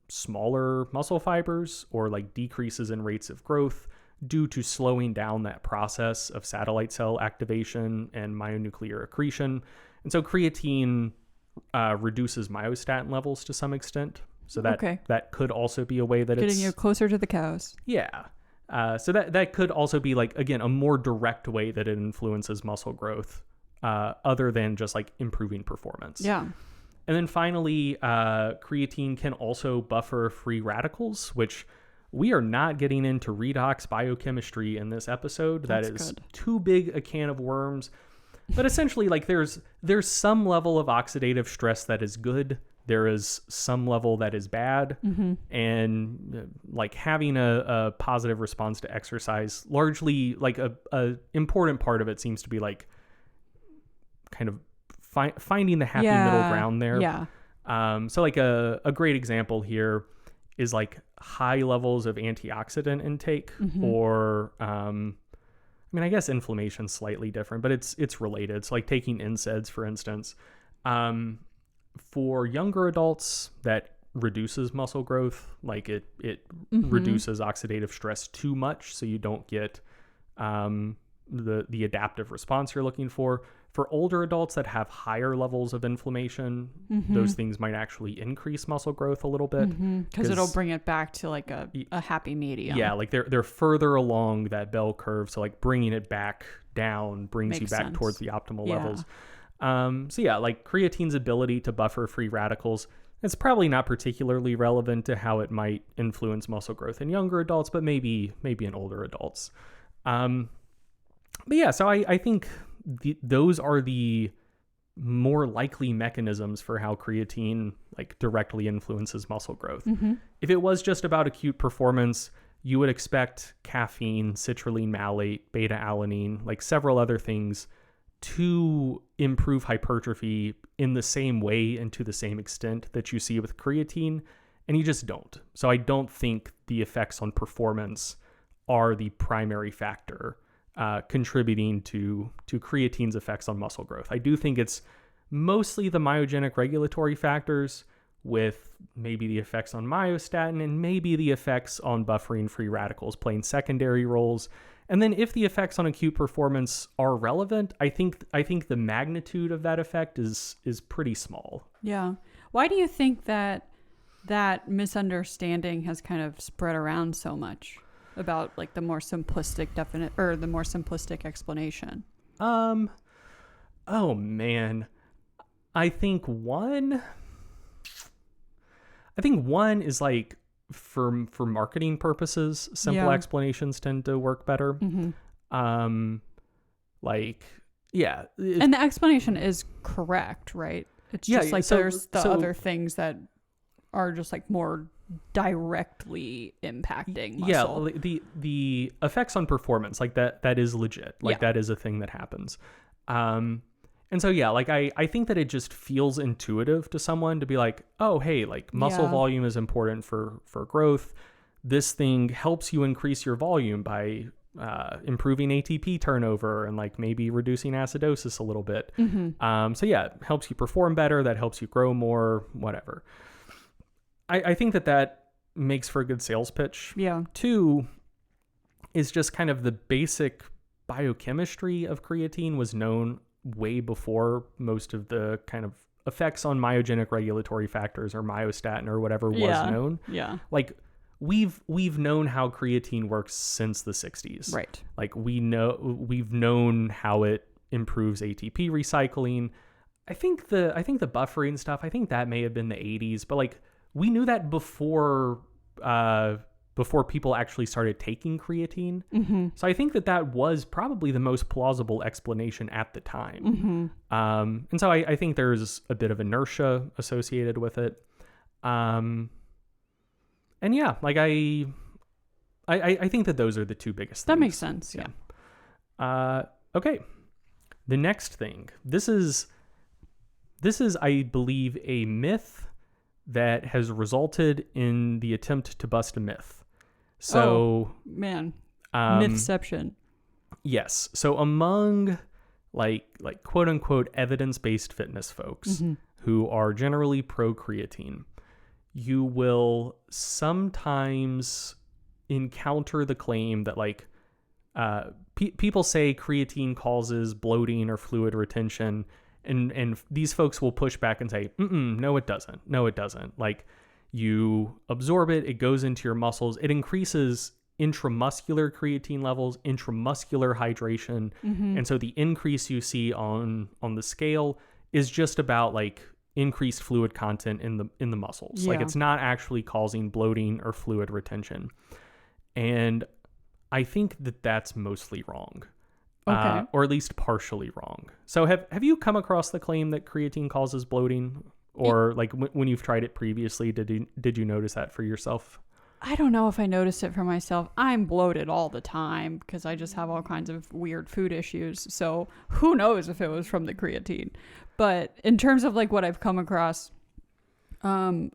A: smaller muscle fibers or like decreases in rates of growth due to slowing down that process of satellite cell activation and myonuclear accretion. And so creatine reduces myostatin levels to some extent. So that could also be a way that
B: getting you closer to the cows.
A: Yeah. So that could also be like, again, a more direct way that it influences muscle growth other than just like improving performance.
B: Yeah.
A: And then finally, creatine can also buffer free radicals, which we are not getting into redox biochemistry in this episode.
B: That's
A: that is
B: good.
A: Too big a can of worms. But essentially, like there's some level of oxidative stress that is good. There is some level that is bad. And like having a positive response to exercise, largely like a important part of it seems to be like kind of finding the happy middle ground there.
B: Yeah.
A: So like a great example here is like high levels of antioxidant intake or I mean, I guess inflammation's slightly different, but it's related. So like taking NSAIDs, for instance, for younger adults, that reduces muscle growth. Like it reduces oxidative stress too much, so you don't get the adaptive response you're looking for. For older adults that have higher levels of inflammation, those things might actually increase muscle growth a little bit
B: because it'll bring it back to like a happy medium.
A: Yeah, like they're further along that bell curve, so like bringing it back down brings you back towards the optimal levels. So yeah, like creatine's ability to buffer free radicals, it's probably not particularly relevant to how it might influence muscle growth in younger adults, but maybe in older adults. But yeah, so I think those are the more likely mechanisms for how creatine like directly influences muscle growth. If it was just about acute performance, you would expect caffeine, citrulline malate, beta alanine, like several other things to improve hypertrophy in the same way and to the same extent that you see with creatine, and you just don't. So I don't think the effects on performance are the primary factor contributing to creatine's effects on muscle growth. I do think it's mostly the myogenic regulatory factors, with maybe the effects on myostatin and maybe the effects on buffering free radicals playing secondary roles. And then if the effects on acute performance are relevant, I think the magnitude of that effect is pretty small. Yeah.
B: Why do you think that misunderstanding has kind of spread around so much about like the more simplistic the more simplistic explanation?
A: Oh man. I think one is like for marketing purposes, simple explanations tend to work better. Like, yeah.
B: And the explanation is correct, right? It's just like there's other things that are just like more directly impacting muscle.
A: Yeah, the effects on performance, like that is legit. Like that is a thing that happens. And so, yeah, like I think that it just feels intuitive to someone to be like, oh, hey, like muscle volume is important for growth. This thing helps you increase your volume by improving ATP turnover and like maybe reducing acidosis a little bit. So yeah, it helps you perform better. That helps you grow more, whatever. I think that makes for a good sales pitch.
B: Yeah.
A: Two is just kind of the basic biochemistry of creatine was known way before most of the kind of effects on myogenic regulatory factors or myostatin or whatever was known.
B: Yeah.
A: Like we've known how creatine works since the 60s.
B: Right.
A: Like we've known how it improves ATP recycling. I think the buffering stuff, I think that may have been the 80s, but like we knew that before people actually started taking creatine. So I think that was probably the most plausible explanation at the time. And so I think there's a bit of inertia associated with it. And yeah, like I think that those are the two biggest things.
B: That makes sense. Yeah.
A: Okay. The next thing, this is, I believe, a myth that has resulted in the attempt to bust a myth. So,
B: man,
A: um,
B: mythception.
A: yes. So among like quote unquote evidence-based fitness folks who are generally pro creatine, you will sometimes encounter the claim that like people say creatine causes bloating or fluid retention, and these folks will push back and say, no, it doesn't. No, it doesn't. Like, you absorb it, it goes into your muscles, it increases intramuscular creatine levels, intramuscular hydration, and so the increase you see on the scale is just about like increased fluid content in the muscles. Like, it's not actually causing bloating or fluid retention. And I think that that's mostly wrong.
B: Okay.
A: Or at least partially wrong. So have you come across the claim that creatine causes bloating? Or like when you've tried it previously, did you notice that for yourself?
B: I don't know if I noticed it for myself. I'm bloated all the time because I just have all kinds of weird food issues. So who knows if it was from the creatine. But in terms of like what I've come across on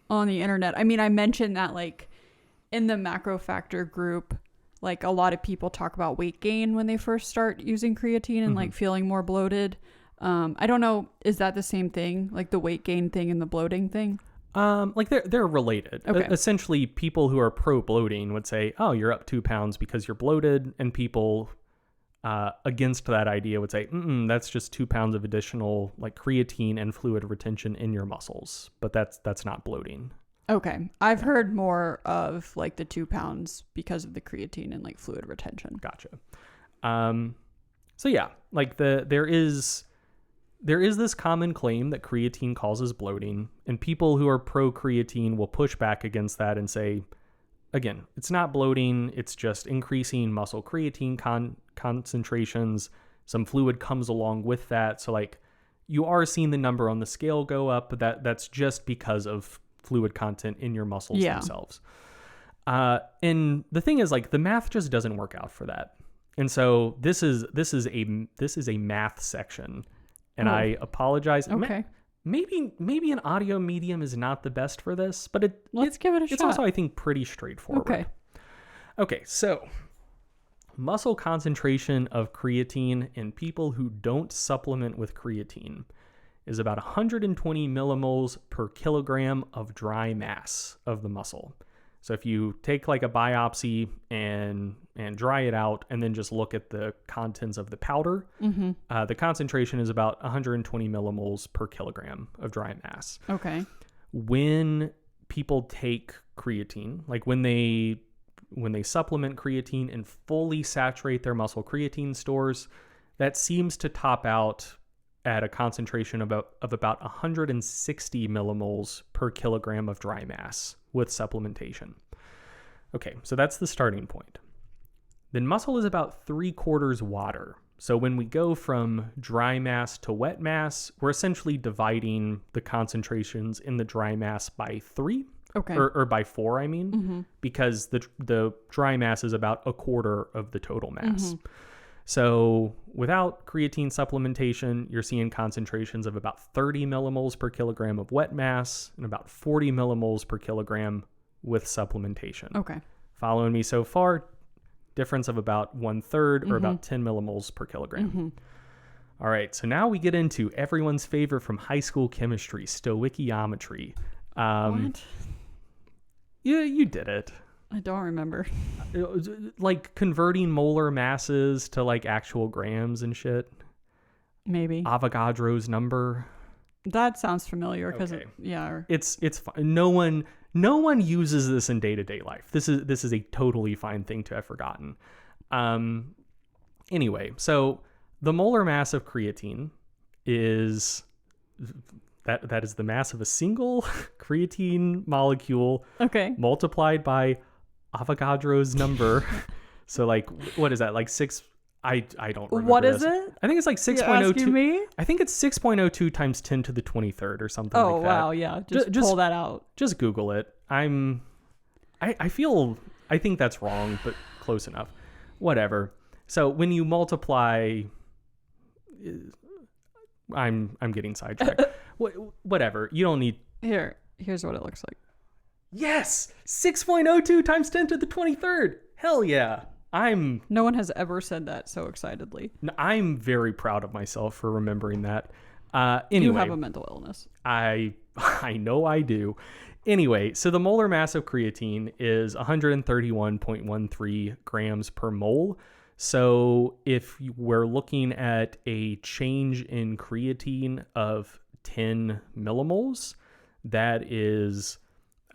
B: the internet, I mean, I mentioned that like in the macro factor group, like a lot of people talk about weight gain when they first start using creatine and like feeling more bloated. I don't know, is that the same thing, like the weight gain thing and the bloating thing?
A: Like they're related.
B: Okay.
A: Essentially, people who are pro bloating would say, "Oh, you're up 2 pounds because you're bloated," and people against that idea would say, "That's just 2 pounds of additional like creatine and fluid retention in your muscles, but that's not bloating."
B: Okay, I've heard more of like the 2 pounds because of the creatine and like fluid retention.
A: Gotcha. So yeah, like there is this common claim that creatine causes bloating, and people who are pro creatine will push back against that and say, again, it's not bloating, it's just increasing muscle creatine concentrations. Some fluid comes along with that. So like you are seeing the number on the scale go up, but that's just because of fluid content in your muscles themselves. And the thing is, like, the math just doesn't work out for that. And so this is a math section. And I apologize.
B: Okay.
A: Maybe an audio medium is not the best for this, but
B: let's give it a shot.
A: It's also, I think, pretty straightforward. Okay, so muscle concentration of creatine in people who don't supplement with creatine is about 120 millimoles per kilogram of dry mass of the muscle. So if you take like a biopsy and dry it out and then just look at the contents of the powder, the concentration is about 120 millimoles per kilogram of dry mass.
B: Okay.
A: When people take creatine, like when they supplement creatine and fully saturate their muscle creatine stores, that seems to top out at a concentration of about 160 millimoles per kilogram of dry mass with supplementation. Okay, so that's the starting point. Then muscle is about 3/4 water. So when we go from dry mass to wet mass, we're essentially dividing the concentrations in the dry mass by 3.
B: Okay.
A: Or by 4, I mean, because the dry mass is about 1/4 of the total mass. So without creatine supplementation, you're seeing concentrations of about 30 millimoles per kilogram of wet mass and about 40 millimoles per kilogram with supplementation.
B: Okay.
A: Following me so far? Difference of about 1/3 or about 10 millimoles per kilogram. All right, so now we get into everyone's favorite from high school chemistry, stoichiometry.
B: What?
A: Yeah, you did it.
B: I don't remember.
A: Like converting molar masses to like actual grams and shit.
B: Maybe.
A: Avogadro's number.
B: That sounds familiar because
A: Okay.
B: It's
A: fine. No one uses this in day-to-day life. This is a totally fine thing to have forgotten. Anyway, so the molar mass of creatine is that is the mass of a single creatine molecule multiplied by Avogadro's number. So like, what is that? Like 6? I don't remember.
B: What
A: this.
B: is it?
A: I think it's like 6.02.
B: Asking me?
A: I think it's 6.02 times 10 to the 23rd or something like that.
B: Oh wow, yeah. Just pull that out.
A: Just Google it. I think that's wrong, but close enough. Whatever. So when you multiply, I'm getting sidetracked. Whatever. You don't need.
B: Here's what it looks like.
A: Yes, 6.02 times 10 to the 23rd. Hell yeah.
B: No one has ever said that so excitedly.
A: I'm very proud of myself for remembering that. Anyway,
B: You have a mental illness.
A: I know I do. Anyway, so the molar mass of creatine is 131.13 grams per mole. So if we're looking at a change in creatine of 10 millimoles, that is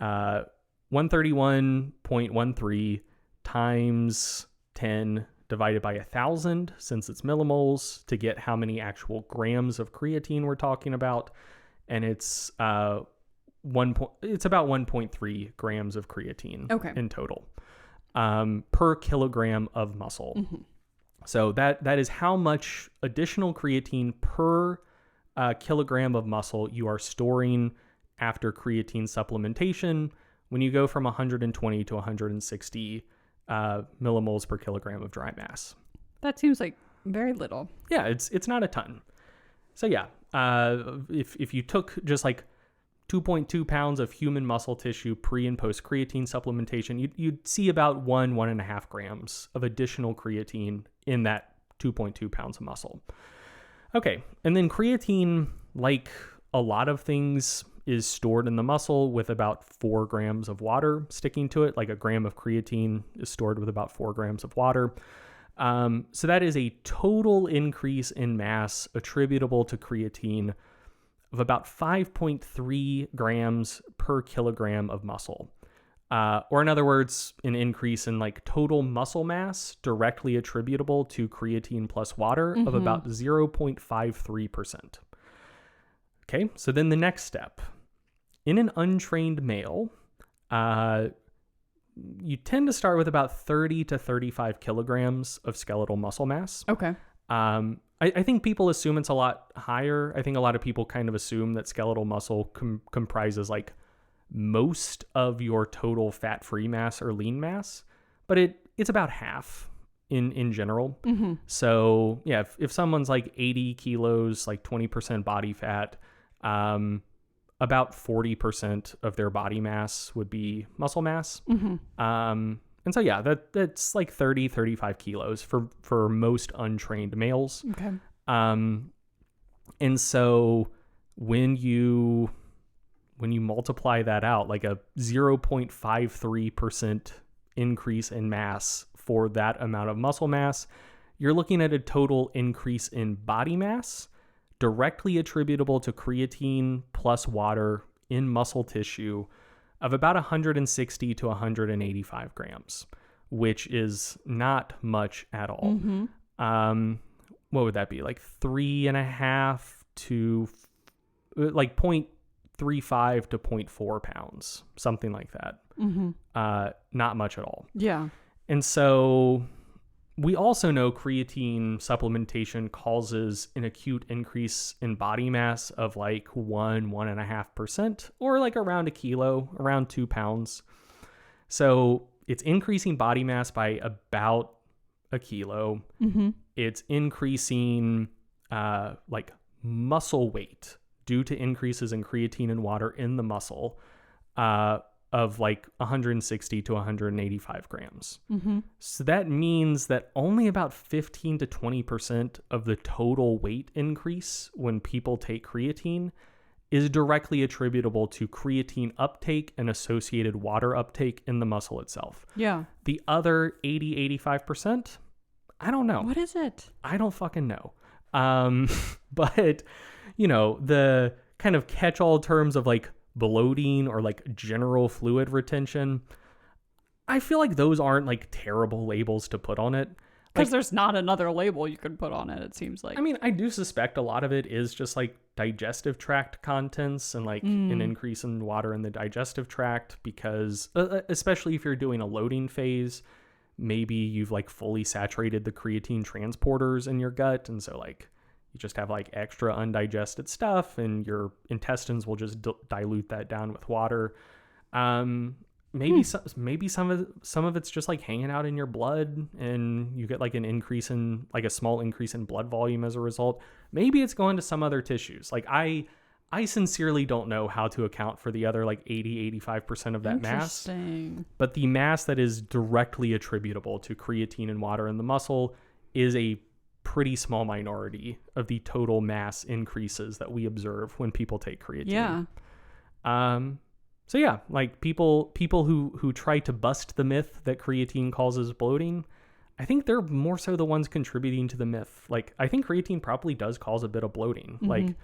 A: 131.13 times 10 divided by 1,000, since it's millimoles, to get how many actual grams of creatine we're talking about. And it's about 1.3 grams of creatine in total per kilogram of muscle. Mm-hmm. So that is how much additional creatine per kilogram of muscle you are storing after creatine supplementation when you go from 120 to 160 millimoles per kilogram of dry mass.
B: That seems like very little.
A: Yeah, it's not a ton. So yeah, if you took just like 2.2 pounds of human muscle tissue pre and post creatine supplementation, you'd see about 1.5 grams of additional creatine in that 2.2 pounds of muscle. Okay, and then creatine, like a lot of things, is stored in the muscle with about 4 grams of water sticking to it. Like a gram of creatine is stored with about 4 grams of water. So that is a total increase in mass attributable to creatine of about 5.3 grams per kilogram of muscle. Or in other words, an increase in like total muscle mass directly attributable to creatine plus water of about 0.53%. Okay, so then the next step. In an untrained male, you tend to start with about 30 to 35 kilograms of skeletal muscle mass.
B: Okay.
A: I think people assume it's a lot higher. I think a lot of people kind of assume that skeletal muscle comprises like most of your total fat-free mass or lean mass, but it's about half in general. Mm-hmm. So yeah, if someone's like 80 kilos, like 20% body fat, about 40% of their body mass would be muscle mass. Mm-hmm. And so, yeah, that's like 30, 35 kilos for most untrained males.
B: Okay.
A: And so when you multiply that out, like a 0.53% increase in mass for that amount of muscle mass, you're looking at a total increase in body mass directly attributable to creatine plus water in muscle tissue of about 160 to 185 grams, which is not much at all. Mm-hmm. What would that be? Like 3.5 to like 0.35 to 0.4 pounds, something like that. Mm-hmm. Not much at all.
B: Yeah. And
A: so we also know creatine supplementation causes an acute increase in body mass of like 1.5%, or like around a kilo, around 2 pounds. So it's increasing body mass by about a kilo. Mm-hmm. It's increasing like muscle weight due to increases in creatine and water in the muscle of like 160 to 185 grams. Mm-hmm. So that means that only about 15 to 20% of the total weight increase when people take creatine is directly attributable to creatine uptake and associated water uptake in the muscle itself.
B: Yeah.
A: The other 80-85%, I don't know.
B: What is it?
A: I don't fucking know. But, you know, the kind of catch-all terms of like bloating or like general fluid retention, I feel like those aren't like terrible labels to put on it.
B: Because
A: Like,
B: there's not another label you could put on it, it seems like.
A: I mean, I do suspect a lot of it is just like digestive tract contents and like an increase in water in the digestive tract, because especially if you're doing a loading phase, maybe you've like fully saturated the creatine transporters in your gut. And so like you just have like extra undigested stuff and your intestines will just dilute that down with water. Maybe some of it's just like hanging out in your blood and you get like an increase in like a small increase in blood volume as a result. Maybe it's going to some other tissues. Like I I sincerely don't know how to account for the other like 85% of that mass.
B: Interesting.
A: But the mass that is directly attributable to creatine and water in the muscle is a pretty small minority of the total mass increases that we observe when people take creatine.
B: Yeah.
A: So yeah, like people who try to bust the myth that creatine causes bloating, I think they're more so the ones contributing to the myth. Like, I think creatine probably does cause a bit of bloating.
B: Mm-hmm.
A: Like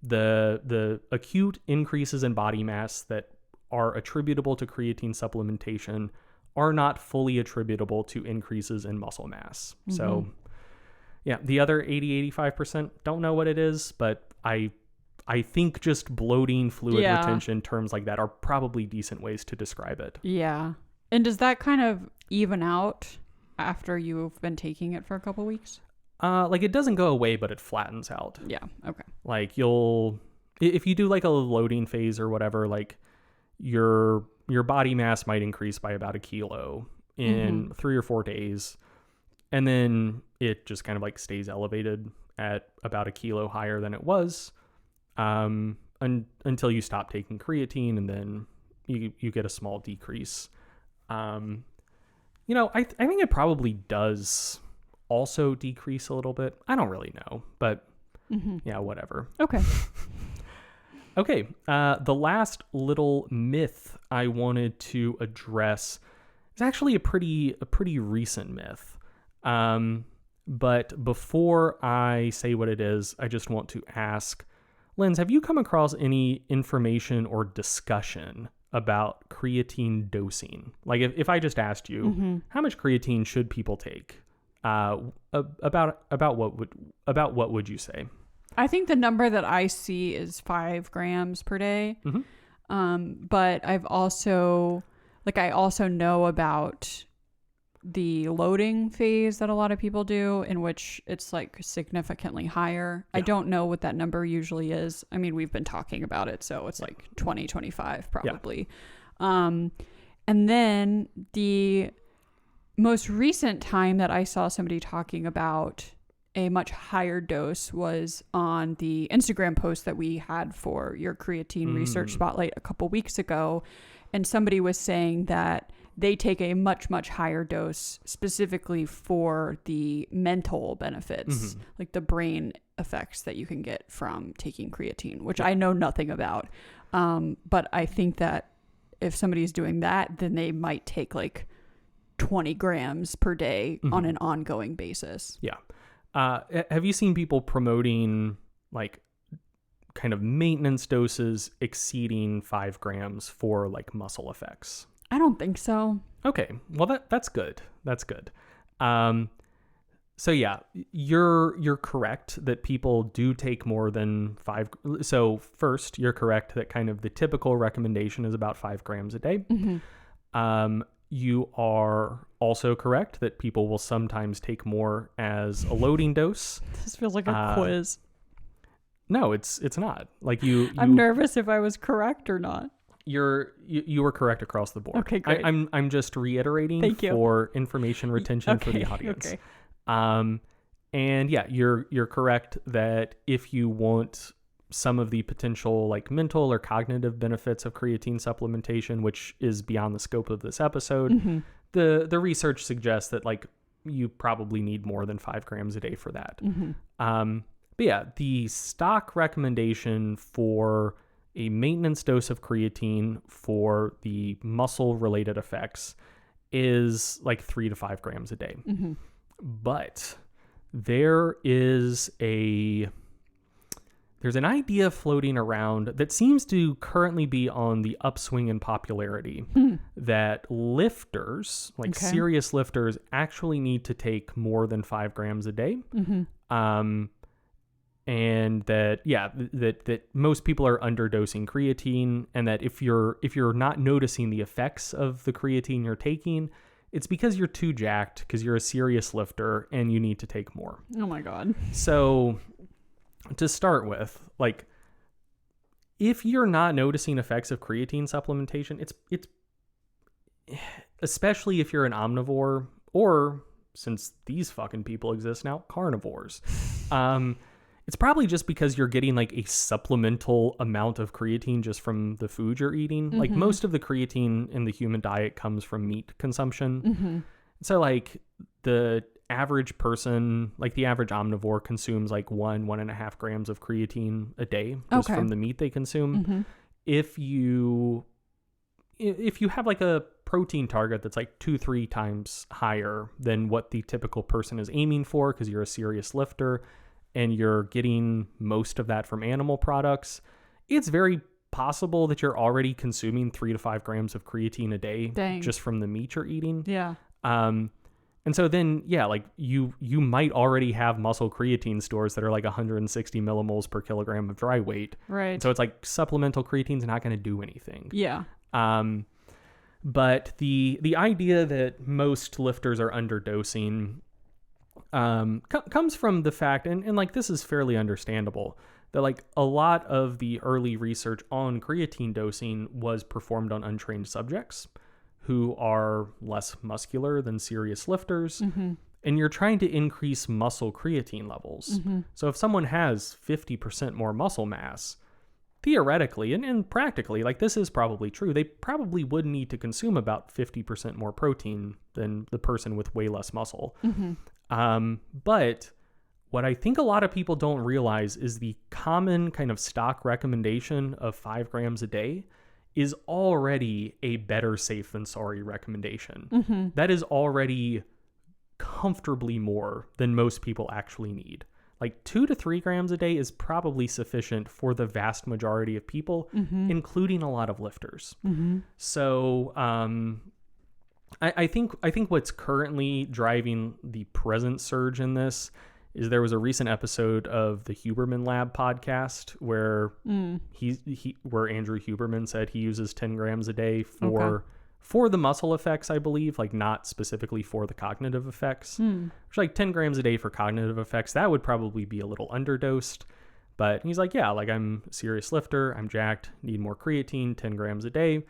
A: the acute increases in body mass that are attributable to creatine supplementation are not fully attributable to increases in muscle mass.
B: Mm-hmm.
A: So yeah, the other 85% don't know what it is, but I think just bloating, fluid retention, terms like that are probably decent ways to describe it.
B: Yeah. And does that kind of even out after you've been taking it for a couple weeks?
A: Like it doesn't go away, but it flattens out.
B: Yeah. Okay.
A: Like if you do like a loading phase or whatever, like your body mass might increase by about 1 kilo in 3 or 4 days. And then it just kind of like stays elevated at about 1 kilo higher than it was until you stop taking creatine, and then you get a small decrease. I think it probably does also decrease a little bit. I don't really know, but yeah, whatever.
B: Okay.
A: Okay. The last little myth I wanted to address is actually a pretty recent myth. But before I say what it is, I just want to ask, Lynn, have you come across any information or discussion about creatine dosing? Like if I just asked you, how much creatine should people take? About what would you say?
B: I think the number that I see is 5 grams per day. But I also know about the loading phase that a lot of people do, in which it's like significantly higher. Yeah. I don't know what that number usually is. I mean, we've been talking about it, so it's like 20, 25 probably. Yeah. And then the most recent time that I saw somebody talking about a much higher dose was on the Instagram post that we had for your creatine research spotlight a couple weeks ago. And somebody was saying that they take a much, much higher dose specifically for the mental benefits, like the brain effects that you can get from taking creatine, which I know nothing about. But I think that if somebody's doing that, then they might take like 20 grams per day on an ongoing basis.
A: Yeah. Have you seen people promoting like kind of maintenance doses exceeding 5 grams for like muscle effects?
B: I don't think so.
A: Okay. Well, that's good. That's good. So yeah, you're correct that people do take more than 5. So first, you're correct that kind of the typical recommendation is about 5 grams a day. You are also correct that people will sometimes take more as a loading dose.
B: This feels like a quiz.
A: No, it's not. Like you
B: I'm nervous if I was correct or not.
A: You were correct across the board.
B: Okay, great.
A: I'm just reiterating for information retention for the audience.
B: Okay.
A: And yeah, you're correct that if you want some of the potential like mental or cognitive benefits of creatine supplementation, which is beyond the scope of this episode, the research suggests that like you probably need more than 5 grams a day for that. But yeah, the stock recommendation for a maintenance dose of creatine for the muscle related effects is like 3 to 5 grams a day. But there's an idea floating around that seems to currently be on the upswing in popularity that lifters, like serious lifters, actually need to take more than 5 grams a day. And that most people are underdosing creatine, and that if you're not noticing the effects of the creatine you're taking, it's because you're too jacked, because you're a serious lifter and you need to take more.
B: Oh my God. So
A: to start with, like, if you're not noticing effects of creatine supplementation, it's especially if you're an omnivore, or since these fucking people exist now, carnivores. It's probably just because you're getting like a supplemental amount of creatine just from the food you're eating. Like most of the creatine in the human diet comes from meat consumption. So like the average person, like the average omnivore, consumes like 1.5 grams of creatine a day just from the meat they consume. If you have like a protein target that's like 2-3 times higher than what the typical person is aiming for, because you're a serious lifter and you're getting most of that from animal products, it's very possible that you're already consuming 3 to 5 grams of creatine a day just from the meat you're eating.
B: Yeah.
A: And so then, yeah, like you might already have muscle creatine stores that are like 160 millimoles per kilogram of dry weight.
B: Right.
A: So it's like supplemental creatine's not going to do anything.
B: Yeah.
A: But the idea that most lifters are underdosing comes from the fact, and like this is fairly understandable, that like a lot of the early research on creatine dosing was performed on untrained subjects who are less muscular than serious lifters, and you're trying to increase muscle creatine levels. So if someone has 50% more muscle mass, theoretically and practically, like this is probably true, they probably would need to consume about 50% more protein than the person with way less muscle. But what I think a lot of people don't realize is the common kind of stock recommendation of 5 grams a day is already a better safe than sorry recommendation. That is already comfortably more than most people actually need. Like 2 to 3 grams a day is probably sufficient for the vast majority of people, including a lot of lifters. So I think what's currently driving the present surge in this is there was a recent episode of the Huberman Lab podcast where where Andrew Huberman said he uses 10 grams a day for the muscle effects, I believe, like not specifically for the cognitive effects. Which like 10 grams a day for cognitive effects, that would probably be a little underdosed. But he's like, yeah, like I'm a serious lifter, I'm jacked, need more creatine, 10 grams a day. A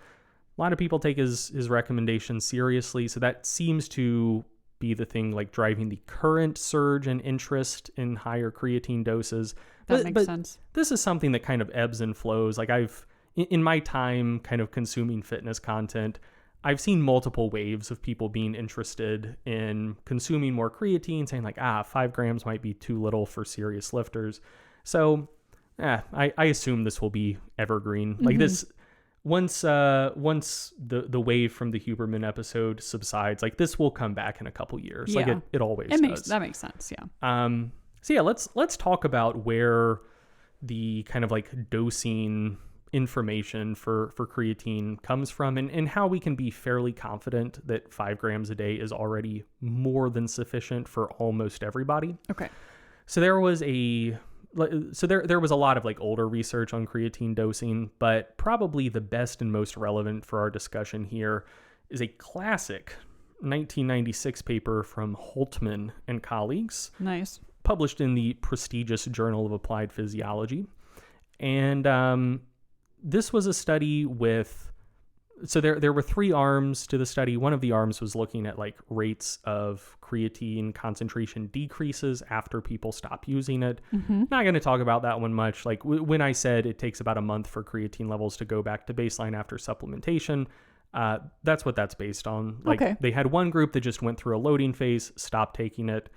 A: lot of people take his recommendation seriously, so that seems to be the thing like driving the current surge and interest in higher creatine doses.
B: That makes sense.
A: This is something that kind of ebbs and flows. Like I've, in my time kind of consuming fitness content, I've seen multiple waves of people being interested in consuming more creatine, saying like, 5 grams might be too little for serious lifters. So I assume this will be evergreen. Like this, once the wave from the Huberman episode subsides, like this will come back in a couple years.
B: Yeah.
A: Like it always does.
B: That makes sense. Yeah.
A: So yeah, let's talk about where the kind of like dosing information for creatine comes from and how we can be fairly confident that 5 grams a day is already more than sufficient for almost everybody.
B: Okay.
A: So there was a lot of like older research on creatine dosing, but probably the best and most relevant for our discussion here is a classic 1996 paper from Holtman and colleagues.
B: Nice.
A: Published in the prestigious Journal of Applied Physiology. And this was a study with, so there were 3 arms to the study. One of the arms was looking at like rates of creatine concentration decreases after people stop using it. Not going to talk about that one much. Like when I said it takes about a month for creatine levels to go back to baseline after supplementation, that's what that's based on. Like they had one group that just went through a loading phase, stopped taking it,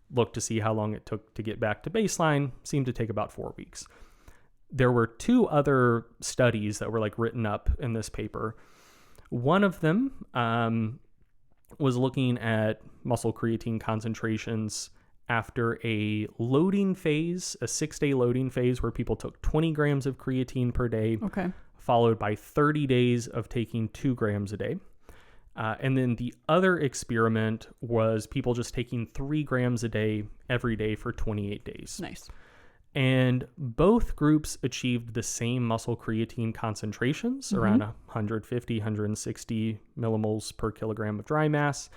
A: looked to see how long it took to get back to baseline, seemed to take about 4 weeks. There were 2 other studies that were like written up in this paper. One of them was looking at muscle creatine concentrations after a loading phase, a 6-day loading phase where people took 20 grams of creatine per day, followed by 30 days of taking 2 grams a day. And then the other experiment was people just taking 3 grams a day every day for 28 days.
B: Nice.
A: And both groups achieved the same muscle creatine concentrations, around 150, 160 millimoles per kilogram of dry mass.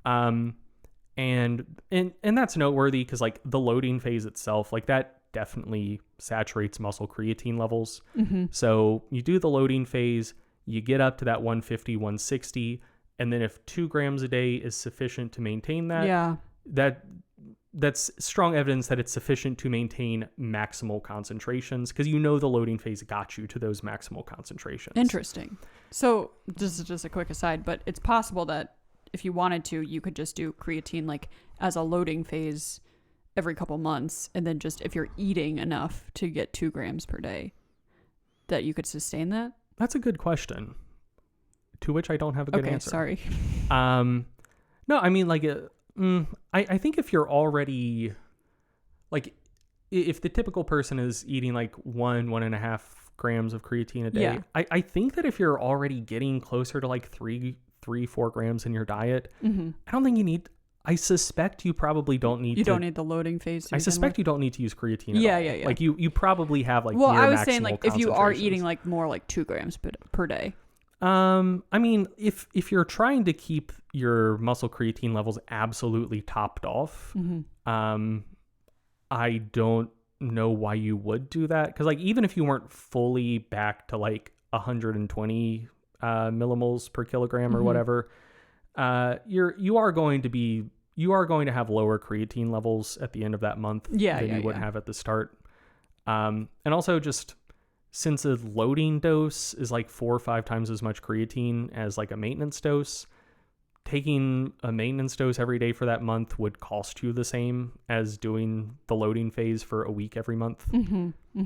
A: And that's noteworthy because like the loading phase itself, like that definitely saturates muscle creatine levels. So you do the loading phase, you get up to that 150, 160, and then if 2 grams a day is sufficient to maintain that, that's strong evidence that it's sufficient to maintain maximal concentrations, because you know the loading phase got you to those maximal concentrations.
B: Interesting. So this is just a quick aside, but it's possible that if you wanted to, you could just do creatine like as a loading phase every couple months, and then just if you're eating enough to get 2 grams per day, that you could sustain that.
A: That's a good question, to which I don't have a good answer.
B: Sorry.
A: No, I mean, like, I think if you're already, like, if the typical person is eating like 1.5 grams of creatine a day,
B: Yeah.
A: I think that if you're already getting closer to like 4 grams in your diet, I don't think you need. I suspect you probably don't need.
B: You don't need the loading phase.
A: I suspect you don't need to use creatine. At all.
B: Yeah.
A: Like you probably have like.
B: Well,
A: near
B: I was saying
A: maximal
B: like if you are
A: concentrations.
B: eating like more like 2 grams per day.
A: I mean, if you're trying to keep your muscle creatine levels absolutely topped off, I don't know why you would do that. Because like even if you weren't fully back to like 120 millimoles per kilogram or whatever, you are going to have lower creatine levels at the end of that month than you would have at the start. And also just since a loading dose is like 4 or 5 times as much creatine as like a maintenance dose, taking a maintenance dose every day for that month would cost you the same as doing the loading phase for a week every month.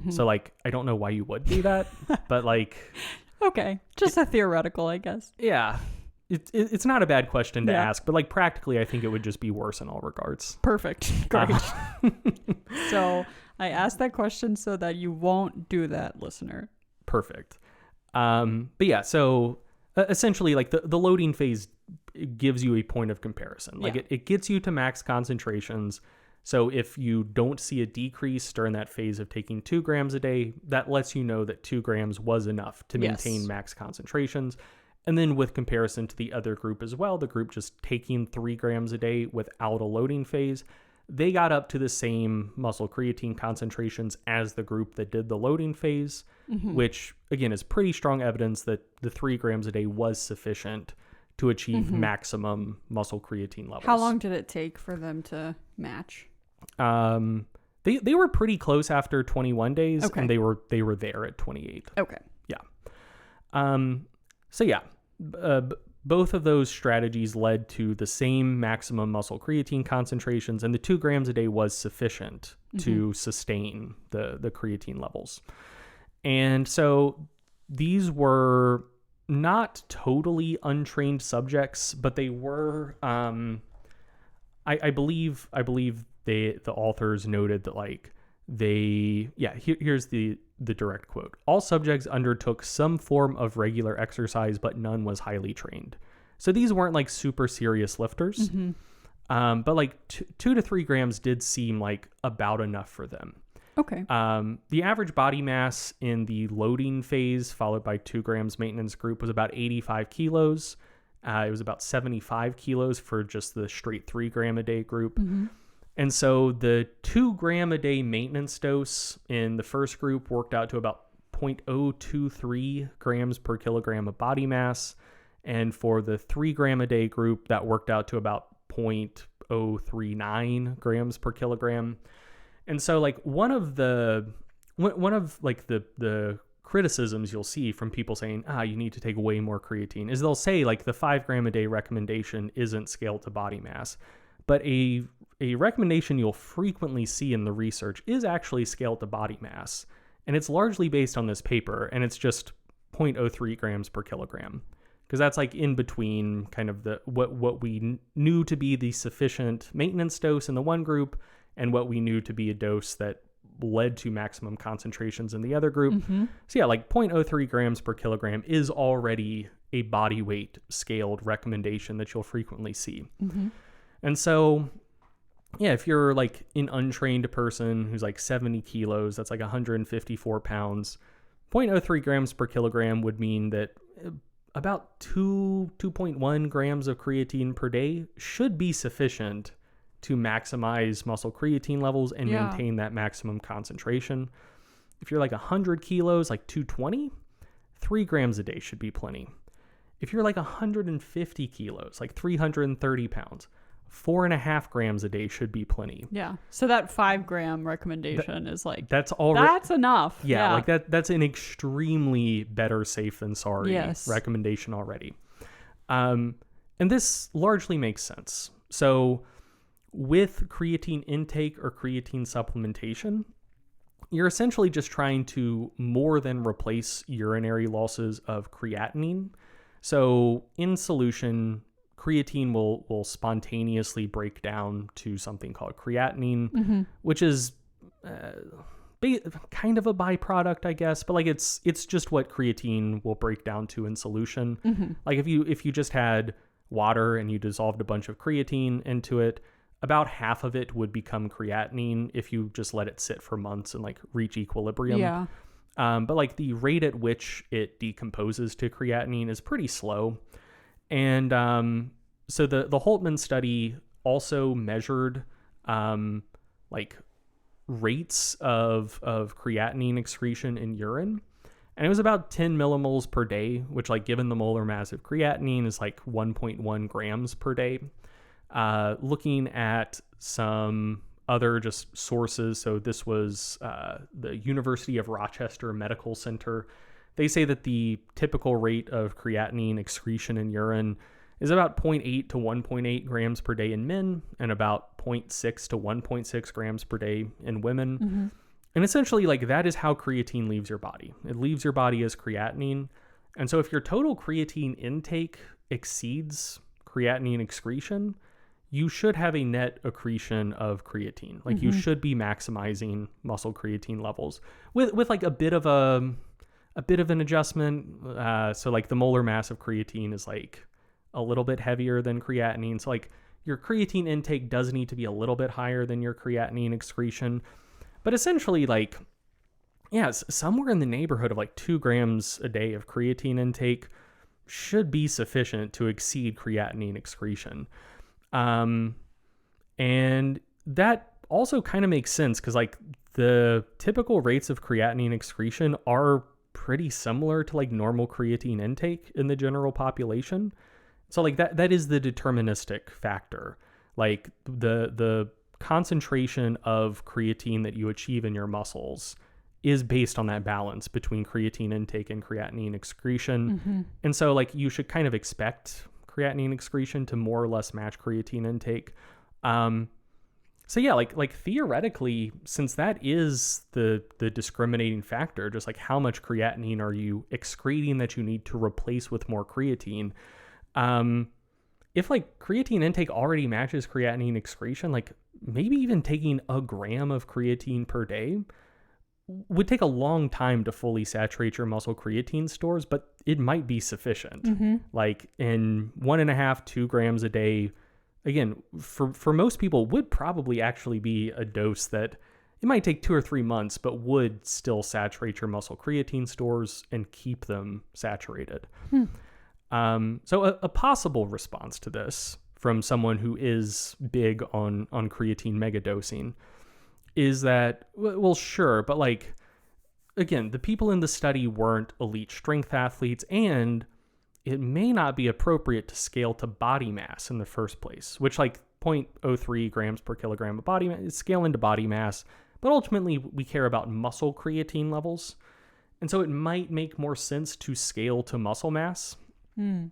A: So like, I don't know why you would do that, but like,
B: okay, just a theoretical, I guess.
A: Yeah. It's not a bad question to ask, but like practically, I think it would just be worse in all regards.
B: Perfect. Great. So I asked that question so that you won't do that, listener.
A: Perfect. But yeah, so essentially like the loading phase gives you a point of comparison. Like it gets you to max concentrations. So if you don't see a decrease during that phase of taking 2 grams a day, that lets you know that 2 grams was enough to maintain max concentrations. And then with comparison to the other group as well, the group just taking 3 grams a day without a loading phase, they got up to the same muscle creatine concentrations as the group that did the loading phase, which again is pretty strong evidence that the 3 grams a day was sufficient to achieve maximum muscle creatine levels.
B: How long did it take for them to match?
A: They were pretty close after 21 days,
B: Okay.
A: and they were there at 28.
B: Okay.
A: Yeah. So yeah, both of those strategies led to the same maximum muscle creatine concentrations, and the 2 grams a day was sufficient to sustain the creatine levels. And so these were not totally untrained subjects, but they were, I believe the authors noted that like here's the direct quote. All subjects undertook some form of regular exercise, but none was highly trained. So these weren't like super serious lifters, but like 2 to 3 grams did seem like about enough for them.
B: Okay.
A: The average body mass in the loading phase, followed by 2 grams maintenance group, was about 85 kilos. It was about 75 kilos for just the straight 3 gram a day group. And so the 2 gram a day maintenance dose in the first group worked out to about 0.023 grams per kilogram of body mass. And for the 3 gram a day group, that worked out to about 0.039 grams per kilogram. And so like one of the criticisms you'll see from people saying, you need to take way more creatine is they'll say like the 5 gram a day recommendation isn't scaled to body mass. But a recommendation you'll frequently see in the research is actually scaled to body mass. And it's largely based on this paper, and it's just 0.03 grams per kilogram. Because that's like in between kind of the what we knew to be the sufficient maintenance dose in the one group and what we knew to be a dose that led to maximum concentrations in the other group. So yeah, like 0.03 grams per kilogram is already a body weight scaled recommendation that you'll frequently see. And so, yeah, if you're like an untrained person who's like 70 kilos, that's like 154 pounds, 0.03 grams per kilogram would mean that about 2.1 grams of creatine per day should be sufficient to maximize muscle creatine levels and maintain that maximum concentration. If you're like 100 kilos, like 220, 3 grams a day should be plenty. If you're like 150 kilos, like 330 pounds, 4.5 grams a day should be plenty.
B: Yeah. So that 5 gram recommendation is like,
A: that's already,
B: that's enough.
A: yeah, like that's an extremely better safe than sorry recommendation already. And this largely makes sense. So with creatine intake or creatine supplementation, you're essentially just trying to more than replace urinary losses of creatinine. So in solution, creatine will spontaneously break down to something called creatinine, which is kind of a byproduct, I guess, but like it's just what creatine will break down to in solution. Like if you just had water and you dissolved a bunch of creatine into it, about half of it would become creatinine if you just let it sit for months and like reach equilibrium.
B: Yeah.
A: But like the rate at which it decomposes to creatinine is pretty slow. And so the Holtman study also measured like rates of creatinine excretion in urine. And it was about 10 millimoles per day, which like given the molar mass of creatinine is like 1.1 grams per day. Looking at some other just sources. So this was the University of Rochester Medical Center. They say that the typical rate of creatinine excretion in urine is about 0.8 to 1.8 grams per day in men and about 0.6 to 1.6 grams per day in women. And essentially, like that is how creatine leaves your body. It leaves your body as creatinine. And so if your total creatine intake exceeds creatinine excretion, you should have a net accretion of creatine. Like you should be maximizing muscle creatine levels with like a bit of an adjustment. So like the molar mass of creatine is like a little bit heavier than creatinine. So like your creatine intake does need to be a little bit higher than your creatinine excretion. But essentially like, yeah, somewhere in the neighborhood of like 2 grams a day of creatine intake should be sufficient to exceed creatinine excretion. And that also kind of makes sense because like the typical rates of creatinine excretion are pretty similar to like normal creatine intake in the general population. So like that is the deterministic factor. Like the concentration of creatine that you achieve in your muscles is based on that balance between creatine intake and creatinine excretion. And so like you should kind of expect creatinine excretion to more or less match creatine intake. So yeah, like theoretically, since that is the discriminating factor, just like how much creatinine are you excreting that you need to replace with more creatine, if like creatine intake already matches creatinine excretion, like maybe even taking a gram of creatine per day would take a long time to fully saturate your muscle creatine stores, but it might be sufficient. Like in 1.5, 2 grams a day, again, for most people would probably actually be a dose that it might take 2 or 3 months, but would still saturate your muscle creatine stores and keep them saturated. So a possible response to this from someone who is big on creatine megadosing is that, well, sure, but like, again, the people in the study weren't elite strength athletes, and it may not be appropriate to scale to body mass in the first place, which like 0.03 grams per kilogram of body mass is scaling to body mass, but ultimately we care about muscle creatine levels. And so it might make more sense to scale to muscle mass. And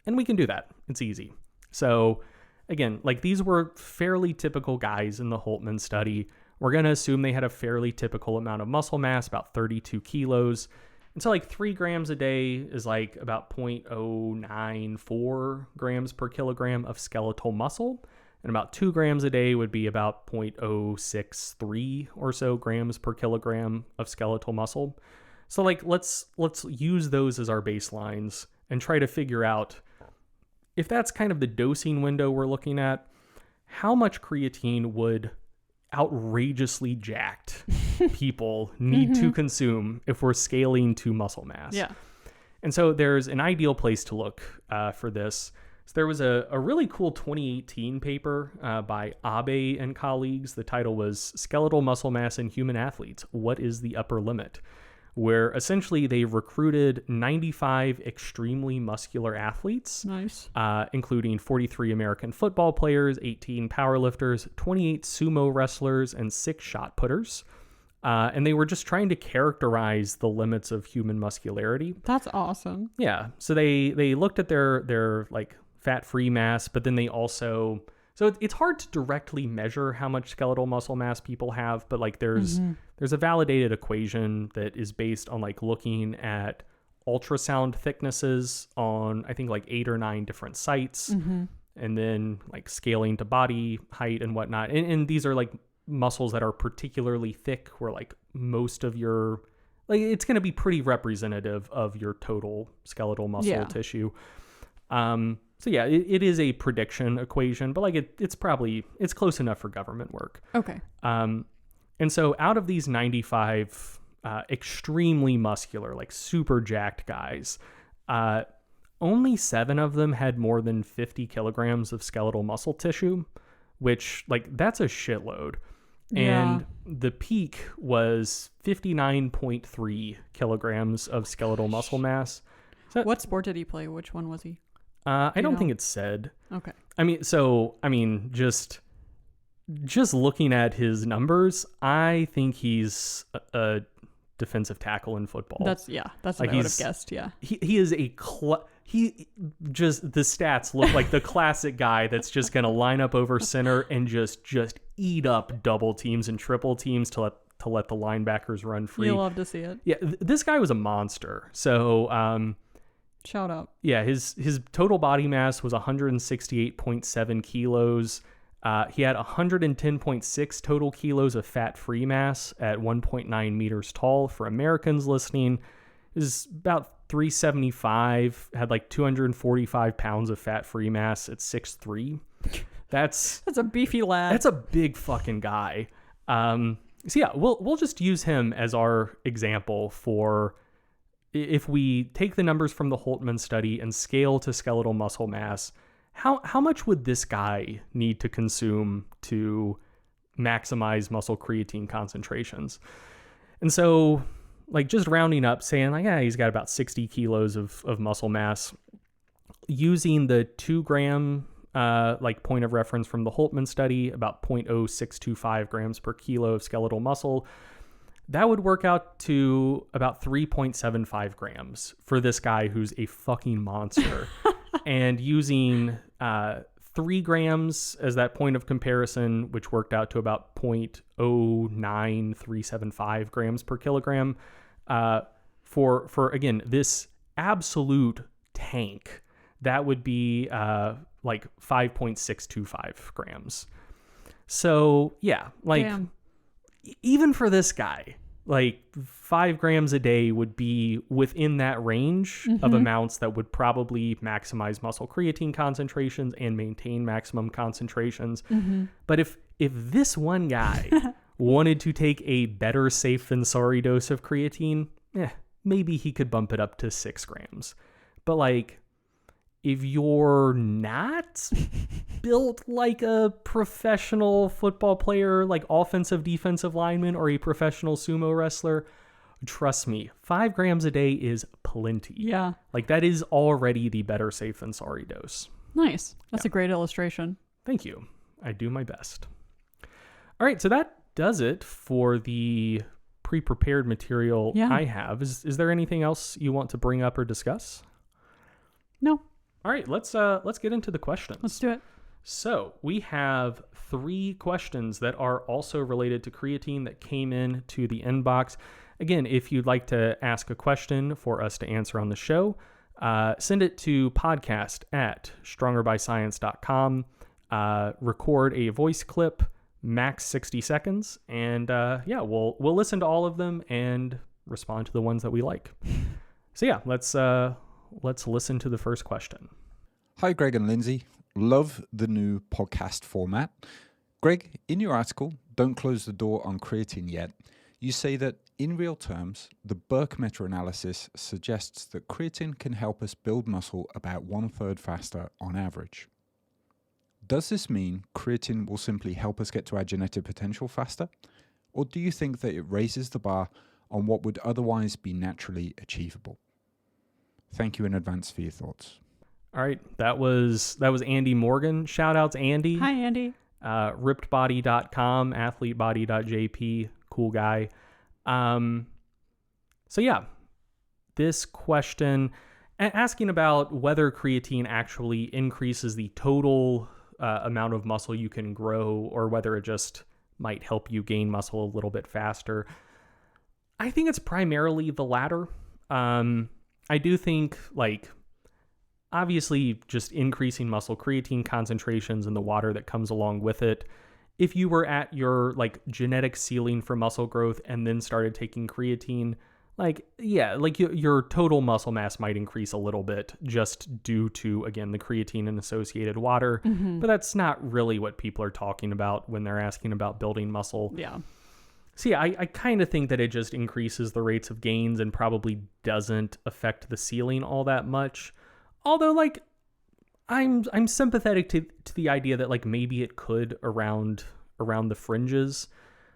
A: we can do that. It's easy. So again, like these were fairly typical guys in the Holtman study. We're going to assume they had a fairly typical amount of muscle mass, about 32 kilos. And so like 3 grams a day is like about 0.094 grams per kilogram of skeletal muscle. And about 2 grams a day would be about 0.063 or so grams per kilogram of skeletal muscle. So like let's use those as our baselines and try to figure out, if that's kind of the dosing window we're looking at, how much creatine would outrageously jacked people need to consume if we're scaling to muscle mass.
B: Yeah.
A: And so there's an ideal place to look for this. So there was a really cool 2018 paper by Abe and colleagues. The title was Skeletal Muscle Mass in Human Athletes. What is the Upper Limit? where essentially they recruited 95 extremely muscular athletes,
B: Nice.
A: including 43 American football players, 18 powerlifters, 28 sumo wrestlers, and 6 shot putters. And they were just trying to characterize the limits of human muscularity.
B: That's awesome.
A: Yeah. So they looked at their like fat-free mass, but then they also... So it's hard to directly measure how much skeletal muscle mass people have, but like there's a validated equation that is based on like looking at ultrasound thicknesses on I think like 8 or 9 different sites, and then like scaling to body height and whatnot. And these are like muscles that are particularly thick, where like most of your like it's going to be pretty representative of your total skeletal muscle tissue. So yeah, it is a prediction equation, but like it's close enough for government work.
B: Okay.
A: And so out of these 95 extremely muscular, like super jacked guys, only 7 of them had more than 50 kilograms of skeletal muscle tissue, which like that's a shitload. And the peak was 59.3 kilograms of skeletal muscle mass. So,
B: what sport did he play? Which one was he?
A: I don't think it's said.
B: Okay.
A: Just looking at his numbers, I think he's a defensive tackle in football.
B: That's
A: like
B: what I would have guessed. Yeah.
A: He is the stats look like the classic guy that's just going to line up over center and just eat up double teams and triple teams to let the linebackers run free.
B: You love to see it.
A: Yeah. This guy was a monster. So,
B: shout out.
A: Yeah, his total body mass was 168.7 kilos. He had 110.6 total kilos of fat-free mass at 1.9 meters tall. For Americans listening, is about 375. Had like 245 pounds of fat-free mass at 6'3". That's
B: a beefy lad.
A: That's a big fucking guy. So yeah, we'll just use him as our example for. If we take the numbers from the Holtman study and scale to skeletal muscle mass, how much would this guy need to consume to maximize muscle creatine concentrations? And so, like, just rounding up, saying, like, he's got about 60 kilos of muscle mass, using the 2 gram point of reference from the Holtman study, about 0.0625 grams per kilo of skeletal muscle, that would work out to about 3.75 grams for this guy who's a fucking monster. And using 3 grams as that point of comparison, which worked out to about 0.09375 grams per kilogram, for again, this absolute tank, that would be like 5.625 grams. So yeah, like... Damn. Even for this guy, like 5 grams a day would be within that range of amounts that would probably maximize muscle creatine concentrations and maintain maximum concentrations. But if this one guy wanted to take a better safe than sorry dose of creatine, maybe he could bump it up to 6 grams. But like, if you're not built like a professional football player, like offensive, defensive lineman, or a professional sumo wrestler, trust me, 5 grams a day is plenty.
B: Yeah.
A: Like that is already the better safe than sorry dose.
B: Nice. That's a great illustration.
A: Thank you. I do my best. All right. So that does it for the pre-prepared material I have. Is there anything else you want to bring up or discuss?
B: No.
A: All right, let's get into the questions.
B: Let's do it.
A: So we have 3 questions that are also related to creatine that came in to the inbox. Again, if you'd like to ask a question for us to answer on the show, send it to podcast@strongerbyscience.com. Record a voice clip, max 60 seconds, and we'll listen to all of them and respond to the ones that we like. So yeah, let's listen to the first question.
C: Hi, Greg and Lyndsey. Love the new podcast format. Greg, in your article, Don't Close the Door on Creatine Yet, you say that in real terms, the Burke meta-analysis suggests that creatine can help us build muscle about 1/3 faster on average. Does this mean creatine will simply help us get to our genetic potential faster? Or do you think that it raises the bar on what would otherwise be naturally achievable. Thank you in advance for your thoughts.
A: All right, that was Andy Morgan. Shout outs, Andy.
B: Hi, Andy.
A: Rippedbody.com, athletebody.jp, cool guy. So yeah, this question asking about whether creatine actually increases the total amount of muscle you can grow, or whether it just might help you gain muscle a little bit faster. I think it's primarily the latter. I do think, like, obviously just increasing muscle creatine concentrations and the water that comes along with it. If you were at your like genetic ceiling for muscle growth and then started taking creatine, like, yeah, like your total muscle mass might increase a little bit just due to, again, the creatine and associated water. But that's not really what people are talking about when they're asking about building muscle.
B: Yeah.
A: So yeah, I kind of think that it just increases the rates of gains and probably doesn't affect the ceiling all that much. Although, like, I'm sympathetic to the idea that, like, maybe it could around the fringes.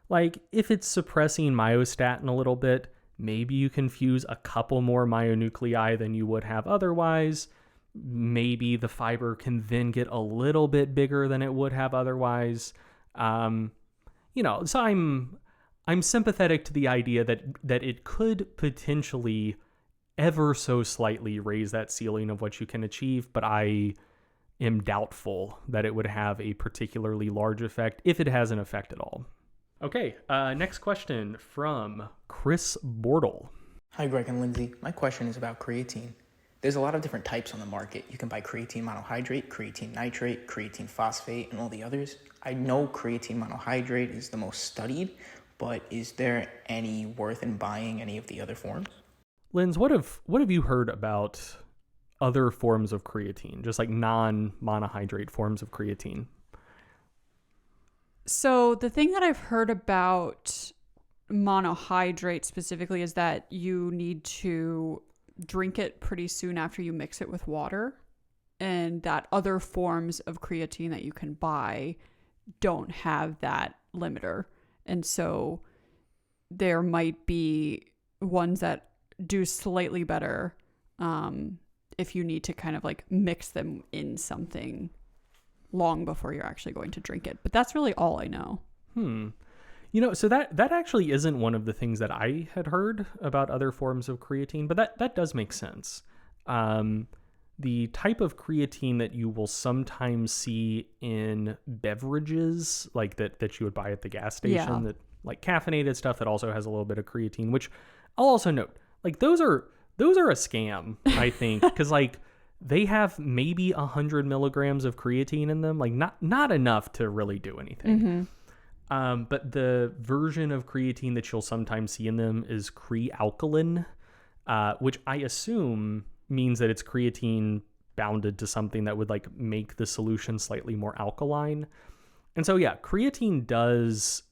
A: Like, if it's suppressing myostatin a little bit, maybe you can fuse a couple more myonuclei than you would have otherwise. Maybe the fiber can then get a little bit bigger than it would have otherwise. So I'm sympathetic to the idea that it could potentially ever so slightly raise that ceiling of what you can achieve, but I am doubtful that it would have a particularly large effect, if it has an effect at all. Okay, next question from Chris Bortle.
D: Hi, Greg and Lyndsey. My question is about creatine. There's a lot of different types on the market. You can buy creatine monohydrate, creatine nitrate, creatine phosphate, and all the others. I know creatine monohydrate is the most studied, but is there any worth in buying any of the other forms?
A: Linz, what have you heard about other forms of creatine, just like non-monohydrate forms of creatine?
B: So the thing that I've heard about monohydrate specifically is that you need to drink it pretty soon after you mix it with water, and that other forms of creatine that you can buy don't have that limiter. And so there might be ones that do slightly better if you need to kind of like mix them in something long before you're actually going to drink it. But that's really all I know.
A: So that actually isn't one of the things that I had heard about other forms of creatine, but that does make sense. The type of creatine that you will sometimes see in beverages, like that you would buy at the gas station, that like caffeinated stuff that also has a little bit of creatine, which I'll also note, like those are a scam, I think, because like they have maybe 100 milligrams of creatine in them, like not enough to really do anything. But the version of creatine that you'll sometimes see in them is Crealkaline, which I assume means that it's creatine bounded to something that would like make the solution slightly more alkaline. And so, yeah, creatine does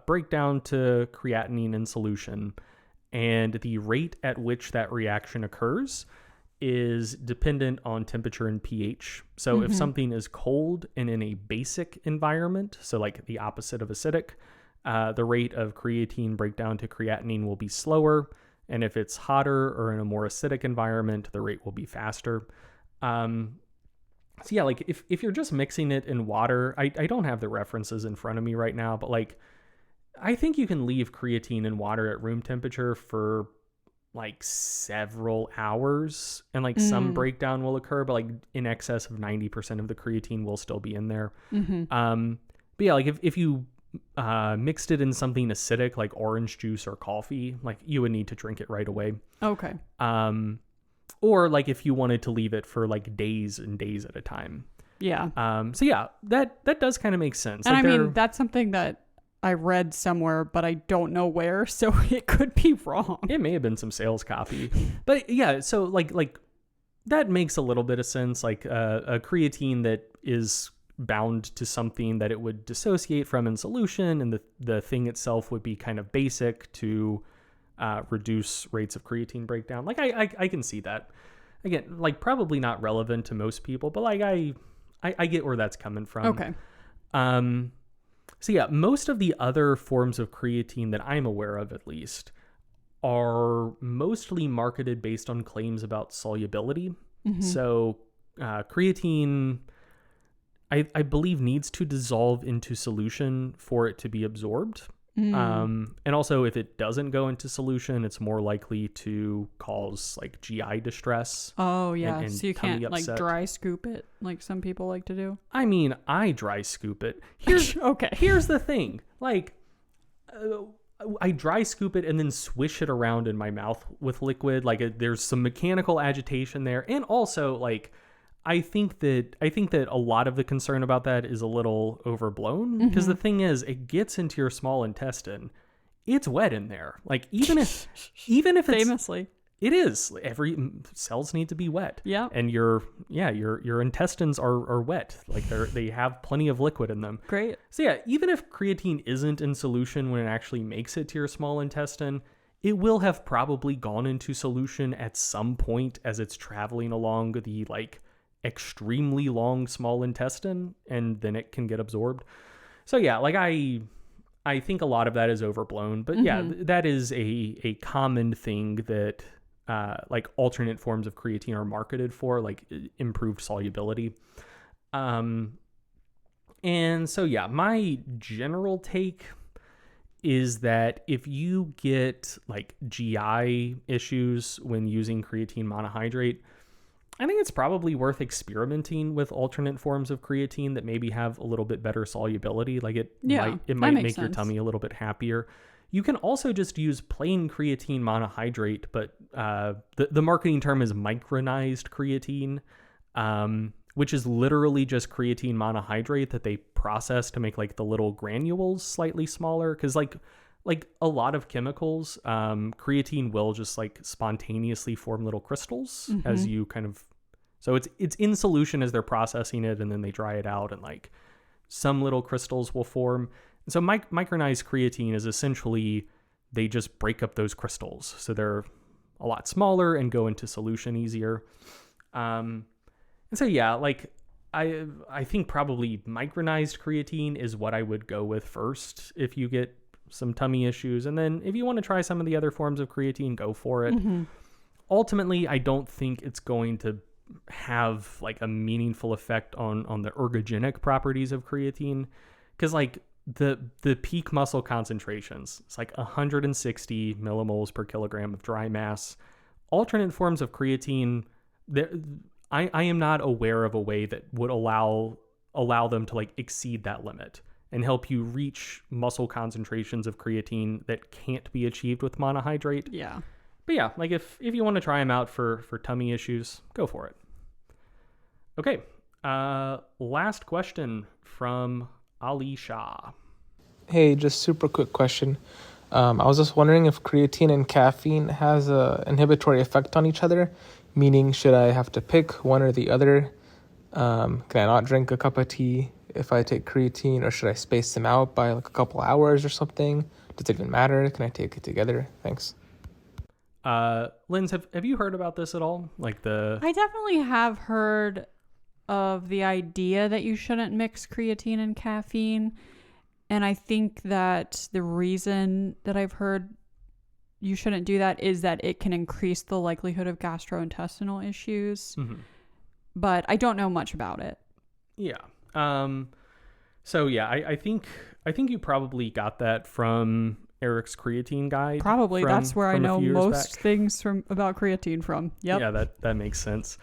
A: break down to creatinine in solution, and the rate at which that reaction occurs is dependent on temperature and pH. So if something is cold and in a basic environment, so like the opposite of acidic, the rate of creatine breakdown to creatinine will be slower. And if it's hotter or in a more acidic environment, the rate will be faster. So yeah, like if you're just mixing it in water, I don't have the references in front of me right now, but like I think you can leave creatine in water at room temperature for like several hours, and like some breakdown will occur, but like in excess of 90% of the creatine will still be in there. But yeah, like if you mixed it in something acidic like orange juice or coffee, like you would need to drink it right away.
B: Okay.
A: Or like if you wanted to leave it for like days and days at a time.
B: Yeah.
A: So yeah, that does kind of make sense.
B: And
A: like
B: I mean, that's something that I read somewhere, but I don't know where, so it could be wrong.
A: It may have been some sales copy. But yeah, so like that makes a little bit of sense. Like a creatine that is bound to something that it would dissociate from in solution, and the thing itself would be kind of basic to reduce rates of creatine breakdown. Like I can see that. Again, like probably not relevant to most people, but like I get where that's coming from.
B: Okay.
A: So yeah, most of the other forms of creatine that I'm aware of, at least, are mostly marketed based on claims about solubility. So creatine, I believe, needs to dissolve into solution for it to be absorbed. And also, if it doesn't go into solution, it's more likely to cause like GI distress.
B: Oh, yeah.
A: And
B: So you
A: tummy
B: can't like
A: upset.
B: dry scoop it like some people like to do.
A: I mean, I dry scoop it. Here's
B: Okay.
A: Here's the thing. Like, I dry scoop it and then swish it around in my mouth with liquid. Like, there's some mechanical agitation there, and also like, I think that a lot of the concern about that is a little overblown, because the thing is, it gets into your small intestine. It's wet in there. Like, even if it's
B: Famously.
A: it is, every cells need to be wet.
B: Yeah.
A: And your intestines are wet. Like, they have plenty of liquid in them.
B: Great.
A: So yeah, even if creatine isn't in solution when it actually makes it to your small intestine, it will have probably gone into solution at some point as it's traveling along the like extremely long small intestine, and then it can get absorbed. So yeah, like I think a lot of that is overblown, but yeah, that is a common thing that like alternate forms of creatine are marketed for, like improved solubility. And so yeah, my general take is that if you get like GI issues when using creatine monohydrate, I think it's probably worth experimenting with alternate forms of creatine that maybe have a little bit better solubility. Like it might make your tummy a little bit happier. You can also just use plain creatine monohydrate, but the marketing term is micronized creatine, which is literally just creatine monohydrate that they process to make like the little granules slightly smaller. Because like a lot of chemicals, creatine will just like spontaneously form little crystals as you kind of, so it's in solution as they're processing it, and then they dry it out, and like some little crystals will form. And so micronized creatine is essentially, they just break up those crystals, so they're a lot smaller and go into solution easier. And so yeah, like I think probably micronized creatine is what I would go with first if you get some tummy issues, and then if you want to try some of the other forms of creatine, go for it. Ultimately, I don't think it's going to have like a meaningful effect on the ergogenic properties of creatine, because like the peak muscle concentrations, it's like 160 millimoles per kilogram of dry mass. Alternate forms of creatine, I am not aware of a way that would allow them to like exceed that limit and help you reach muscle concentrations of creatine that can't be achieved with monohydrate.
B: Yeah.
A: But yeah, like if you want to try them out for tummy issues, go for it. Okay. Last question from Ali Shah.
E: Hey, just super quick question. I was just wondering if creatine and caffeine has a inhibitory effect on each other, meaning should I have to pick one or the other? Can I not drink a cup of tea if I take creatine, or should I space them out by like a couple hours or something? Does it even matter? Can I take it together? Thanks.
A: Linz, have you heard about this at all? Like
B: I definitely have heard of the idea that you shouldn't mix creatine and caffeine. And I think that the reason that I've heard you shouldn't do that is that it can increase the likelihood of gastrointestinal issues. But I don't know much about it.
A: Yeah. So yeah, I think you probably got that from Eric's creatine guide.
B: Probably. That's where I know most
A: back.
B: things about creatine from. Yep.
A: Yeah, that makes sense.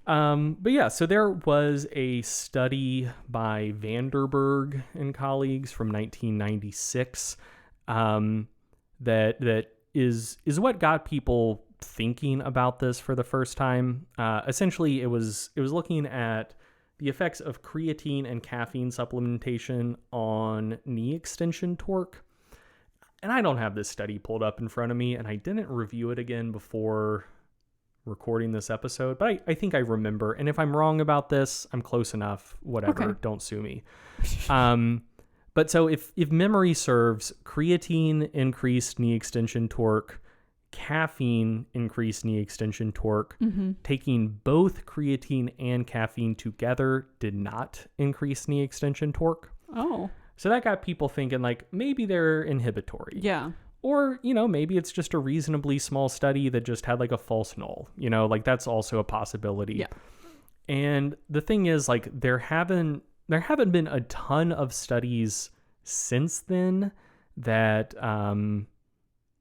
A: But yeah, so there was a study by Vanderberg and colleagues from 1996 that is what got people thinking about this for the first time. Essentially, it was looking at the effects of creatine and caffeine supplementation on knee extension torque. And I don't have this study pulled up in front of me, and I didn't review it again before recording this episode, but I think I remember. And if I'm wrong about this, I'm close enough. Whatever,
B: okay.
A: Don't sue me. But so if memory serves, creatine increased knee extension torque, caffeine increased knee extension torque. Taking both creatine and caffeine together did not increase knee extension torque.
B: Oh.
A: So that got people thinking like maybe they're inhibitory.
B: Yeah.
A: Or, maybe it's just a reasonably small study that just had like a false null, like that's also a possibility.
B: Yeah.
A: And the thing is, like, there haven't been a ton of studies since then that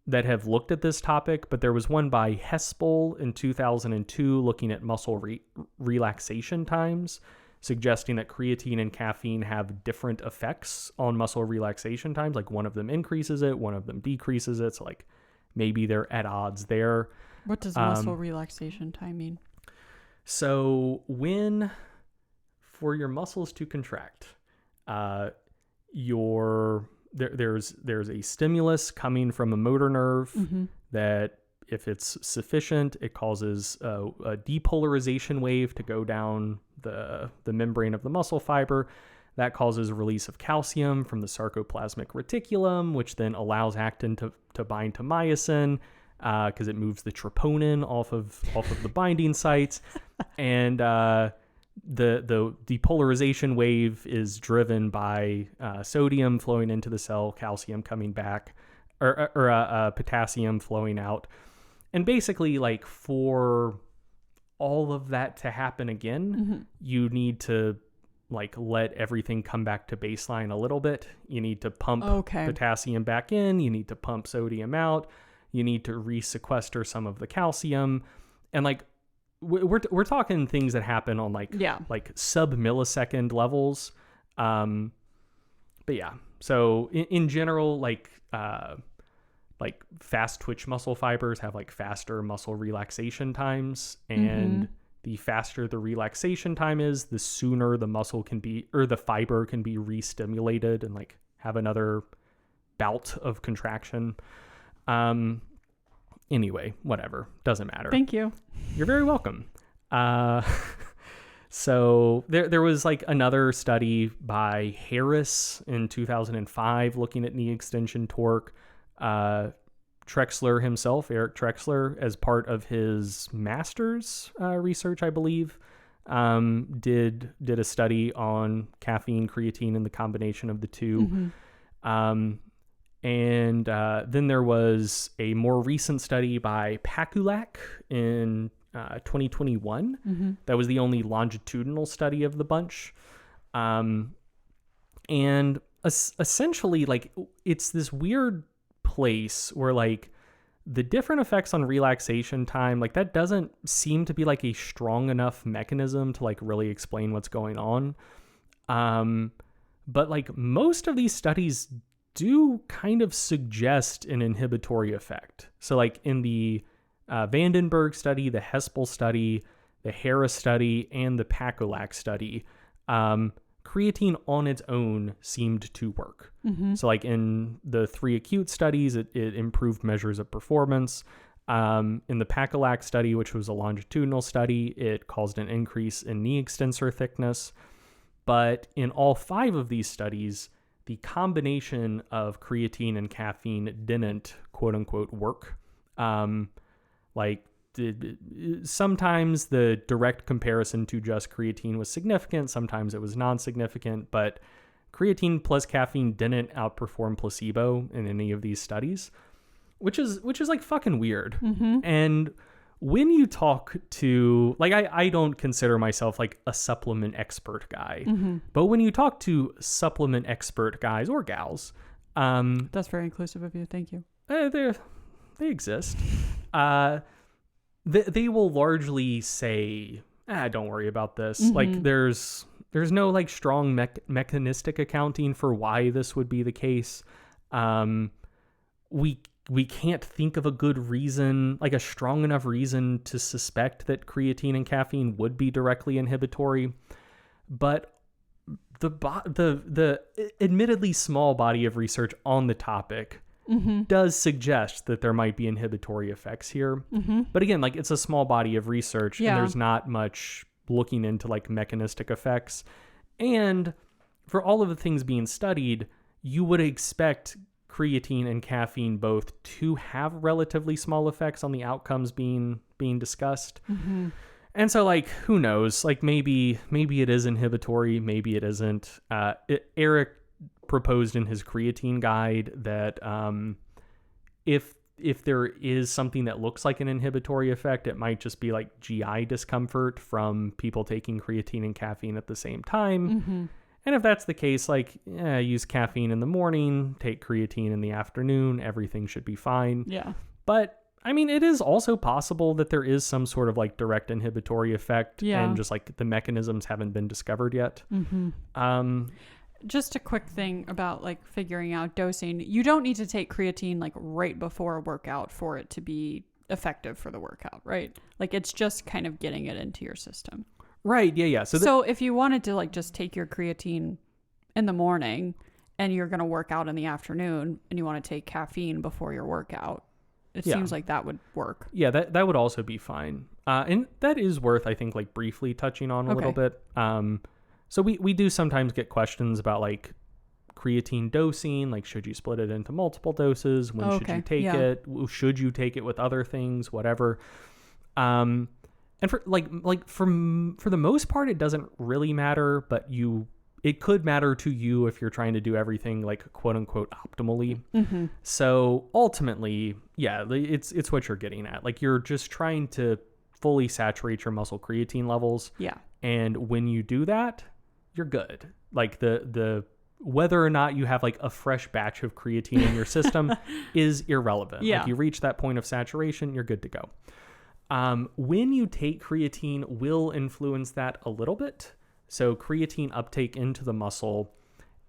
A: that have looked at this topic, but there was one by Hespel in 2002 looking at muscle relaxation times, suggesting that creatine and caffeine have different effects on muscle relaxation times. Like one of them increases it, one of them decreases it. So like maybe they're at odds there.
B: What does muscle relaxation time mean?
A: So when for your muscles to contract, there's a stimulus coming from a motor nerve that, if it's sufficient, it causes a depolarization wave to go down the membrane of the muscle fiber. That causes a release of calcium from the sarcoplasmic reticulum, which then allows actin to bind to myosin, because it moves the troponin off of the binding sites. And the depolarization wave is driven by sodium flowing into the cell, calcium coming back, or potassium flowing out. And basically, like, for all of that to happen again, you need to like let everything come back to baseline a little bit. You need to pump potassium back in. You need to pump sodium out. You need to resequester some of the calcium. And like, we're talking things that happen on like sub-millisecond levels. But yeah, so in general, like fast twitch muscle fibers have like faster muscle relaxation times, and the faster the relaxation time is, the sooner the muscle can be, or the fiber can be re-stimulated and like have another bout of contraction. Anyway, whatever, doesn't matter.
B: Thank you.
A: You're very welcome. So there was like another study by Harris in 2005 looking at knee extension torque. Trexler himself, Eric Trexler, as part of his master's research, I believe, did a study on caffeine, creatine, and the combination of the two. And then there was a more recent study by Pakulak in 2021. That was the only longitudinal study of the bunch. And essentially, like, it's this weird place where like the different effects on relaxation time, like that doesn't seem to be like a strong enough mechanism to like really explain what's going on. But like most of these studies do kind of suggest an inhibitory effect. So like in the Vandenberg study, the Hespel study, the Harris study, and the Pakulak study, creatine on its own seemed to work. So like in the 3 acute studies, it improved measures of performance. In the Pakulak study, which was a longitudinal study, it caused an increase in knee extensor thickness. But in all 5 of these studies, the combination of creatine and caffeine didn't, quote unquote, work. Sometimes the direct comparison to just creatine was significant. Sometimes it was non-significant, but creatine plus caffeine didn't outperform placebo in any of these studies, which is like fucking weird. And when you talk to, like, I don't consider myself like a supplement expert guy, but when you talk to supplement expert guys or gals,
B: that's very inclusive of you. Thank you.
A: They exist. They will largely say, don't worry about this. Like there's no like strong mechanistic accounting for why this would be the case. We can't think of a good reason, like a strong enough reason to suspect that creatine and caffeine would be directly inhibitory. But the admittedly small body of research on the topic does suggest that there might be inhibitory effects here. But again, like it's a small body of research and there's not much looking into like mechanistic effects. And for all of the things being studied, you would expect creatine and caffeine both to have relatively small effects on the outcomes being discussed. And so like, who knows, like maybe it is inhibitory, maybe it isn't. Eric proposed in his creatine guide that if there is something that looks like an inhibitory effect, it might just be like GI discomfort from people taking creatine and caffeine at the same time. And if that's the case, like, use caffeine in the morning, take creatine in the afternoon, everything should be fine.
B: Yeah.
A: But I mean, it is also possible that there is some sort of like direct inhibitory effect, and just like the mechanisms haven't been discovered yet.
B: Just a quick thing about like figuring out dosing. You don't need to take creatine like right before a workout for it to be effective for the workout, right? Like it's just kind of getting it into your system.
A: Right. Yeah.
B: So if you wanted to like just take your creatine in the morning and you're going to work out in the afternoon and you want to take caffeine before your workout, it seems like that would work.
A: Yeah, that would also be fine. And that is worth, I think, like briefly touching on a little bit. So we do sometimes get questions about like creatine dosing, like should you split it into multiple doses? When should you take it? Should you take it with other things? Whatever. And for for the most part, it doesn't really matter, but it could matter to you if you're trying to do everything like quote unquote optimally. So ultimately, yeah, it's what you're getting at. Like you're just trying to fully saturate your muscle creatine levels.
B: Yeah.
A: And when you do that, you're good. Like the whether or not you have like a fresh batch of creatine in your system is irrelevant.
B: Yeah.
A: Like you reach that point of saturation, you're good to go. When you take creatine will influence that a little bit. So creatine uptake into the muscle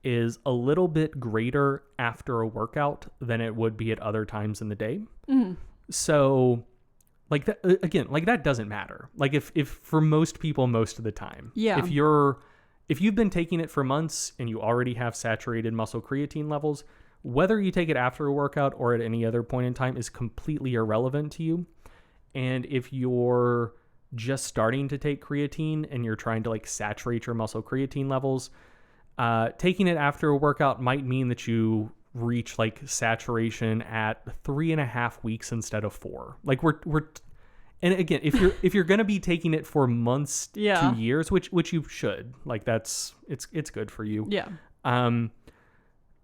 A: is a little bit greater after a workout than it would be at other times in the day. So like that, again, like that doesn't matter. Like if for most people, most of the time, if you've been taking it for months and you already have saturated muscle creatine levels, whether you take it after a workout or at any other point in time is completely irrelevant to you. And if you're just starting to take creatine and you're trying to like saturate your muscle creatine levels, taking it after a workout might mean that you reach like saturation at 3.5 weeks instead of 4. Like and again, if you're going to be taking it for months to years, which you should, like it's good for you.
B: Yeah.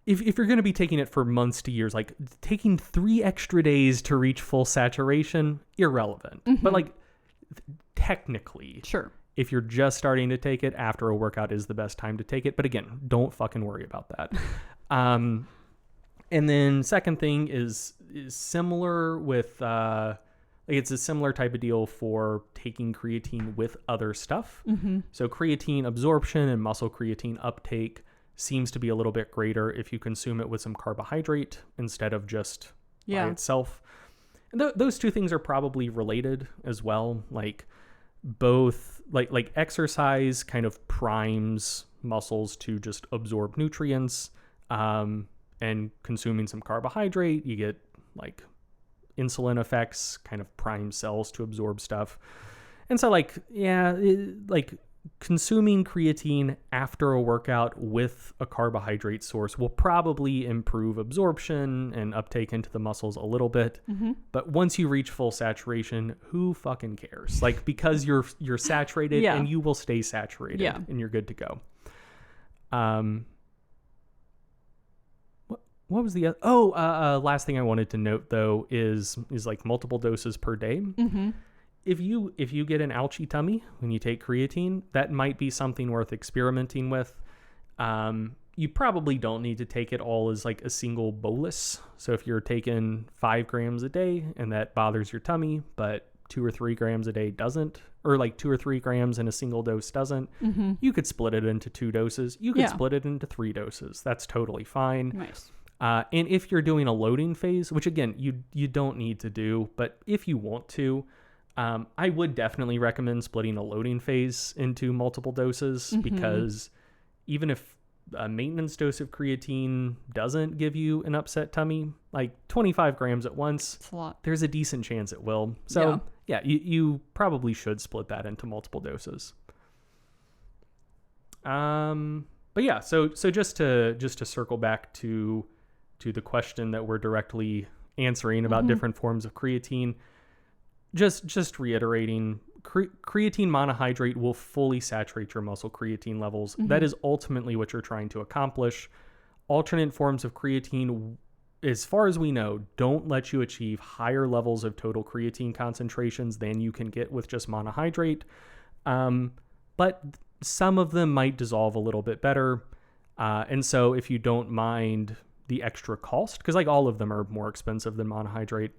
A: If you're going to be taking it for months to years, like taking 3 extra days to reach full saturation, irrelevant. But like technically,
B: sure,
A: if you're just starting to take it, after a workout is the best time to take it. But again, don't fucking worry about that. And then second thing is similar with it's a similar type of deal for taking creatine with other stuff. So creatine absorption and muscle creatine uptake seems to be a little bit greater if you consume it with some carbohydrate instead of just by itself. And those two things are probably related as well. Like both like exercise kind of primes muscles to just absorb nutrients, and consuming some carbohydrate, you get like insulin effects, kind of prime cells to absorb stuff. And so like consuming creatine after a workout with a carbohydrate source will probably improve absorption and uptake into the muscles a little bit. But once you reach full saturation, who fucking cares? Like, because you're saturated and you will stay saturated and you're good to go. What was the last thing I wanted to note though is like multiple doses per day. If you get an ouchy tummy when you take creatine, that might be something worth experimenting with. You probably don't need to take it all as like a single bolus. So if you're taking 5 grams a day and that bothers your tummy, but 2 or 3 grams a day doesn't, or like 2 or 3 grams in a single dose doesn't, you could split it into 2 doses. You could split it into 3 doses. That's totally fine.
B: Nice.
A: And if you're doing a loading phase, which again, you don't need to do, but if you want to, I would definitely recommend splitting a loading phase into multiple doses, because even if a maintenance dose of creatine doesn't give you an upset tummy, like 25 grams at once,
B: That's a lot.
A: there's a decent chance it will. So you probably should split that into multiple doses. But yeah, so just to circle back to the question that we're directly answering about different forms of creatine, just reiterating, creatine monohydrate will fully saturate your muscle creatine levels. That is ultimately what you're trying to accomplish. Alternate forms of creatine, as far as we know, don't let you achieve higher levels of total creatine concentrations than you can get with just monohydrate. But some of them might dissolve a little bit better. And so if you don't mind the extra cost, because like all of them are more expensive than monohydrate.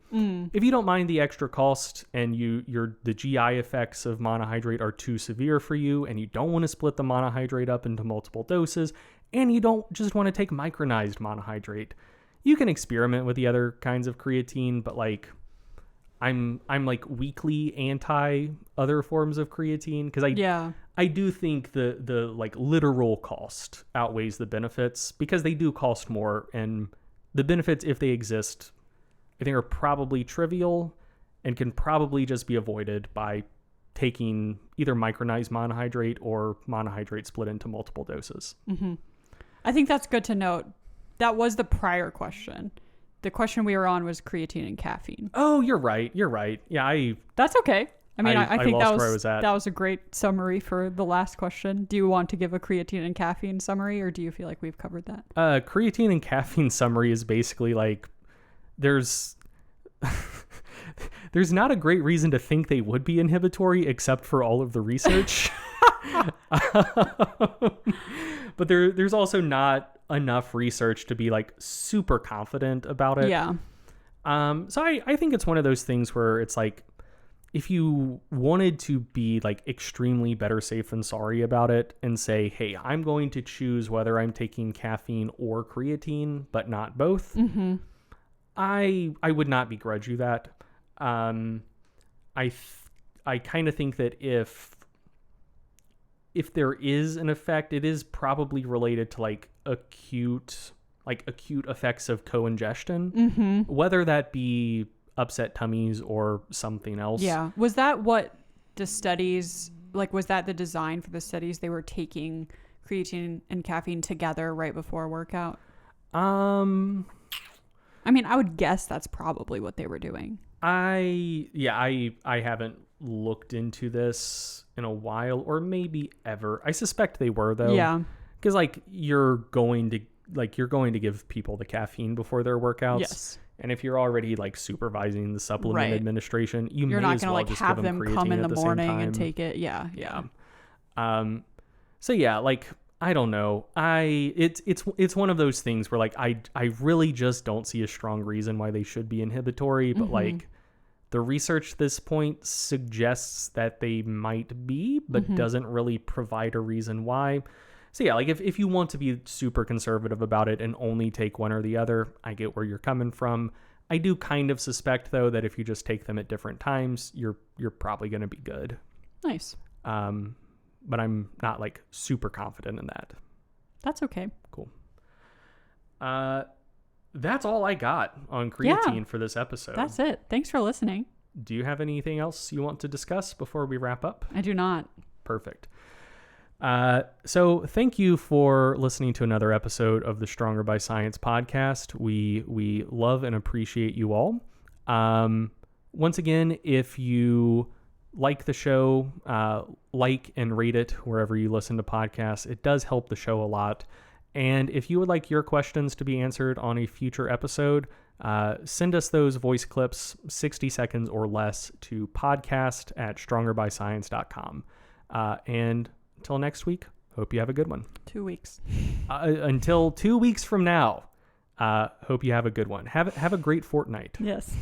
A: If you don't mind the extra cost and the GI effects of monohydrate are too severe for you and you don't want to split the monohydrate up into multiple doses and you don't just want to take micronized monohydrate, you can experiment with the other kinds of creatine, but like I'm like weakly anti other forms of creatine because I do think the like literal cost outweighs the benefits because they do cost more, and the benefits, if they exist, I think are probably trivial and can probably just be avoided by taking either micronized monohydrate or monohydrate split into multiple doses.
B: Mm-hmm. I think that's good to note. That was the prior question. The question we were on was creatine and caffeine.
A: Oh, you're right. Yeah,
B: that's okay. I mean, I think
A: lost where I was at.
B: That was a great summary for the last question. Do you want to give a creatine and caffeine summary, or do you feel like we've covered that?
A: Creatine and caffeine summary is basically like there's not a great reason to think they would be inhibitory except for all of the research. But there's also not enough research to be like super confident about it.
B: Yeah.
A: So I think it's one of those things where it's like, if you wanted to be like extremely better safe than sorry about it and say, hey, I'm going to choose whether I'm taking caffeine or creatine, but not both, I would not begrudge you that. I kind of think that if there is an effect, it is probably related to like acute effects of co-ingestion, whether that be upset tummies or something else.
B: Yeah. Was that what the studies, like, was that the design for the studies? They were taking creatine and caffeine together right before a workout? I mean, I would guess that's probably what they were doing. I
A: haven't looked into this in a while, or maybe ever. I suspect they were, though.
B: Yeah.
A: Because like you're going to give people the caffeine before their workouts.
B: Yes.
A: And if you're already like supervising the supplement administration, you're
B: not
A: going to
B: like have them come in the morning and take it. Yeah.
A: So yeah, like I don't know. It's one of those things where like I really just don't see a strong reason why they should be inhibitory, but like the research at this point suggests that they might be, but doesn't really provide a reason why. So yeah, like if you want to be super conservative about it and only take one or the other, I get where you're coming from. I do kind of suspect though that if you just take them at different times, you're probably going to be good.
B: Nice.
A: But I'm not like super confident in that.
B: That's okay.
A: Cool. That's all I got on creatine for this episode.
B: That's it. Thanks for listening.
A: Do you have anything else you want to discuss before we wrap up?
B: I do not.
A: Perfect. So thank you for listening to another episode of the Stronger by Science podcast. We love and appreciate you all. Once again, if you like the show, like and rate it wherever you listen to podcasts. It does help the show a lot. And if you would like your questions to be answered on a future episode, send us those voice clips, 60 seconds or less, to podcast@strongerbyscience.com. And until next week, hope you have a good one.
B: 2 weeks.
A: Until 2 weeks from now, hope you have a good one. Have a great fortnight.
B: Yes.